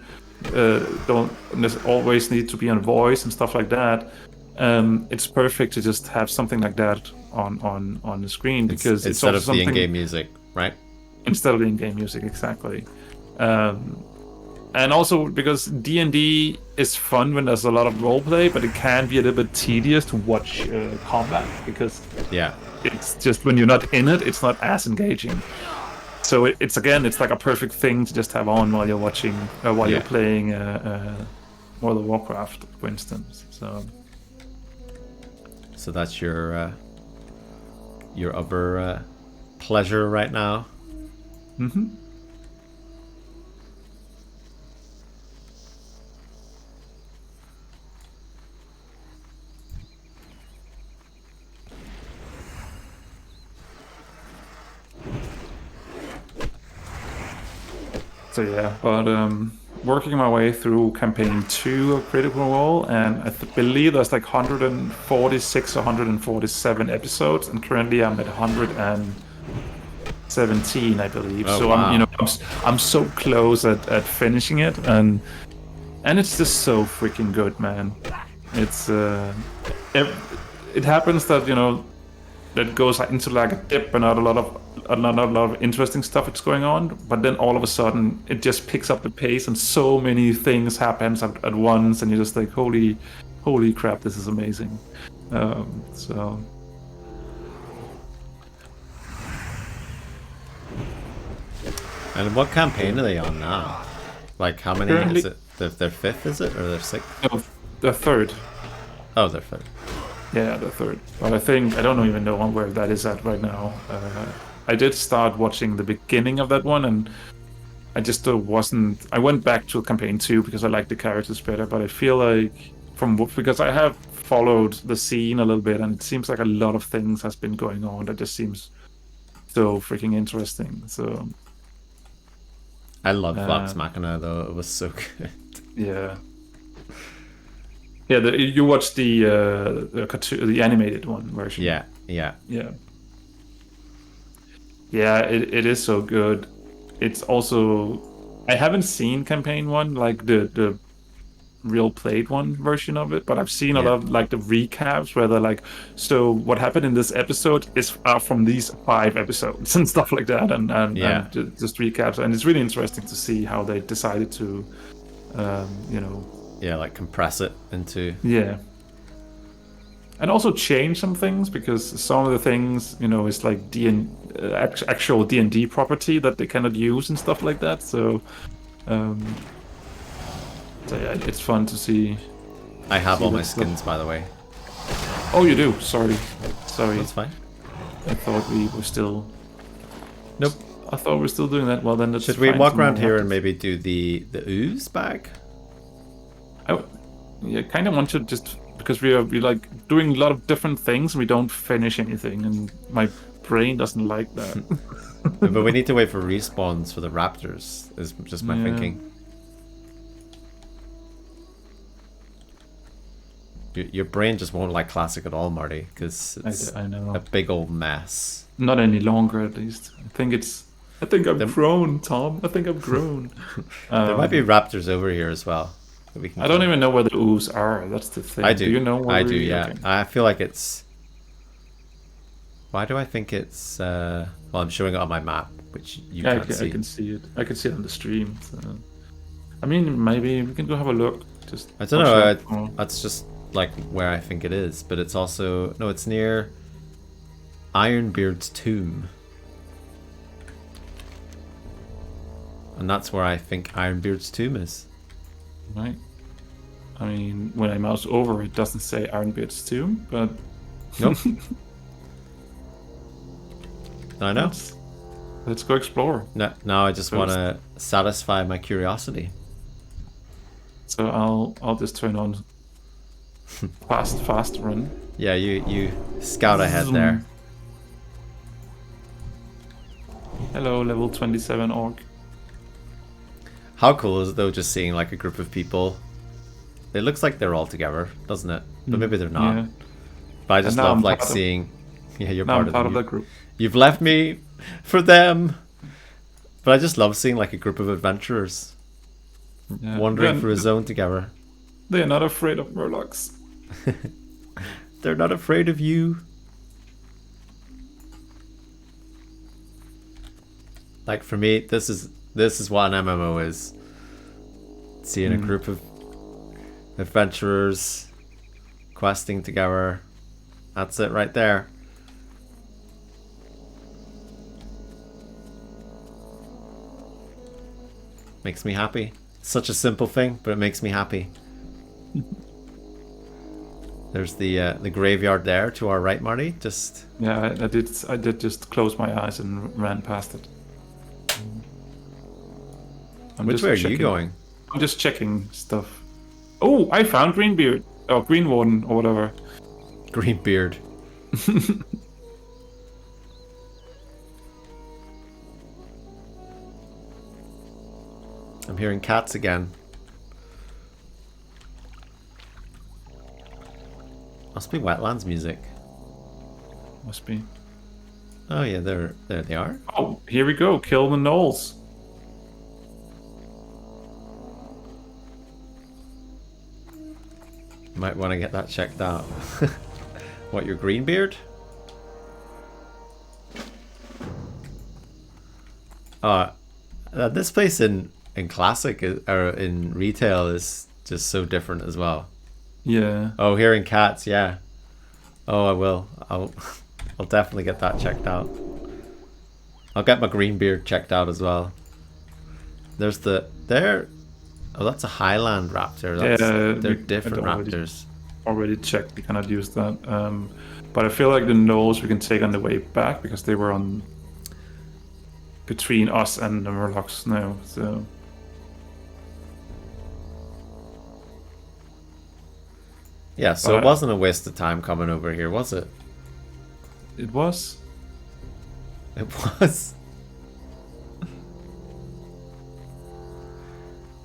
always need to be on voice and stuff like that. It's perfect to just have something like that on the screen, because it's instead of something, the in-game music, right? Instead of the in-game music, exactly. And also because D&D is fun when there's a lot of roleplay, but it can be a little bit tedious to watch combat, because it's just when you're not in it, it's not as engaging. So it's like a perfect thing to just have on while you're watching, while you're playing World of Warcraft, for instance. So that's your other pleasure right now. Mm-hmm. So yeah, but working my way through campaign 2 of Critical Role, and I believe there's like 146 or 147 episodes, and currently I'm at 117, I believe. Oh, so wow. I'm so close at finishing it, and it's just so freaking good, man. It's it happens that that goes into like a dip and not a lot of interesting stuff that's going on, but then all of a sudden it just picks up the pace and so many things happens at once, and you're just like, holy crap, this is amazing. So And what campaign are they on now? Like, how many currently, is it? Their fifth, is it? Or their sixth? no, the third. Oh, their fifth. Yeah, the third. But I don't even know where that is at right now. I did start watching the beginning of that one, and I just wasn't. I went back to campaign 2 because I like the characters better. But I feel like because I have followed the scene a little bit, and it seems like a lot of things has been going on that just seems so freaking interesting. So I love Vox Machina though; it was so good. Yeah. Yeah, you watched the cartoon, the animated one version. Yeah. Yeah, it is so good. It's also, I haven't seen campaign 1, like the real played one version of it, but I've seen a lot of like the recaps where they're like, so what happened in this episode is from these 5 episodes and stuff like that, and just recaps, and it's really interesting to see how they decided to like compress it into and also change some things, because some of the things is like actual D&D property that they cannot use and stuff like that. So yeah, it's fun to see. I have all my skins, by the way. Oh, you do? Sorry. That's fine. I thought we were still. Nope. I thought we were still doing that. Well, then that's. Should we walk around here and maybe do the ooze bag? I kind of want to, just because we're like doing a lot of different things, we don't finish anything, and my brain doesn't like that. But we need to wait for respawns for the raptors, is just my thinking. Your brain just won't like classic at all, Marty, because it's I know. a big old mess. Not any longer, at least. I think I've grown, Tom. I think I've grown. There might be raptors over here as well. I don't even know where the ooze are. That's the thing. I do. Do you know where I do, yeah. Okay. I feel like it's... Why do I think it's... Well, I'm showing it on my map, which you can't see. I can see it. I can see it on the stream. So. I mean, maybe we can go have a look. I don't know. That's just like where I think it is. But it's also... No, it's near Ironbeard's tomb. And that's where I think Ironbeard's tomb is. Right. I mean, when I mouse over, it doesn't say Ironbeard's tomb, but... Nope. I know. Let's go explore. No, now I just want to satisfy my curiosity. So I'll just turn on fast run. Yeah, you scout ahead there. Hello, level 27 orc. How cool is it though, just seeing like a group of people? It looks like they're all together, doesn't it? But maybe they're not. Yeah. But I just love like seeing. Yeah, you're part of that group. You've left me for them. But I just love seeing like a group of adventurers wandering through a zone together. They are not afraid of murlocs. They're not afraid of you. Like for me, this is what an MMO is. Seeing a group of adventurers questing together. That's it right there. Makes me happy. Such a simple thing, but it makes me happy. There's the graveyard there to our right, Marty. Just I did just close my eyes and ran past it. Which way are you going? I'm just checking stuff. Oh, I found Greenbeard. Oh, Green Warden or whatever. Greenbeard. I'm hearing cats again. Must be Wetlands music. Must be. Oh yeah, there they are. Oh, here we go. Kill the gnolls. Might want to get that checked out. What, your green beard? This place in Classic or in retail is just so different as well. Yeah. Oh, hearing cats, yeah. Oh, I will. I'll definitely get that checked out. I'll get my green beard checked out as well. There's oh, that's a Highland raptor. They're different raptors. Already checked. We cannot use that. But I feel like the gnolls we can take on the way back because they were on between us and the Murlocs now. So. Yeah, so it wasn't a waste of time coming over here, was it? It was. It was.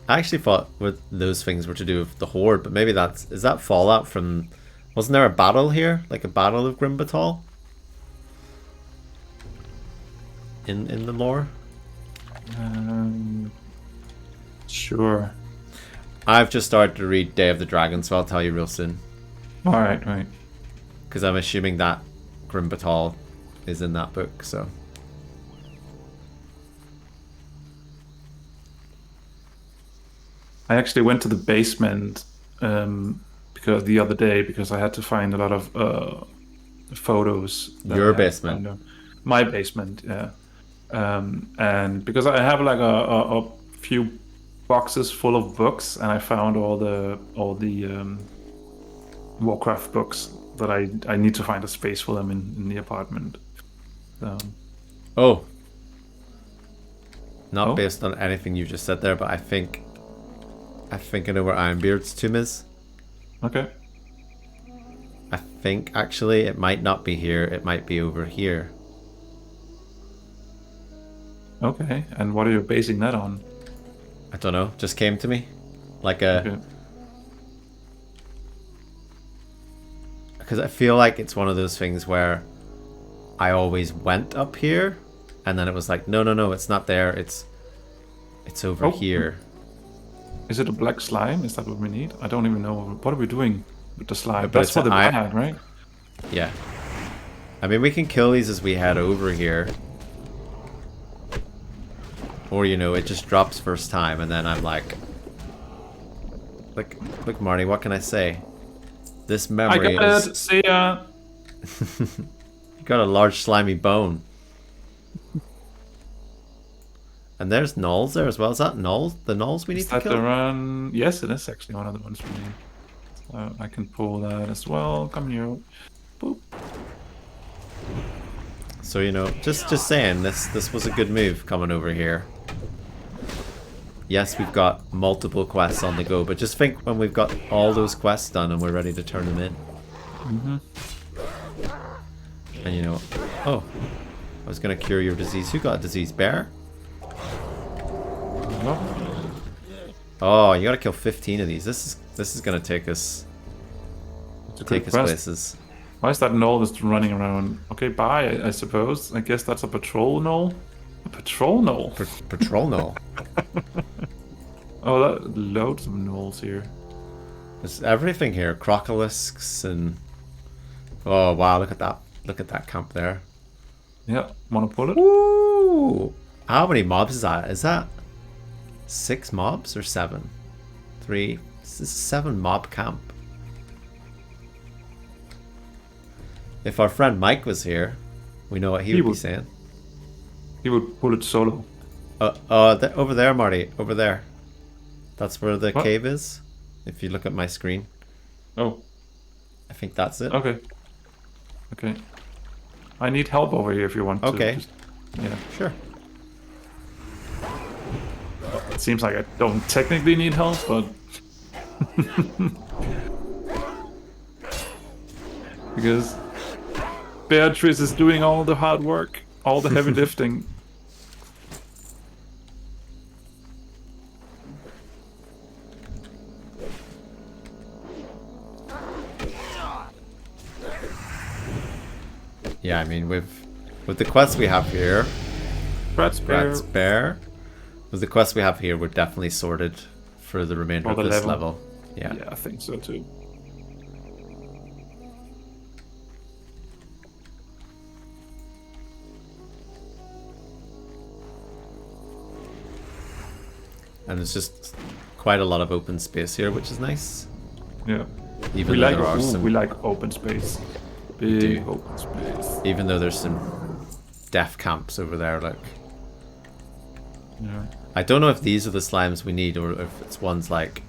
I actually thought with those things were to do with the Horde, but maybe is that fallout from... Wasn't there a battle here? Like a battle of Grimbatal? In the lore? Sure. I've just started to read Day of the Dragon, so I'll tell you real soon. Right. Because I'm assuming that Grimbatal is in that book, so... I actually went to the basement because the other day because I had to find a lot of photos. Your basement? My basement, yeah. And because I have like a few boxes full of books, and I found all the Warcraft books that I need to find a space for them in the apartment. Oh. Not based on anything you just said there, but I think I know where Ironbeard's tomb is. Okay. I think actually it might not be here, it might be over here. Okay, and what are you basing that on? I don't know, just came to me. Like a... Okay. Because I feel like it's one of those things where I always went up here, and then it was like, no, it's not there, it's over here. Is it a black slime? Is that what we need? I don't even know. What are we doing with the slime? But that's for the bad, right? Yeah. I mean, we can kill these as we head over here. Or, you know, it just drops first time, and then I'm like... Look, Marty, what can I say? This memory I got it! See ya! You got a large slimy bone. And there's gnolls there as well. Is that gnolls? The gnolls we need to kill? The run? Yes, it is actually one of the ones we need. So I can pull that as well. Come here. Boop. So, you know, just saying, this was a good move coming over here. Yes, we've got multiple quests on the go, but just think when we've got all those quests done and we're ready to turn them in. Mm-hmm. And you know, oh, I was gonna cure your disease. Who got a disease? Bear? Oh, you gotta kill 15 of these. This is gonna take us places. Why is that gnoll just running around? Okay, bye, I suppose. I guess that's a patrol gnoll. A patrol gnoll. Patrol gnoll. Oh, loads of gnolls here. There's everything here. Crocolisks and... Oh, wow, look at that. Look at that camp there. Yeah, wanna pull it? Ooh! How many mobs is that? Is that 6 mobs or 7? 3? This is 7 mob camp. If our friend Mike was here, we know what he would be saying. He would pull it solo. Over there, Marty. Over there. That's where the cave is. If you look at my screen. Oh. I think that's it. Okay. Okay. I need help over here if you want to. Okay. Yeah. Sure. Well, it seems like I don't technically need help, but... because Beatrice is doing all the hard work, all the heavy lifting. Yeah, I mean, with the quests we have here, Brad's Bear. With the quests we have here, we're definitely sorted for the remainder of this level. Yeah, I think so too. And there's just quite a lot of open space here, which is nice. Yeah. Even we though like there are some... we like open space. Big open space. Even though there's some death camps over there, like. Yeah. I don't know if these are the slimes we need, or if it's ones like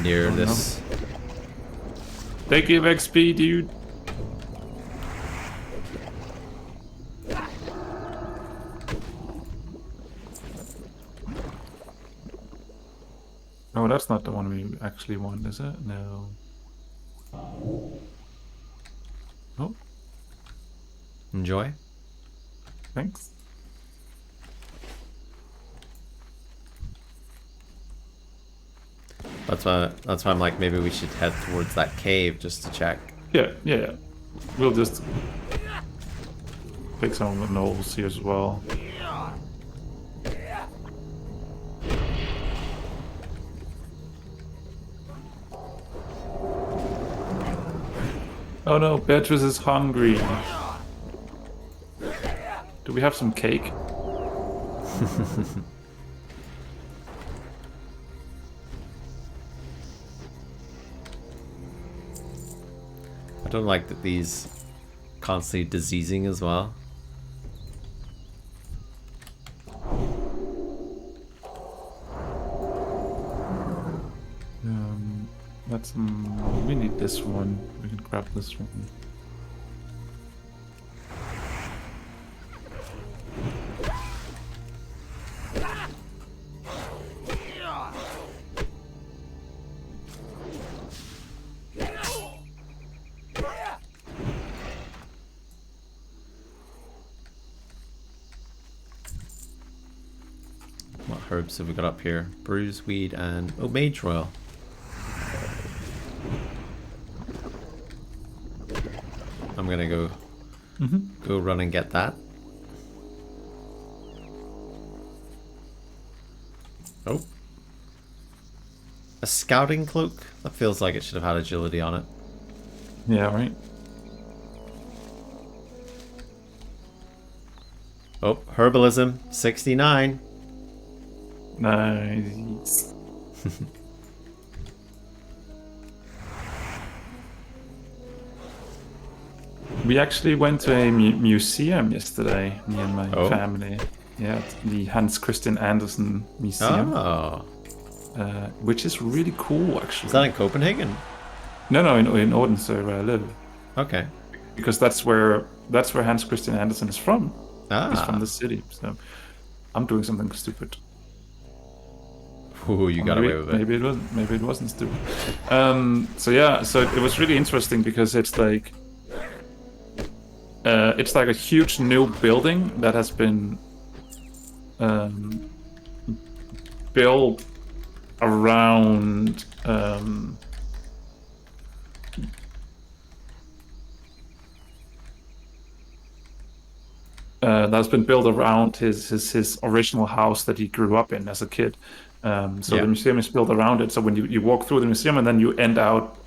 near this. Know. They give XP, dude. Oh, that's not the one we actually want, is it? No. Oh. Enjoy. Thanks. That's why I'm like, maybe we should head towards that cave just to check. Yeah. We'll just pick some of the knolls here as well. Oh no, Beatrice is hungry. Do we have some cake? I don't like that these constantly diseasing as well. Let's we need this one. We can grab this one. What herbs have we got up here? Bruise, weed, and mage oil. I'm gonna go run and get that. Oh. A scouting cloak? That feels like it should have had agility on it. Yeah, right. Oh, herbalism, 69. Nice. We actually went to a museum yesterday, me and my family. Yeah, the Hans Christian Andersen Museum. Oh. Which is really cool, actually. Is that in Copenhagen? No, in Odense, where I live. Okay. Because that's where Hans Christian Andersen is from. Ah. He's from the city, so I'm doing something stupid. Ooh, you got away with it. Maybe it wasn't stupid. So it was really interesting because it's like a huge new building that has been built around his original house that he grew up in as a kid. The museum is built around it. So when you walk through the museum and then you end out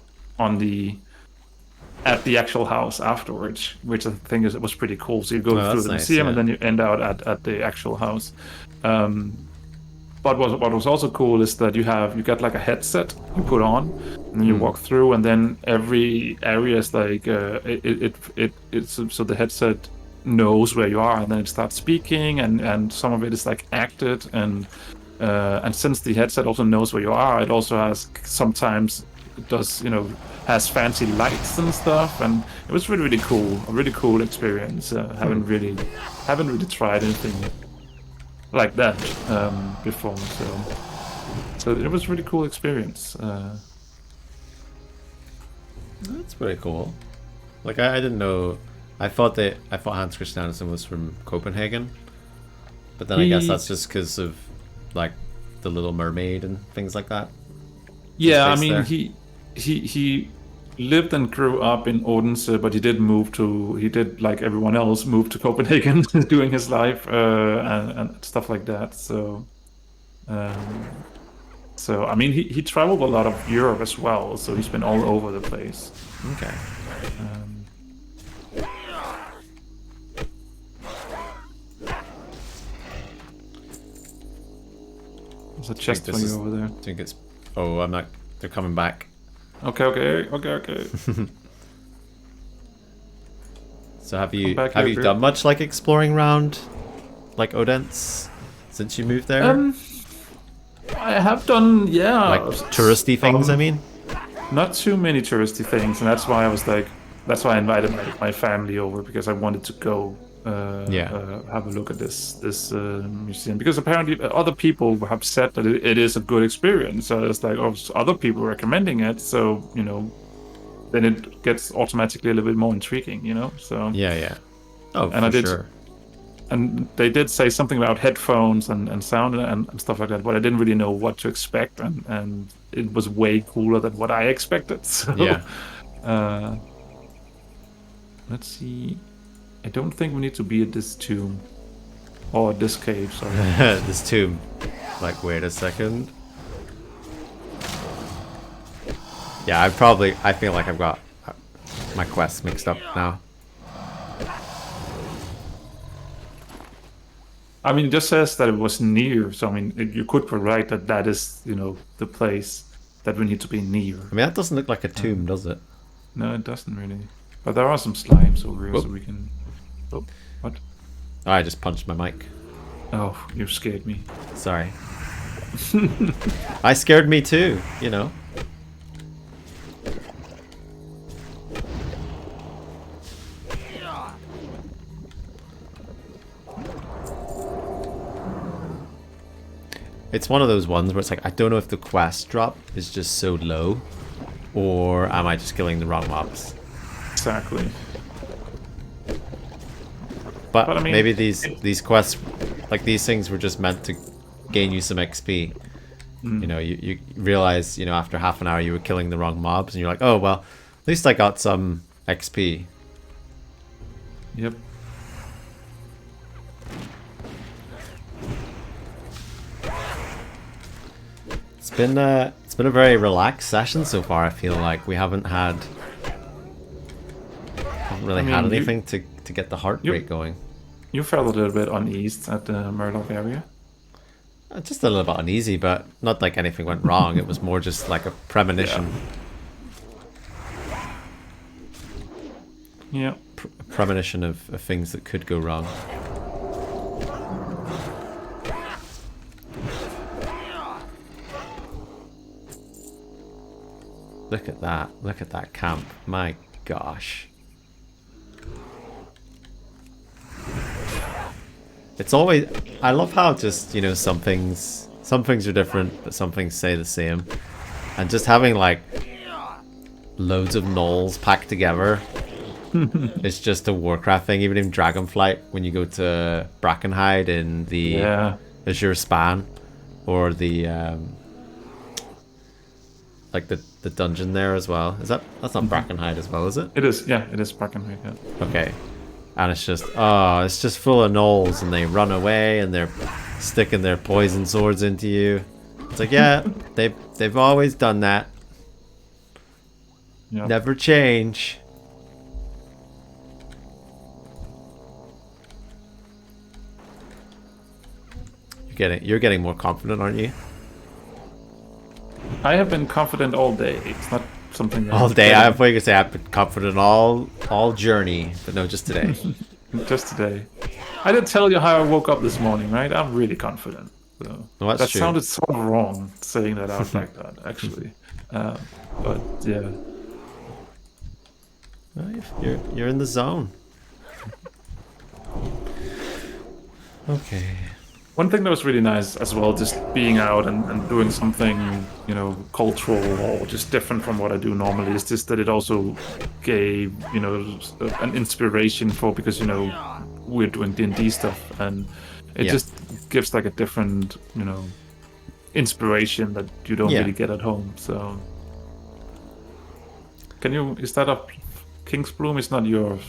at the actual house afterwards, which I think was pretty cool. So you go through the museum and then you end out at the actual house. But what was also cool is that you get like a headset you put on, and then you walk through, and then every area is like so the headset knows where you are, and then it starts speaking, and some of it is like acted, and since the headset also knows where you are, it also has has fancy lights and stuff, and it was really cool, a really cool experience. Haven't really tried anything like that before, so it was a really cool experience. That's pretty cool. Like I didn't know. I thought Hans Christian Andersen was from Copenhagen, but then I guess that's just because of like the Little Mermaid and things like that. Yeah, I mean he lived and grew up in Odense, but he did like everyone else, move to Copenhagen doing his life and stuff like that. So, I mean, he traveled a lot of Europe as well, so he's been all over the place. Okay. There's a chest for you over there. I think it's... Oh, I'm not... They're coming back. Okay. So have you done much like exploring around like Odense since you moved there? I have done, yeah. Like touristy things, I mean? Not too many touristy things, and that's why I invited my family over, because I wanted to go have a look at this museum, because apparently other people have said that it is a good experience. So it's like, other people recommending it, so then it gets automatically a little bit more intriguing, So yeah. Oh, and for sure. And they did say something about headphones and sound and stuff like that, but I didn't really know what to expect, and it was way cooler than what I expected. So, yeah. Let's see. I don't think we need to be at this tomb or this cave. Sorry. This tomb. Like, wait a second. Yeah, I feel like I've got my quests mixed up now. I mean, it just says that it was near, so I mean, you could write that is, the place that we need to be near. I mean, that doesn't look like a tomb, does it? No, it doesn't really. But there are some slimes over here, so we can... Oh, what? Oh, I just punched my mic. Oh, you scared me. Sorry. I scared me too, It's one of those ones where it's like, I don't know if the quest drop is just so low, or am I just killing the wrong mobs? Exactly. But I mean, maybe these quests, like these things, were just meant to gain you some XP. You realize, after half an hour you were killing the wrong mobs, and you're like, oh well, at least I got some XP. Yep. It's been a very relaxed session so far. I feel like we haven't really had anything to get the heart rate going. You felt a little bit uneasy at the Murloc area. Just a little bit uneasy, but not like anything went wrong. It was more just like a premonition. Yeah. Premonition of things that could go wrong. Look at that. Look at that camp. My gosh. It's always... I love how just, some things are different, but some things stay the same. And just having, like, loads of gnolls packed together. It's just a Warcraft thing. Even in Dragonflight, when you go to Brackenhide in the Azure Span, or the... like the dungeon there as well. That's not Brackenhide as well, is it? It is, yeah, it is Brackenhide, yeah. Okay. And it's just full of gnolls, and they run away, and they're sticking their poison swords into you. It's like, yeah, they've always done that. Yep. Never change. You're getting more confident, aren't you? I have been confident all day. It's not something all day. I thought you could say I've been confident all journey, but no, just today. Just today. I did tell you how I woke up this morning, right? I'm really confident. So well, that true. Sounded so wrong saying that out like that, actually. But yeah. Well, you're in the zone. Okay. One thing that was really nice as well, just being out and doing something, cultural or just different from what I do normally, is just that it also gave, an inspiration for, because, we're doing D&D stuff, and it just gives like a different, inspiration that you don't really get at home. So Can you? Is that a King's Bloom? Is not your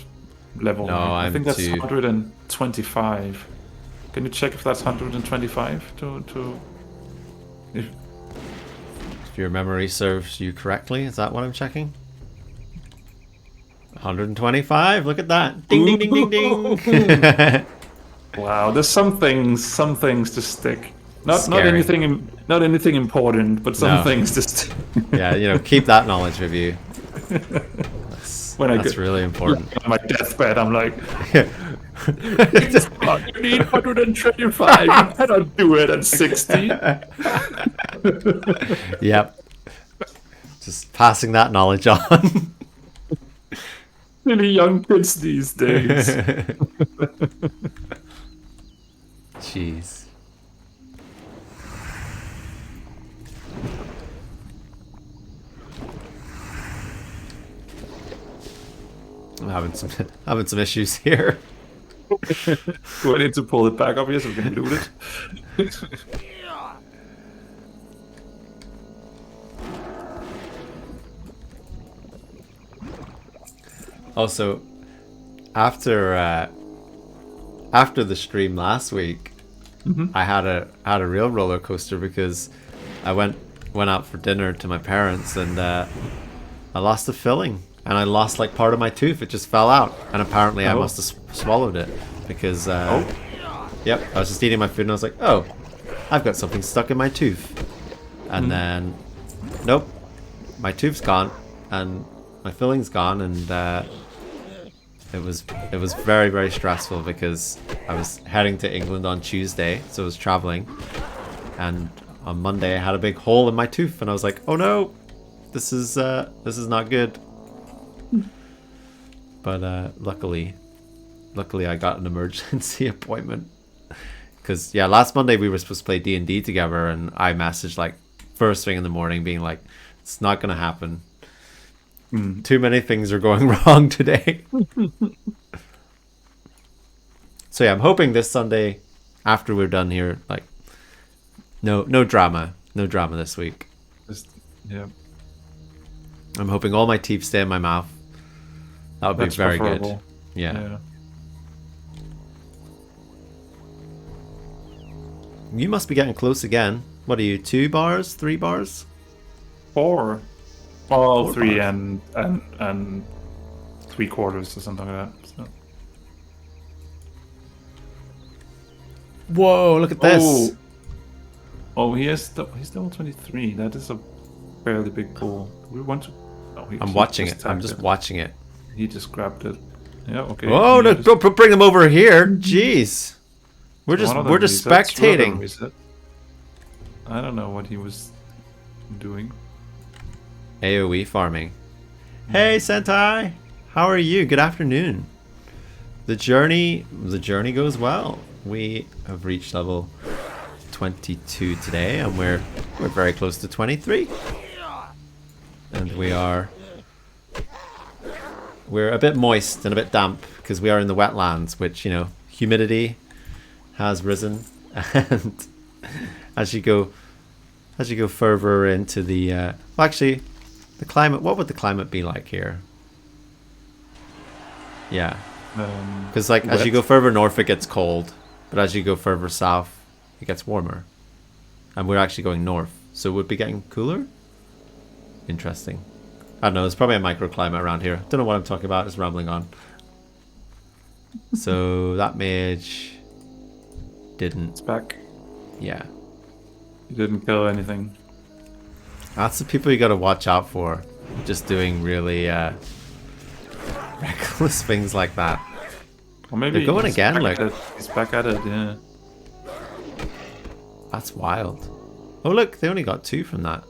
level. No, right? I think that's too... 125. Can you check if that's 125 if your memory serves you correctly? Is that what I'm checking? 125. Look at that! Ding ding ding ding ding. Wow, there's some things to stick. Not anything important, but some things just. Yeah, you know, keep that knowledge with you. That's really important. On my deathbed, I'm like, you need 125. You cannot do it at 60. Yep. Just passing that knowledge on. Really young kids these days. Jeez. I'm having some issues here. Do I need to pull it back up here so we can loot it? Also, after the stream last week, I had a real roller coaster because I went out for dinner to my parents and I lost the filling and I lost like part of my tooth. It just fell out and apparently I must have swallowed it because yep, I was just eating my food and I was like, oh, I've got something stuck in my tooth, and then nope, my tooth's gone and my filling's gone, and it was very, very stressful because I was heading to England on Tuesday, so I was traveling, and on Monday I had a big hole in my tooth, and I was like, oh no, this is not good. But luckily I got an emergency appointment because last Monday we were supposed to play D&D together, and I messaged like first thing in the morning being like, it's not gonna happen. Too many things are going wrong today. So yeah, I'm hoping this Sunday, after we're done here, like no drama this week. Yeah. I'm hoping all my teeth stay in my mouth. That would be very good. Yeah. You must be getting close again. What are you, 2 bars, 3 bars? 4. Well, 3 and 3/4 or something like that. So. Whoa! Look at this. Oh, he's level 23. That is a fairly big pool. We want to. Oh, I'm watching it. I'm just watching it. He just grabbed it. Yeah. Okay. Oh, no, don't bring them over here. Jeez. We're just spectating. I don't know what he was doing. AoE farming. Hey Sentai, how are you? Good afternoon. The journey goes well. We have reached level 22 today, and we're very close to 23. And we're a bit moist and a bit damp because we are in the wetlands, which, you know, humidity has risen, and as you go further into the well, actually, the climate, what would the climate be like here? Yeah, because like as you go further north it gets cold, but as you go further south it gets warmer, and we're actually going north, so it would be getting cooler. Interesting. I don't know, there's probably a microclimate around here. Don't know what I'm talking about, just rambling on. So that mage didn't. It's back. Yeah. He didn't kill anything. That's the people you gotta watch out for. Just doing really reckless things like that. Or maybe they're going again, like he's back at it, yeah. That's wild. Oh look, they only got 2 from that.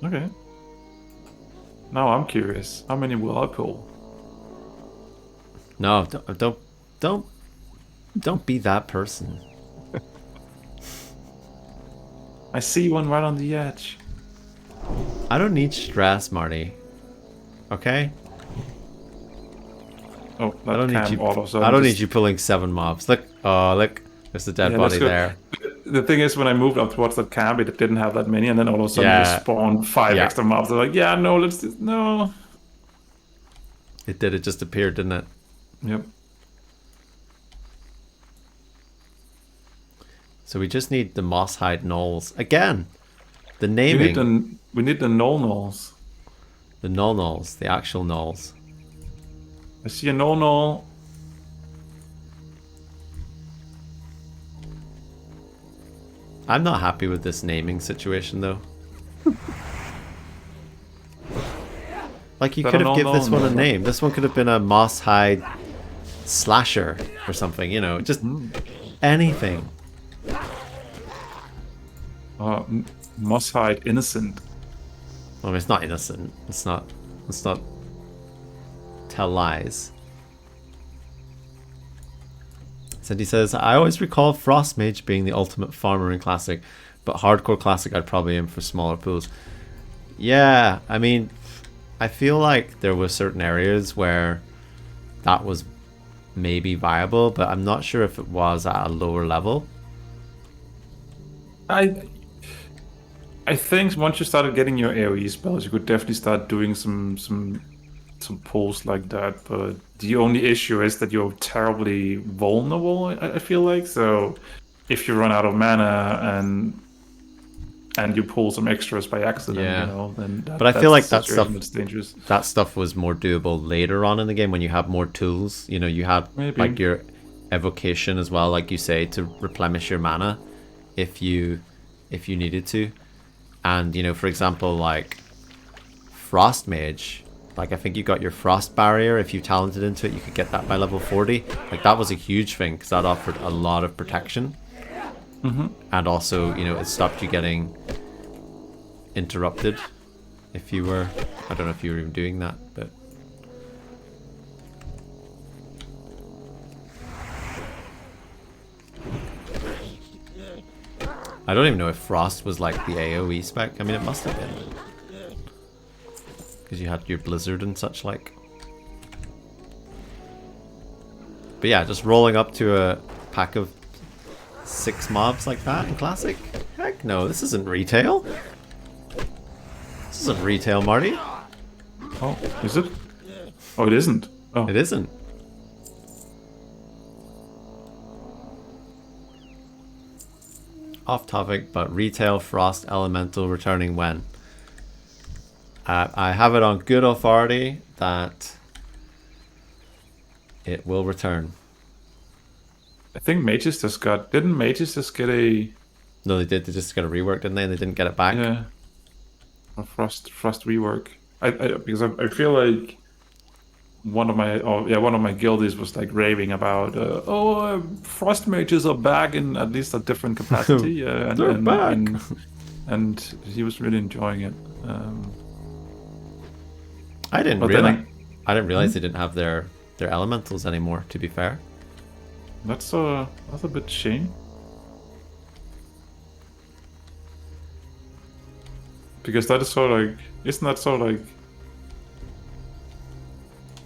Okay. Now I'm curious. How many will I pull? No, don't be that person. I see one right on the edge. I don't need stress, Marty. Okay? Oh, I don't need you pulling 7 mobs. Look, oh look, there's the dead body there. the thing is, when I moved up towards that camp, it didn't have that many, and then all of a sudden they spawned 5 extra mobs. They're like, yeah, no, let's just, no. It did. It just appeared, didn't it? Yep. So we just need the Moss-hide gnolls. Again, the naming. We need the gnolls. The gnolls, the actual gnolls. I see a gnoll. I'm not happy with this naming situation, though. Like, you could have given this one a name. This one could have been a Moss-hide slasher or something, you know, just anything. Moss-hide innocent. Well, it's not innocent. Let's not tell lies. Cindy says, I always recall Frost Mage being the ultimate farmer in Classic, but Hardcore Classic I'd probably aim for smaller pools. Yeah, I mean, I feel like there were certain areas where that was maybe viable, but I'm not sure if it was at a lower level. I think once you started getting your AoE spells, you could definitely start doing some pulls like that, but the only issue is that you're terribly vulnerable, I feel like. So if you run out of mana and you pull some extras by accident, you know, then but I feel like that dangerous. That stuff was more doable later on in the game when you have more tools. You know, you had like your evocation as well, like you say, to replenish your mana if you needed to. And, you know, for example, like Frost Mage, like I think you got your Frost Barrier. If you talented into it, you could get that by level 40. Like that was a huge thing because that offered a lot of protection. And also, you know, it stopped you getting interrupted if you were, I don't know if you were even doing that, but I don't even know if Frost was like the AoE spec. I mean, it must have been. Because you had your Blizzard and such like. But yeah, just rolling up to a pack of 6 mobs like that in Classic? Heck no, this isn't retail. This isn't retail, Marty. Oh, is it? Oh, it isn't. Oh. It isn't. Off topic, but retail Frost Elemental returning when? I have it on good authority that it will return. I think Mages just got... Didn't Mages just get a... No, they did. They just got a rework, didn't they? They didn't get it back. Yeah. A Frost rework. Because I feel like one of my guildies was like raving about Frost Mages are back in at least a different capacity. They're back. And he was really enjoying it. I didn't realize they didn't have their elementals anymore, to be fair. That's a bit shame. Because that is sort of like, isn't that sort of like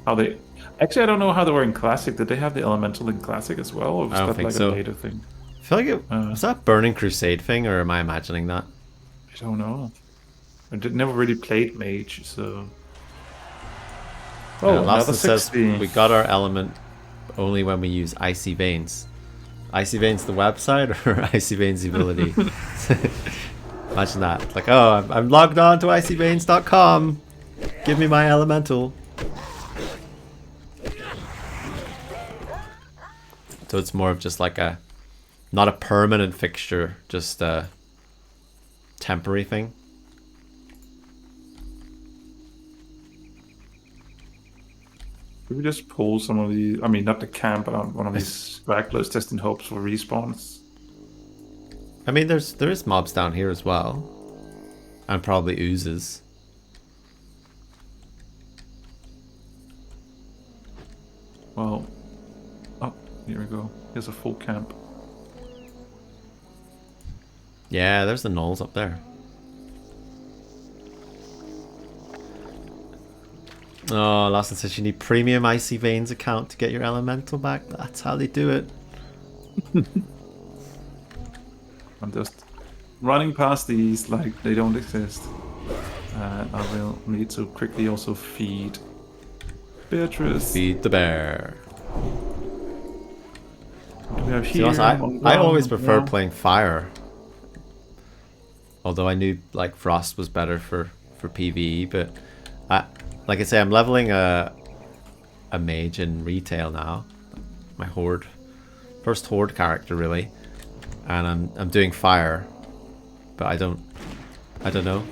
how they... Actually, I don't know how they were in Classic. Did they have the elemental in Classic as well? Or was I don't that think like so. A later thing? I feel like was that Burning Crusade thing, or am I imagining that? I don't know. I never really played Mage, so... Oh, another 60. Says we got our element only when we use Icy Veins. Icy Veins the website or Icy Veins the ability? Imagine that. It's like, oh, I'm logged on to icyveins.com. Give me my elemental. So it's more of just like a, not a permanent fixture, just a temporary thing. Could we just pull some of the... I mean, not the camp, but on one of these stragglers, just in hopes for respawns? I mean, there is mobs down here as well. And probably oozes. Well... Oh, here we go. Here's a full camp. Yeah, there's the gnolls up there. Oh, Lawson says you need premium Icy Veins account to get your elemental back. That's how they do it. I'm just running past these like they don't exist. I will need to quickly also feed Beatrice. Feed the bear. Do we have See, here? also, I always prefer playing fire. Although I knew like frost was better for PvE, but like I say, I'm leveling a mage in retail now. My horde, first horde character really, and I'm doing fire, but I don't know.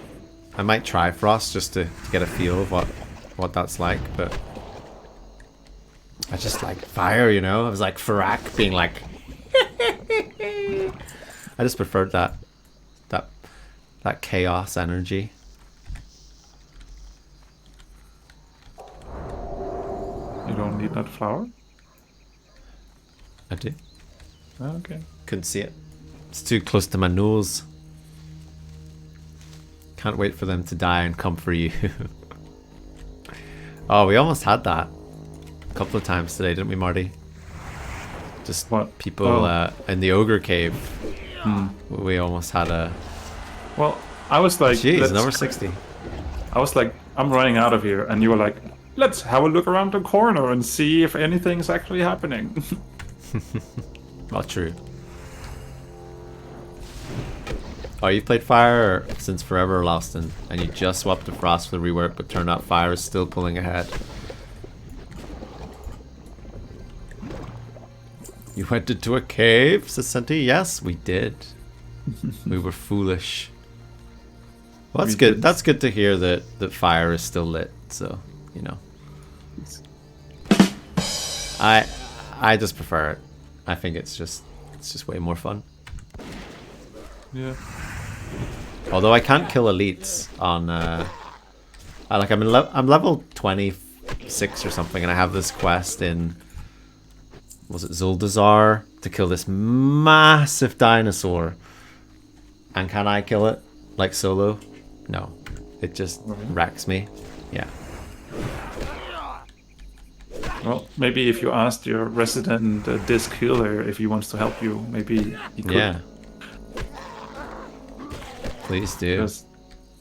I might try frost just to get a feel of what that's like, but I just like fire, you know. I was like Farak being like I just preferred that chaos energy. You don't need that flower? I do. Okay. Couldn't see it. It's too close to my nose. Can't wait for them to die and come for you. Oh, we almost had that a couple of times today, didn't we, Marty? Just what? People in the ogre cave. We almost had a... Well, I was like... Jeez, number 60. I was like, I'm running out of here. And you were like, let's have a look around the corner and see if anything's actually happening. Not true. Oh, you've played fire since forever, Loston, and you just swapped to frost for the rework, but turned out fire is still pulling ahead. You went into a cave, says Senti. Yes, we did. We were foolish. Well, that's good. That's good to hear that fire is still lit. So, you know, I just prefer it. I think it's just way more fun. Yeah. Although I can't kill elites on I'm level 26 or something, and I have this quest in, was it Zuldazar, to kill this massive dinosaur. And can I kill it like solo? No. It just wrecks me. Yeah. Well, maybe if you asked your resident disc healer if he wants to help you, maybe he could. Yeah. Please do. Because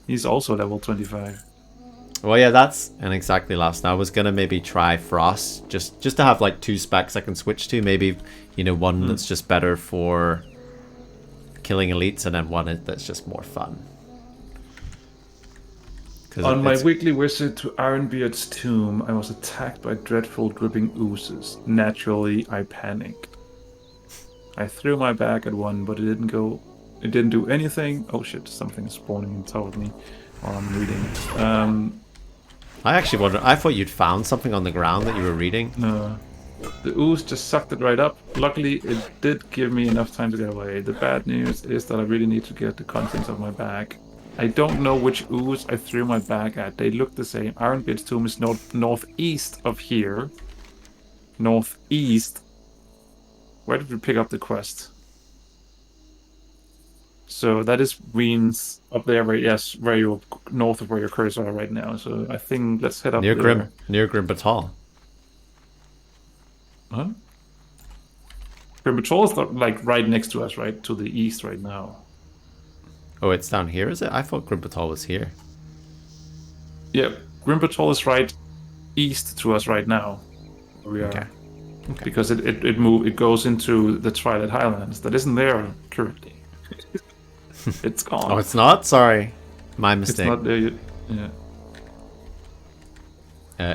he's also level 25. Well, yeah, that's an exactly last. I was gonna maybe try Frost just to have like 2 specs I can switch to. Maybe, you know, one that's just better for killing elites, and then one that's just more fun. On my weekly visit to Ironbeard's tomb, I was attacked by dreadful dripping oozes. Naturally, I panicked. I threw my bag at one, but it didn't do anything. Oh shit, something is spawning on top of me while I'm reading. I actually wonder, I thought you'd found something on the ground that you were reading. No. The ooze just sucked it right up. Luckily, it did give me enough time to get away. The bad news is that I really need to get the contents of my bag. I don't know which ooze I threw my bag at. They look the same. Ironbeard's tomb is northeast of here. Northeast. Where did we pick up the quest? So that is Ween's up there, where you're north of where your cursor are right now. So I think let's head up near there. Near Grim Batal. Huh? Grim Batal is like right next to us, right to the east right now. Oh, it's down here, is it? I thought Grim Batal was here. Yeah, Grim Batal is right east to us right now. We are. Okay. Because it goes into the Twilight Highlands. That isn't there currently. It's gone. Oh, it's not? Sorry. My mistake. It's not there yet. Yeah.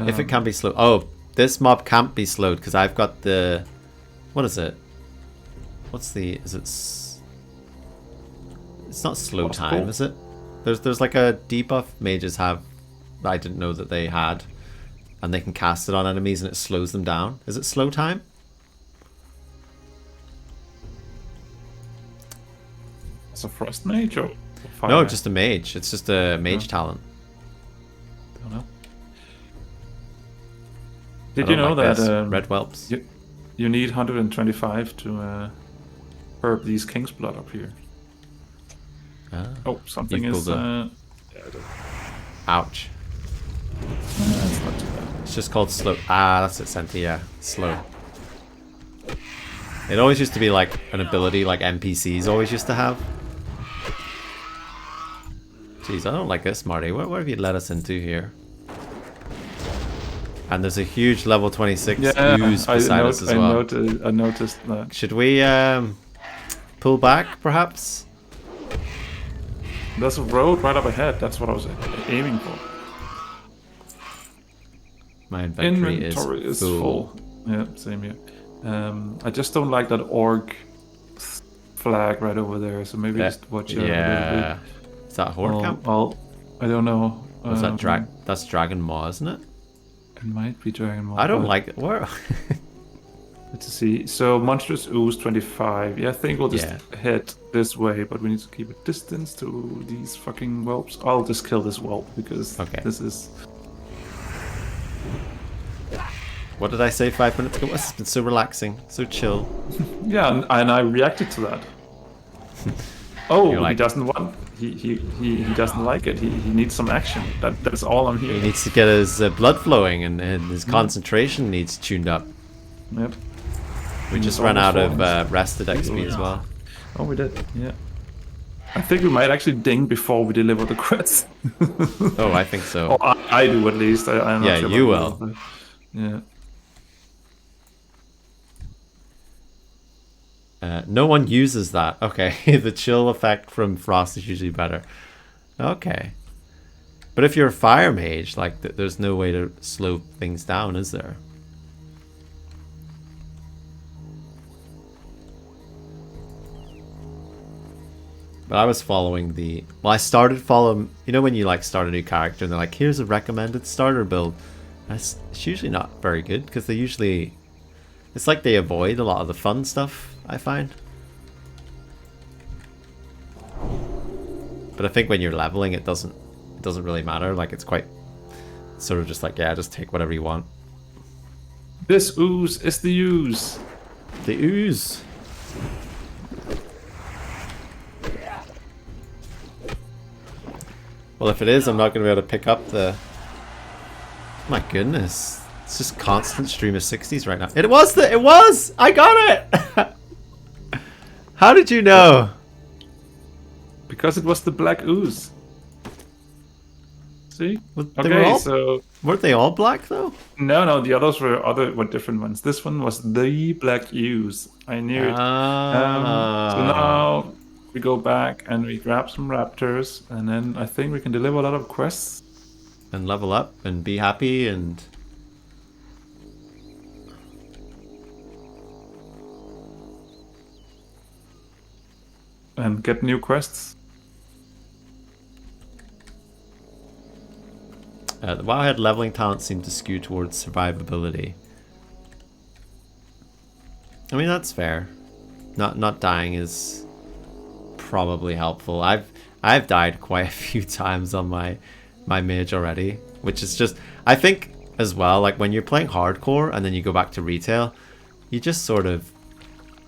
If it can be slowed. Oh, this mob can't be slowed because I've got the... What is it? What's the... Is it... It's not slow time, is it? There's like a debuff mages have that I didn't know that they had. And they can cast it on enemies and it slows them down. Is it slow time? It's a frost mage or fire? No, just a mage. It's just a mage talent. Don't know. Did you know like that red whelps? You need 125 to herb these king's blood up here. Oh, something is... Ouch. That's not too bad. It's just called slow. Ah, that's it, Senti. Yeah, slow. It always used to be like an ability like NPCs always used to have. Jeez, I don't like this, Marty. What have you led us into here? And there's a huge level 26 ooze beside us as well. I noticed that. Should we pull back, perhaps? There's a road right up ahead. That's what I was aiming for. My inventory is full. Yeah, same here. I just don't like that orc flag right over there, so maybe just watch out a little bit. Is that a horde camp? Well, I don't know. What's that that's Dragon Maw, isn't it? It might be Dragon Maw. I don't like it. Where? Let's see. So monstrous ooze 25. Yeah, I think we'll just head this way, but we need to keep a distance to these fucking whelps. I'll just kill this whelp because this is. What did I say 5 minutes ago? It's been so relaxing, so chill. Yeah, and I reacted to that. Oh, like, he doesn't want. He doesn't like it. He needs some action. That's all I'm here. He needs to get his blood flowing, and his concentration needs tuned up. Yep. We just ran out of rested XP as well. Oh, we did. Yeah. I think we might actually ding before we deliver the crits. Oh, I think so. Oh, I do at least. I'm not sure you will. But, yeah. No one uses that. Okay, the chill effect from Frost is usually better. Okay. But if you're a fire mage, like, there's no way to slow things down, is there? But I was following the... Well, I started following... You know when you, like, start a new character and they're like, here's a recommended starter build. It's usually not very good, because they usually... It's like they avoid a lot of the fun stuff, I find. But I think when you're leveling, it doesn't really matter. Like, it's quite sort of just like, yeah, just take whatever you want. This ooze is the ooze. The ooze. Well, if it is, I'm not going to be able to pick up the... My goodness. It's just constant stream of 60s right now. It was! It was! I got it! How did you know? Because it was the black ooze. See? So... Weren't they all black, though? No, the others were different ones. This one was the black ooze. I knew it. So now we go back and we grab some raptors, and then I think we can deliver a lot of quests. And level up and be happy and... And get new quests. The Wowhead leveling talent seemed to skew towards survivability. I mean, that's fair. Not dying is probably helpful. I've died quite a few times on my mage already, which is just... I think as well, like when you're playing hardcore and then you go back to retail, you just sort of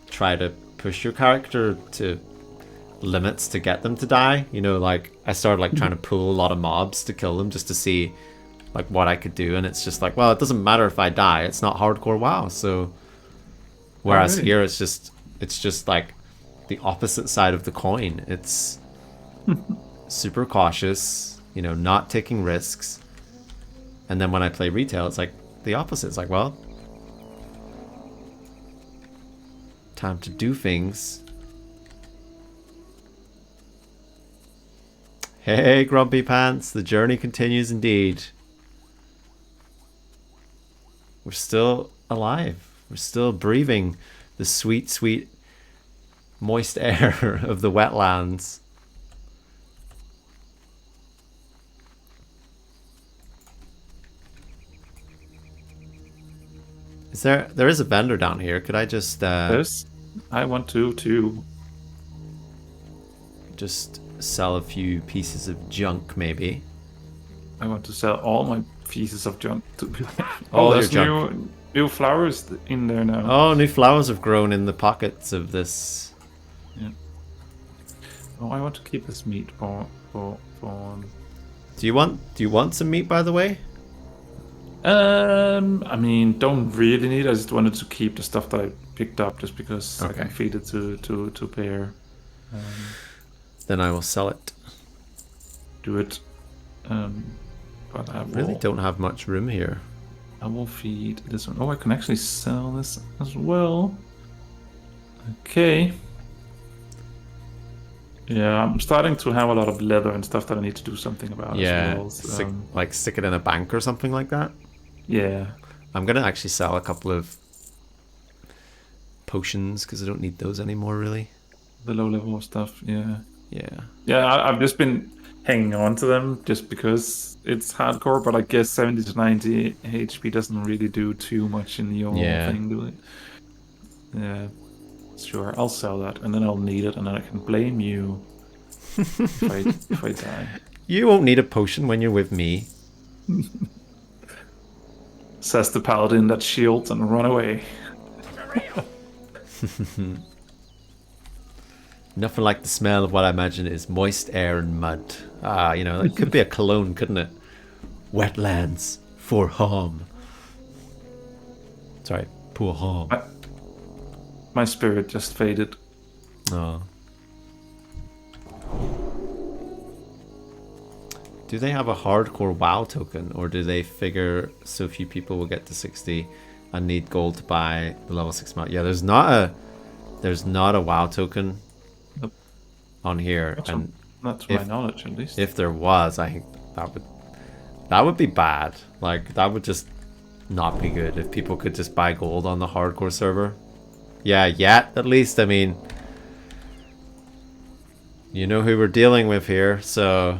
try to push your character to limits to get them to die. You know, like I started like trying to pull a lot of mobs to kill them just to see like what I could do, and it's just like, well, it doesn't matter if I die, it's not hardcore WoW. So whereas here it's just like the opposite side of the coin. It's super cautious, you know, not taking risks. And then when I play retail, it's like the opposite. It's like, well, time to do things. Hey, Grumpy Pants, the journey continues indeed. We're still alive. We're still breathing the sweet, sweet, moist air of the wetlands. There is a vendor down here. Could I just... I want to too. Just sell a few pieces of junk, maybe. I want to sell all my pieces of junk. There's junk. New flowers in there now. Oh, new flowers have grown in the pockets of this. Yeah. Oh, I want to keep this meat for. Do you want some meat, by the way? I mean, don't really need. I just wanted to keep the stuff that I picked up, just because I can feed it to Bear. Then I will sell it. Do it. But I really don't have much room here. I will feed this one. Oh, I can actually sell this as well. Okay. Yeah, I'm starting to have a lot of leather and stuff that I need to do something about as well. So, like stick it in a bank or something like that. Yeah. I'm going to actually sell a couple of potions because I don't need those anymore, really. The low-level stuff, yeah. Yeah. Yeah, I've just been hanging on to them just because it's hardcore, but I guess 70 to 90 HP doesn't really do too much in the overall thing, do it? Yeah. Sure, I'll sell that, and then I'll need it, and then I can blame you if I die. You won't need a potion when you're with me. Says the paladin that shields and run away. Nothing like the smell of what I imagine is moist air and mud. Ah, you know, that could be a cologne, couldn't it? Wetlands for Thom. Sorry, poor Thom. My spirit just faded. Oh. Do they have a hardcore WoW token, or do they figure so few people will get to 60 and need gold to buy the level 6 mount? Yeah, there's not a WoW token on here, not to my knowledge, at least. If there was, I think that would be bad. Like, that would just not be good if people could just buy gold on the hardcore server. Yeah, yet at least. I mean, you know who we're dealing with here, so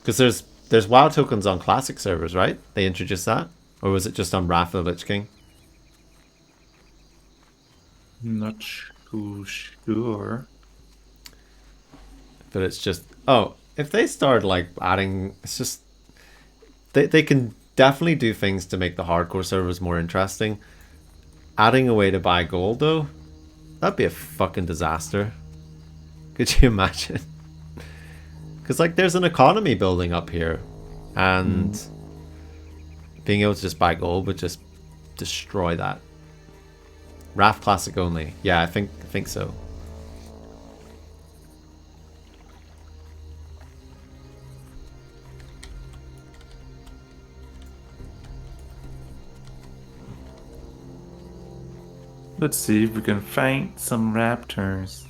because there's WoW tokens on classic servers, right? They introduced that, or was it just on Wrath of the Lich King? Not too sure. But it's just, oh, if they start like adding, it's just they can definitely do things to make the hardcore servers more interesting. Adding a way to buy gold, though, that'd be a fucking disaster. Could you imagine? Because, like, there's an economy building up here, and being able to just buy gold would just destroy that. Wrath Classic only. Yeah, I think so. Let's see if we can find some raptors.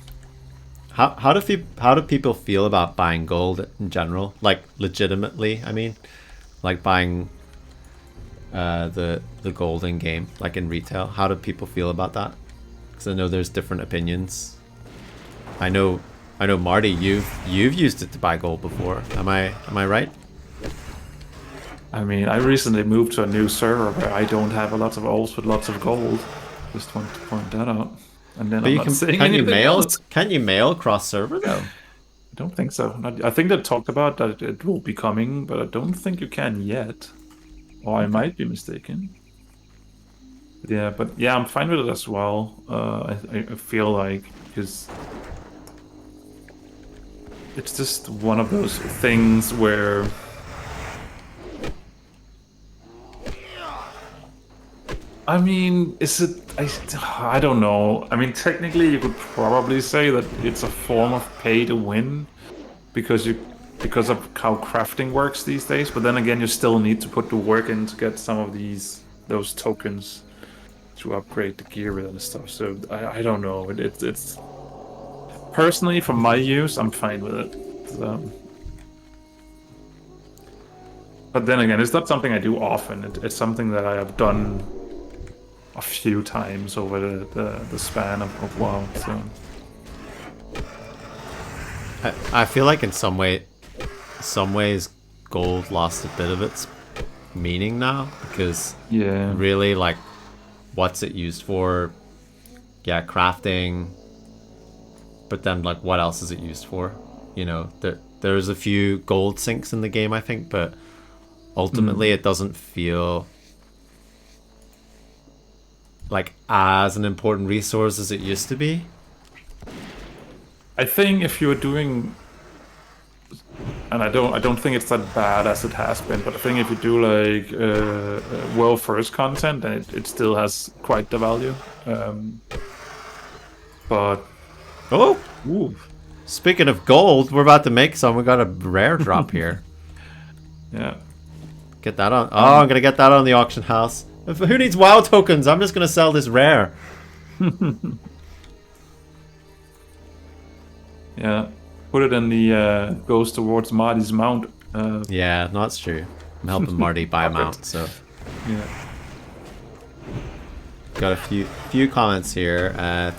How do people feel about buying gold in general? Like, legitimately, I mean, like buying the gold in game, like in retail. How do people feel about that? Because I know there's different opinions. I know Marty, you've used it to buy gold before. Am I right? I mean, I recently moved to a new server where I don't have a lot of alts with lots of gold. Just want to point that out. And then but can you mail cross server though? I don't think so. I think they talked about that it will be coming, but I don't think you can yet. Or I might be mistaken. Yeah, but yeah, I'm fine with it as well. I feel like, because it's just one of those things where I mean, is it? I don't know. I mean, technically, you could probably say that it's a form of pay to win, because of how crafting works these days. But then again, you still need to put the work in to get some of those tokens to upgrade the gear with and stuff. So I don't know. It's personally, for my use, I'm fine with it. So. But then again, it's not something I do often. It's something that I have done a few times over the span of WoW. So I feel like in some ways gold lost a bit of its meaning now, because really, like, what's it used for? Yeah, crafting. But then, like, what else is it used for? You know, there's a few gold sinks in the game, I think, but ultimately it doesn't feel like as an important resource as it used to be. I think if you're doing and I don't think it's that bad as it has been. But I think if you do like world first content, then it still has quite the value. But ooh. Speaking of gold, we're about to make some. We got a rare drop here. Yeah. Get that on. Oh, I'm gonna get that on the auction house. Who needs WoW tokens? I'm just gonna sell this rare. Yeah. Put it in the goes towards Marty's mount. Yeah, no, that's true. I'm helping Marty buy a mount, so. Yeah. Got a few comments here.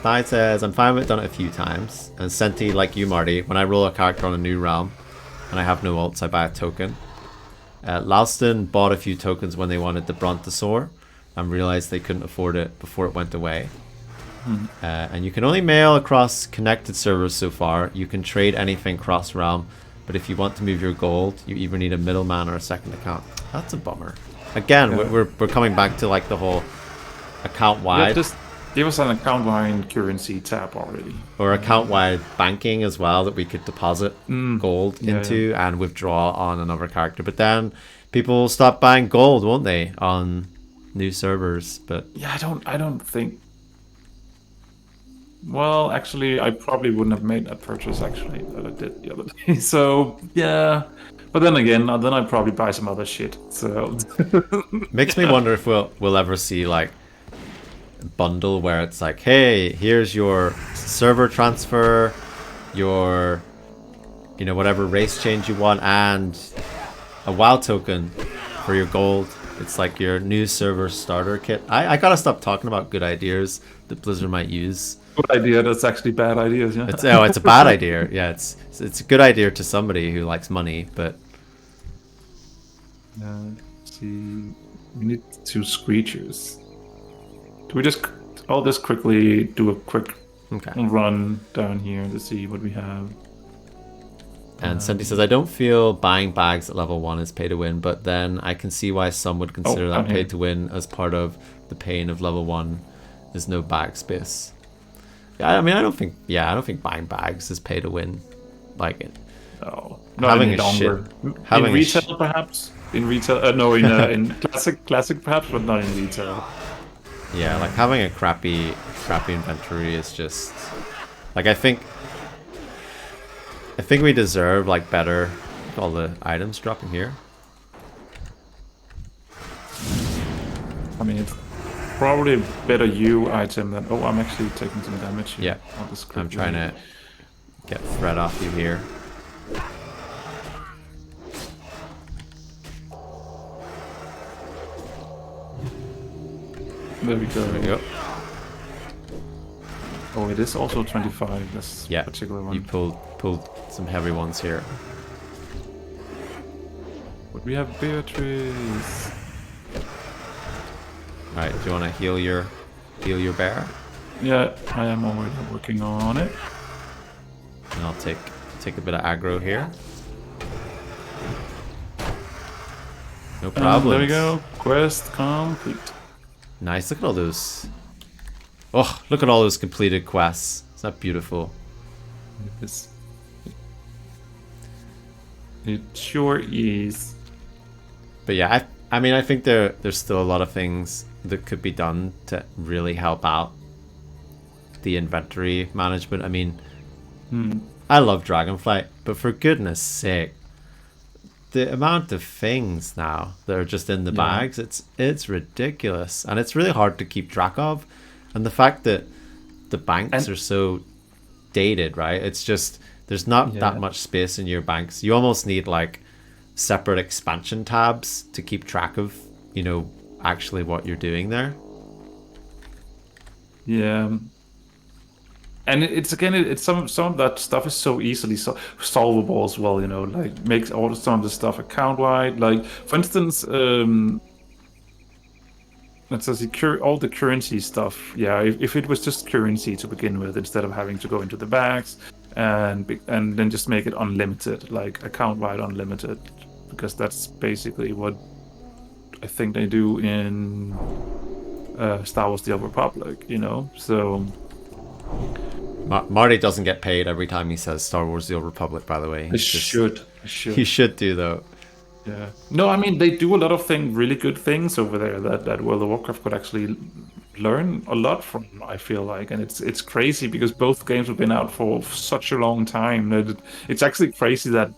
Thai says, I'm fine with done it a few times. And Senti, like you, Marty, when I roll a character on a new realm and I have no ults, I buy a token. Lalston bought a few tokens when they wanted the Brontosaur and realized they couldn't afford it before it went away. And you can only mail across connected servers so far. You can trade anything cross-realm, but if you want to move your gold, you either need a middleman or a second account. That's a bummer. Again, yeah. we're coming back to like the whole account-wide. Yeah, just give us an account-wide currency tab already. Or account-wide banking as well, that we could deposit gold into and withdraw on another character. But then people will stop buying gold, won't they, on new servers? But yeah, I don't think. Well, actually, I probably wouldn't have made that purchase actually that I did the other day. So yeah, but then again, then I'd probably buy some other shit. So makes me wonder if we'll ever see like a bundle where it's like, hey, here's your server transfer, your whatever race change you want, and a WoW token for your gold. It's like your new server starter kit. I gotta stop talking about good ideas that Blizzard might use. Good idea. That's actually bad ideas. Yeah. It's a bad idea. Yeah, it's a good idea to somebody who likes money, but. See, we need 2 screechers. Do we just? I'll just quickly do a quick run down here to see what we have. And Senti says, I don't feel buying bags at level 1 is pay to win, but then I can see why some would consider that pay to win as part of the pain of level 1 is no bag space. Yeah, I mean, I don't think buying bags is pay to win. Like it. No, not any longer. In retail, perhaps. In retail, no, in classic, perhaps, but not in retail. Yeah, like having a crappy inventory is just like I think we deserve like better. All the items dropping here. I mean, it's probably a better item than. Oh, I'm actually taking some damage here. Yeah, I'm trying to get thread off you here. There we go. Oh, it is also 25. This particular one. You pulled some heavy ones here. But we have Beatrice. All right, do you want to heal your bear? Yeah, I am already working on it. And I'll take a bit of aggro here. No problem. There we go. Quest complete. Nice. Look at all those. Oh, look at all those completed quests. Is that beautiful? It sure is. But yeah, I mean, I think there's still a lot of things that could be done to really help out the inventory management. I mean, I love Dragonflight, but for goodness sake, the amount of things now that are just in the bags, it's ridiculous, and it's really hard to keep track of. And the fact that the banks are so dated, right? It's just there's not that much space in your banks. You almost need like separate expansion tabs to keep track of, actually what you're doing there. Yeah. And it's some of that stuff is so easily solvable as well, like makes all some of the stuff account wide. Like for instance, let's say all the currency stuff. Yeah, if it was just currency to begin with, instead of having to go into the bags and then just make it unlimited, like account wide unlimited, because that's basically what I think they do in Star Wars: The Old Republic. So. Marty doesn't get paid every time he says Star Wars: The Old Republic, by the way. Should. You should do though. Yeah. No, I mean they do a lot of really good things over there that World of Warcraft could actually learn a lot from. I feel like, and it's crazy because both games have been out for such a long time that it's actually crazy that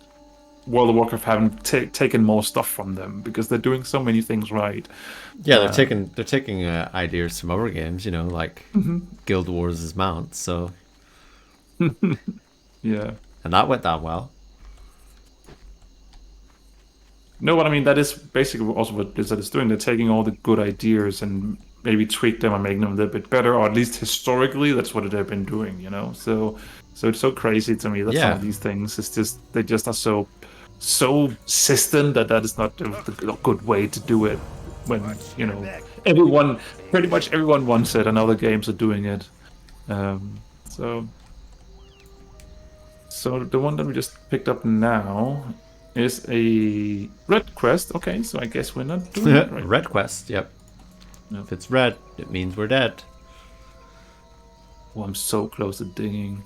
World of Warcraft haven't taken more stuff from them because they're doing so many things right. Yeah, they're taking ideas from other games, like Guild Wars' mounts. So yeah, and that went down well. No, but I mean that is basically also what Blizzard is doing. They're taking all the good ideas and maybe tweak them and make them a little bit better, or at least historically, that's what they've been doing. So it's so crazy to me that some of these things is just they just are so system that is not the good way to do it. When pretty much everyone wants it, and other games are doing it. So the one that we just picked up now is a red quest. Okay, so I guess we're not doing it right. Red quest, yep. If it's red, it means we're dead. Oh, I'm so close to dinging.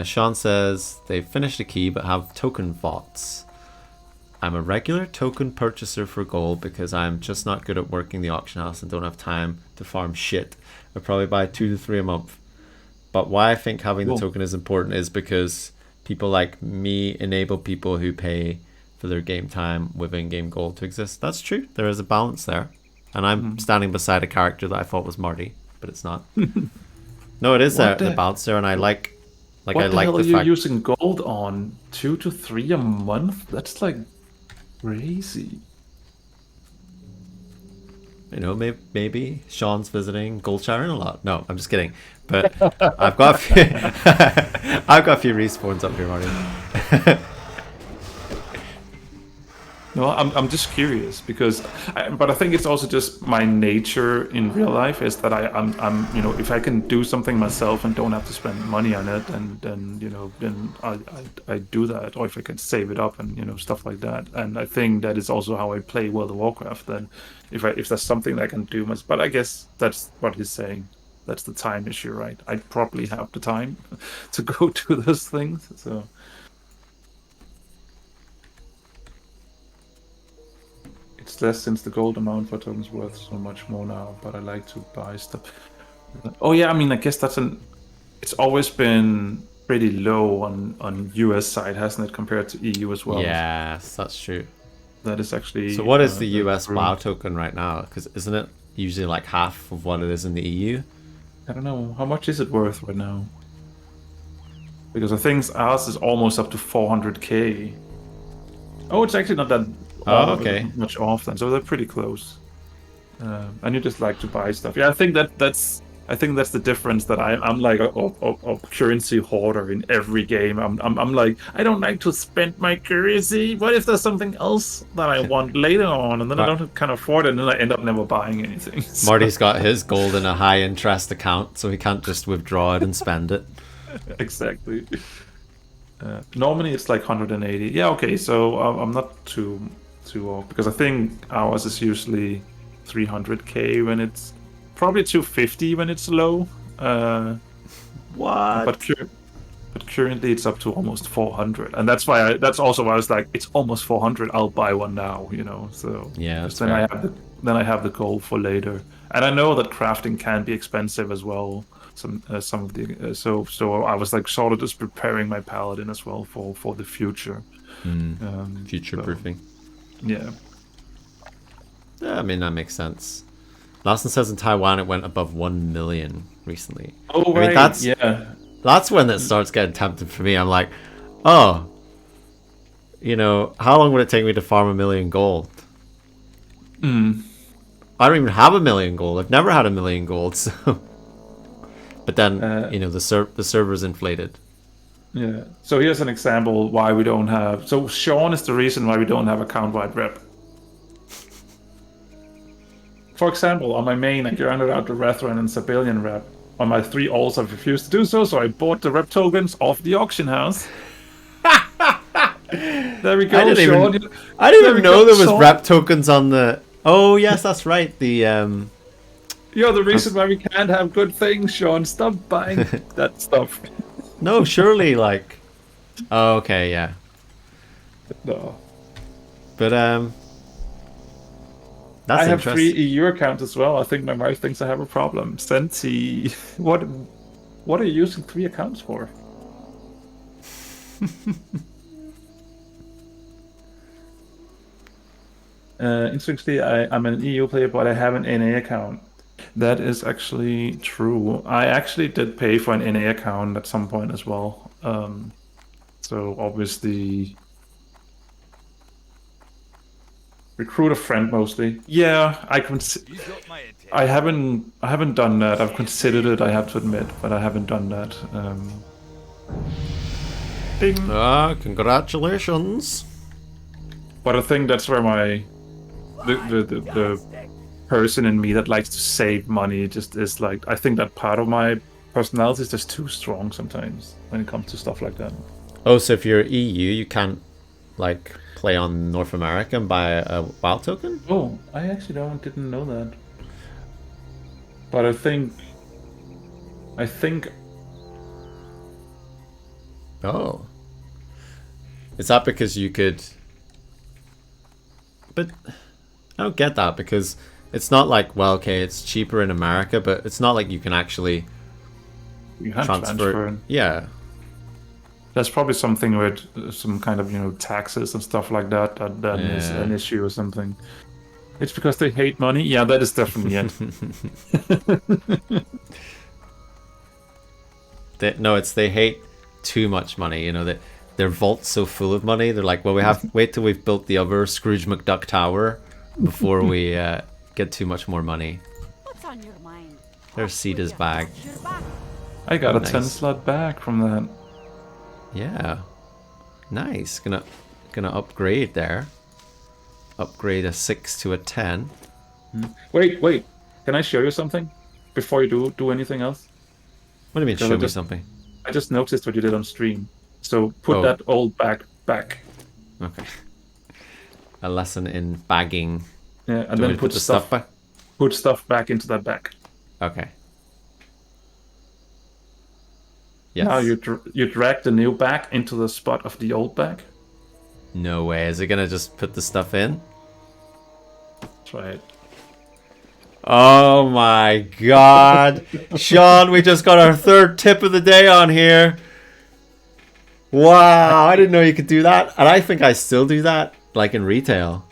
Sean says they finished a key but have token thoughts. I'm a regular token purchaser for gold because I'm just not good at working the auction house and don't have time to farm shit. I probably buy 2 to 3 a month. But why I think having the token is important is because people like me enable people who pay for their game time with in-game gold to exist. That's true. There is a balance there. And I'm standing beside a character that I thought was Marty, but it's not. No, it is the balance there, and I like what the hell are you using gold on? 2 to 3 a month? That's like crazy. Maybe Sean's visiting Gold Sharon a lot. No, I'm just kidding. But I've got a few, I've got a few respawns up here, Marty. No, I'm just curious because, but I think it's also just my nature in real life is that I'm if I can do something myself and don't have to spend money on it, and then I do that, or if I can save it up and stuff like that. And I think that is also how I play World of Warcraft. Then, if there's something that I can do, but I guess that's what he's saying. That's the time issue, right? I probably have the time to go do those things, so. It's less since the gold amount for tokens worth so much more now, but I like to buy stuff. Oh yeah, I mean, I guess it's always been pretty low on US side, hasn't it, compared to EU as well? Yes, that's true. That is actually... So what is the US WoW token right now? Because isn't it usually like half of what it is in the EU? I don't know. How much is it worth right now? Because I think ours is almost up to 400k. Oh, it's actually not that... much off then, so they're pretty close. And you just like to buy stuff. Yeah, I think that's the difference. That I'm like a currency hoarder in every game. I'm like, I don't like to spend my currency. What if there's something else that I want later on, and then I don't kind of afford it, and then I end up never buying anything. So. Marty's got his gold in a high interest account, so he can't just withdraw it and spend it. Exactly. Normally it's like 180. Yeah, okay. So I'm not too off, because I think ours is usually 300k when it's probably 250 when it's low. What? But currently it's up to almost 400, and that's also why I was like, it's almost 400. I'll buy one now, So yeah, that's then I have the goal for later, and I know that crafting can be expensive as well. Some of the so I was like sort of just preparing my paladin as well for the future. Future proofing. Yeah. I mean, that makes sense. Lawson says in Taiwan it went above 1 million recently. Oh, right. I mean, that's when it starts getting tempting for me. I'm like, oh, how long would it take me to farm 1 million gold? I don't even have 1 million gold. I've never had 1 million gold. So, but then the server's inflated. Yeah. So here's an example why we don't have. So Sean is the reason why we don't have a count-wide rep. For example, on my main, I granted out the Rethran and Sabellian rep. On my 3 alts, I've refused to do so I bought the rep tokens off the auction house. There we go, Sean. I didn't even know there was rep tokens on the... Oh, yes, that's right. The... You're the reason why we can't have good things, Sean. Stop buying that stuff. No, surely, like... Oh, okay, yeah. No. But that's I have interesting. 3 EU accounts as well. I think my wife thinks I have a problem. Senti, what are you using 3 accounts for? Interestingly, I'm an EU player, but I have an NA account. That is actually true. I actually did pay for an NA account at some point as well. So obviously, recruit a friend mostly. Yeah, I haven't done that. I've considered it, I have to admit, but I haven't done that. Ding. Congratulations. But I think that's where the person in me that likes to save money just is like, I think that part of my personality is just too strong sometimes when it comes to stuff like that. Oh, so if you're EU, you can't like play on North America and buy a WoW token? Oh, I actually didn't know that. But I think. Oh. Is that because you could? But I don't get that, because it's not like, well, okay, it's cheaper in America, but it's not like you can actually transfer. Yeah. That's probably something with some kind of, taxes and stuff like that. That is an issue or something. It's because they hate money? Yeah, that is definitely it. No, they hate too much money. That their vault's so full of money. They're like, well, we have wait till we've built the other Scrooge McDuck tower before we get too much more money. What's on your mind? There's Sita's bag. I got a 10 slot back from that. Yeah, nice. Gonna upgrade there. Upgrade a 6 to a 10. Wait. Can I show you something before you do anything else? What do you mean, show me something? I just noticed what you did on stream. So put that old bag back. Okay. A lesson in bagging. Yeah, and then put the stuff back. Put stuff back into that bag. Okay. Yes. Now you drag the new bag into the spot of the old bag. No way. Is it gonna just put the stuff in? Try it. Oh my god. Sean, we just got our 3rd tip of the day on here. Wow, I didn't know you could do that. And I think I still do that, like in retail.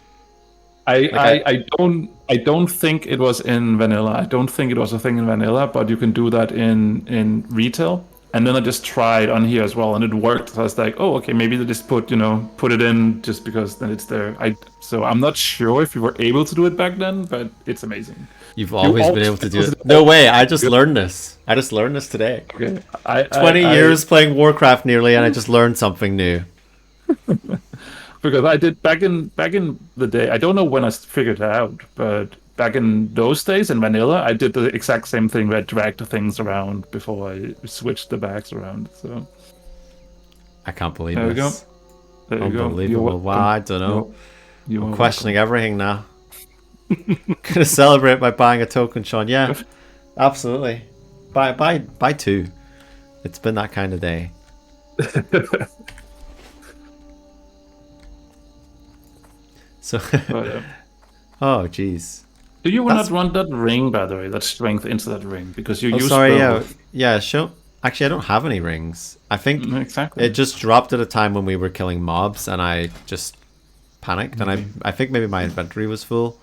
I don't think it was in vanilla. I don't think it was a thing in vanilla, but you can do that in retail. And then I just tried on here as well, and it worked. So I was like, oh, okay, maybe they just put it in just because then it's there. So I'm not sure if you were able to do it back then, but it's amazing. You've always been able to do it. No way, I just learned this. I just learned this today. Okay. 20 years playing Warcraft nearly, and I just learned something new. Because I did back in the day. I don't know when I figured it out, but back in those days in vanilla, I did the exact same thing where I dragged the things around before I switched the bags around. So I can't believe there this. There you go. Unbelievable. Wow, I don't know. I'm questioning everything now. Gonna celebrate by buying a token, Sean. Yeah, absolutely. Buy 2. It's been that kind of day. So, oh jeez. Do you not want that ring, by the way, that strength into that ring? Because you use. Sorry, yeah. Show. Actually, I don't have any rings. I think it just dropped at a time when we were killing mobs, and I just panicked, and I think maybe my inventory was full.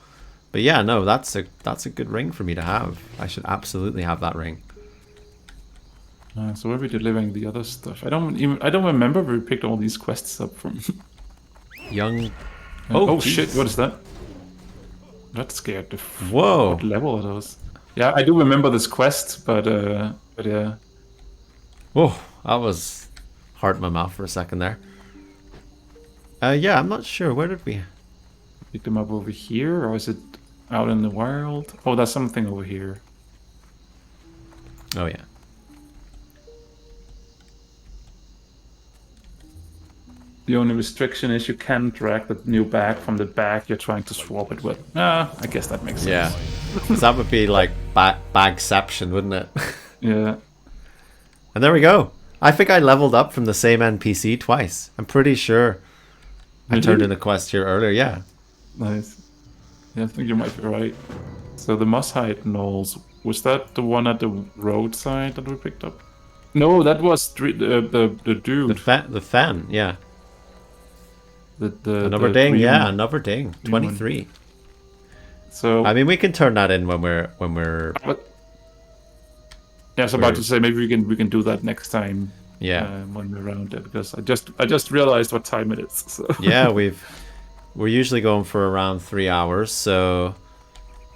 But yeah, no, that's a good ring for me to have. I should absolutely have that ring. So where are we delivering the other stuff? I don't remember where we picked all these quests up from. Young. Oh shit! What is that? That scared the. Whoa! What level are those? Yeah, I do remember this quest, but yeah. Whoa! That was heart in my mouth for a second there. Yeah, I'm not sure. Where did we pick them up over here, or is it out in the wild? Oh, that's something over here. Oh yeah. The only restriction is you can't drag the new bag from the bag you're trying to swap it with. I guess that makes sense. Yeah, because that would be like bagception, wouldn't it? Yeah. And there we go. I think I leveled up from the same NPC twice. I'm pretty sure I turned in a quest here earlier, yeah. Nice. Yeah, I think you might be right. So the Moss-hide knolls, was that the one at the roadside that we picked up? No, that was the dude. The fan, yeah. Another the ding, green, yeah, another ding. 23. So I mean, we can turn that in when we're. Yeah, I was about to say maybe we can do that next time. Yeah. When we're around it, because I just realized what time it is. So. Yeah, we're usually going for around 3 hours, so,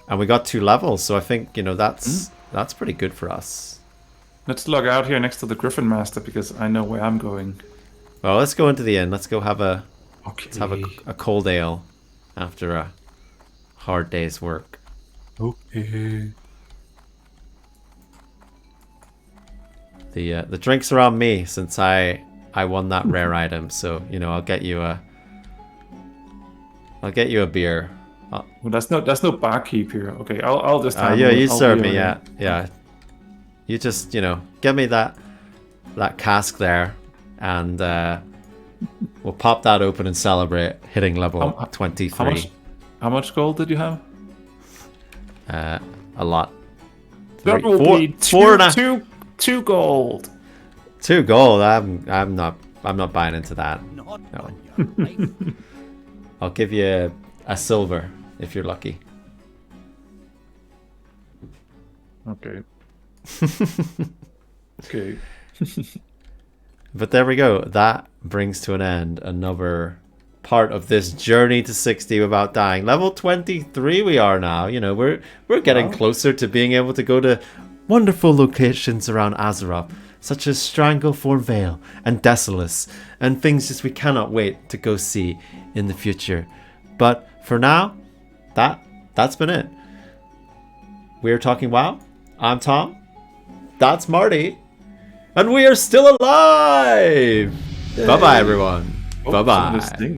and we got 2 levels, so I think that's pretty good for us. Let's log out here next to the Griffin Master because I know where I'm going. Well, let's go into the inn. Let's go have a a cold ale after a hard day's work. Okay. The drinks are on me since I won that rare item, so I'll get you a beer. Well, that's no barkeep here. Okay, I'll just. Yeah, you serve me. Yeah. You just give me that cask there, and we'll pop that open and celebrate hitting level 23. How much gold did you have? A lot. That will be 2 gold. 2 gold. I'm not buying into that. No. I'll give you a silver if you're lucky. Okay. Okay. But there we go. That brings to an end another part of this journey to 60 without dying. Level 23 we are now. We're getting closer to being able to go to wonderful locations around Azeroth, such as Stranglethorn Vale and Desolace, and things just we cannot wait to go see in the future. But for now, that's been it. We're talking WoW. I'm Thom. That's Marty. And we are still alive! Bye-bye, everyone. Bye-bye.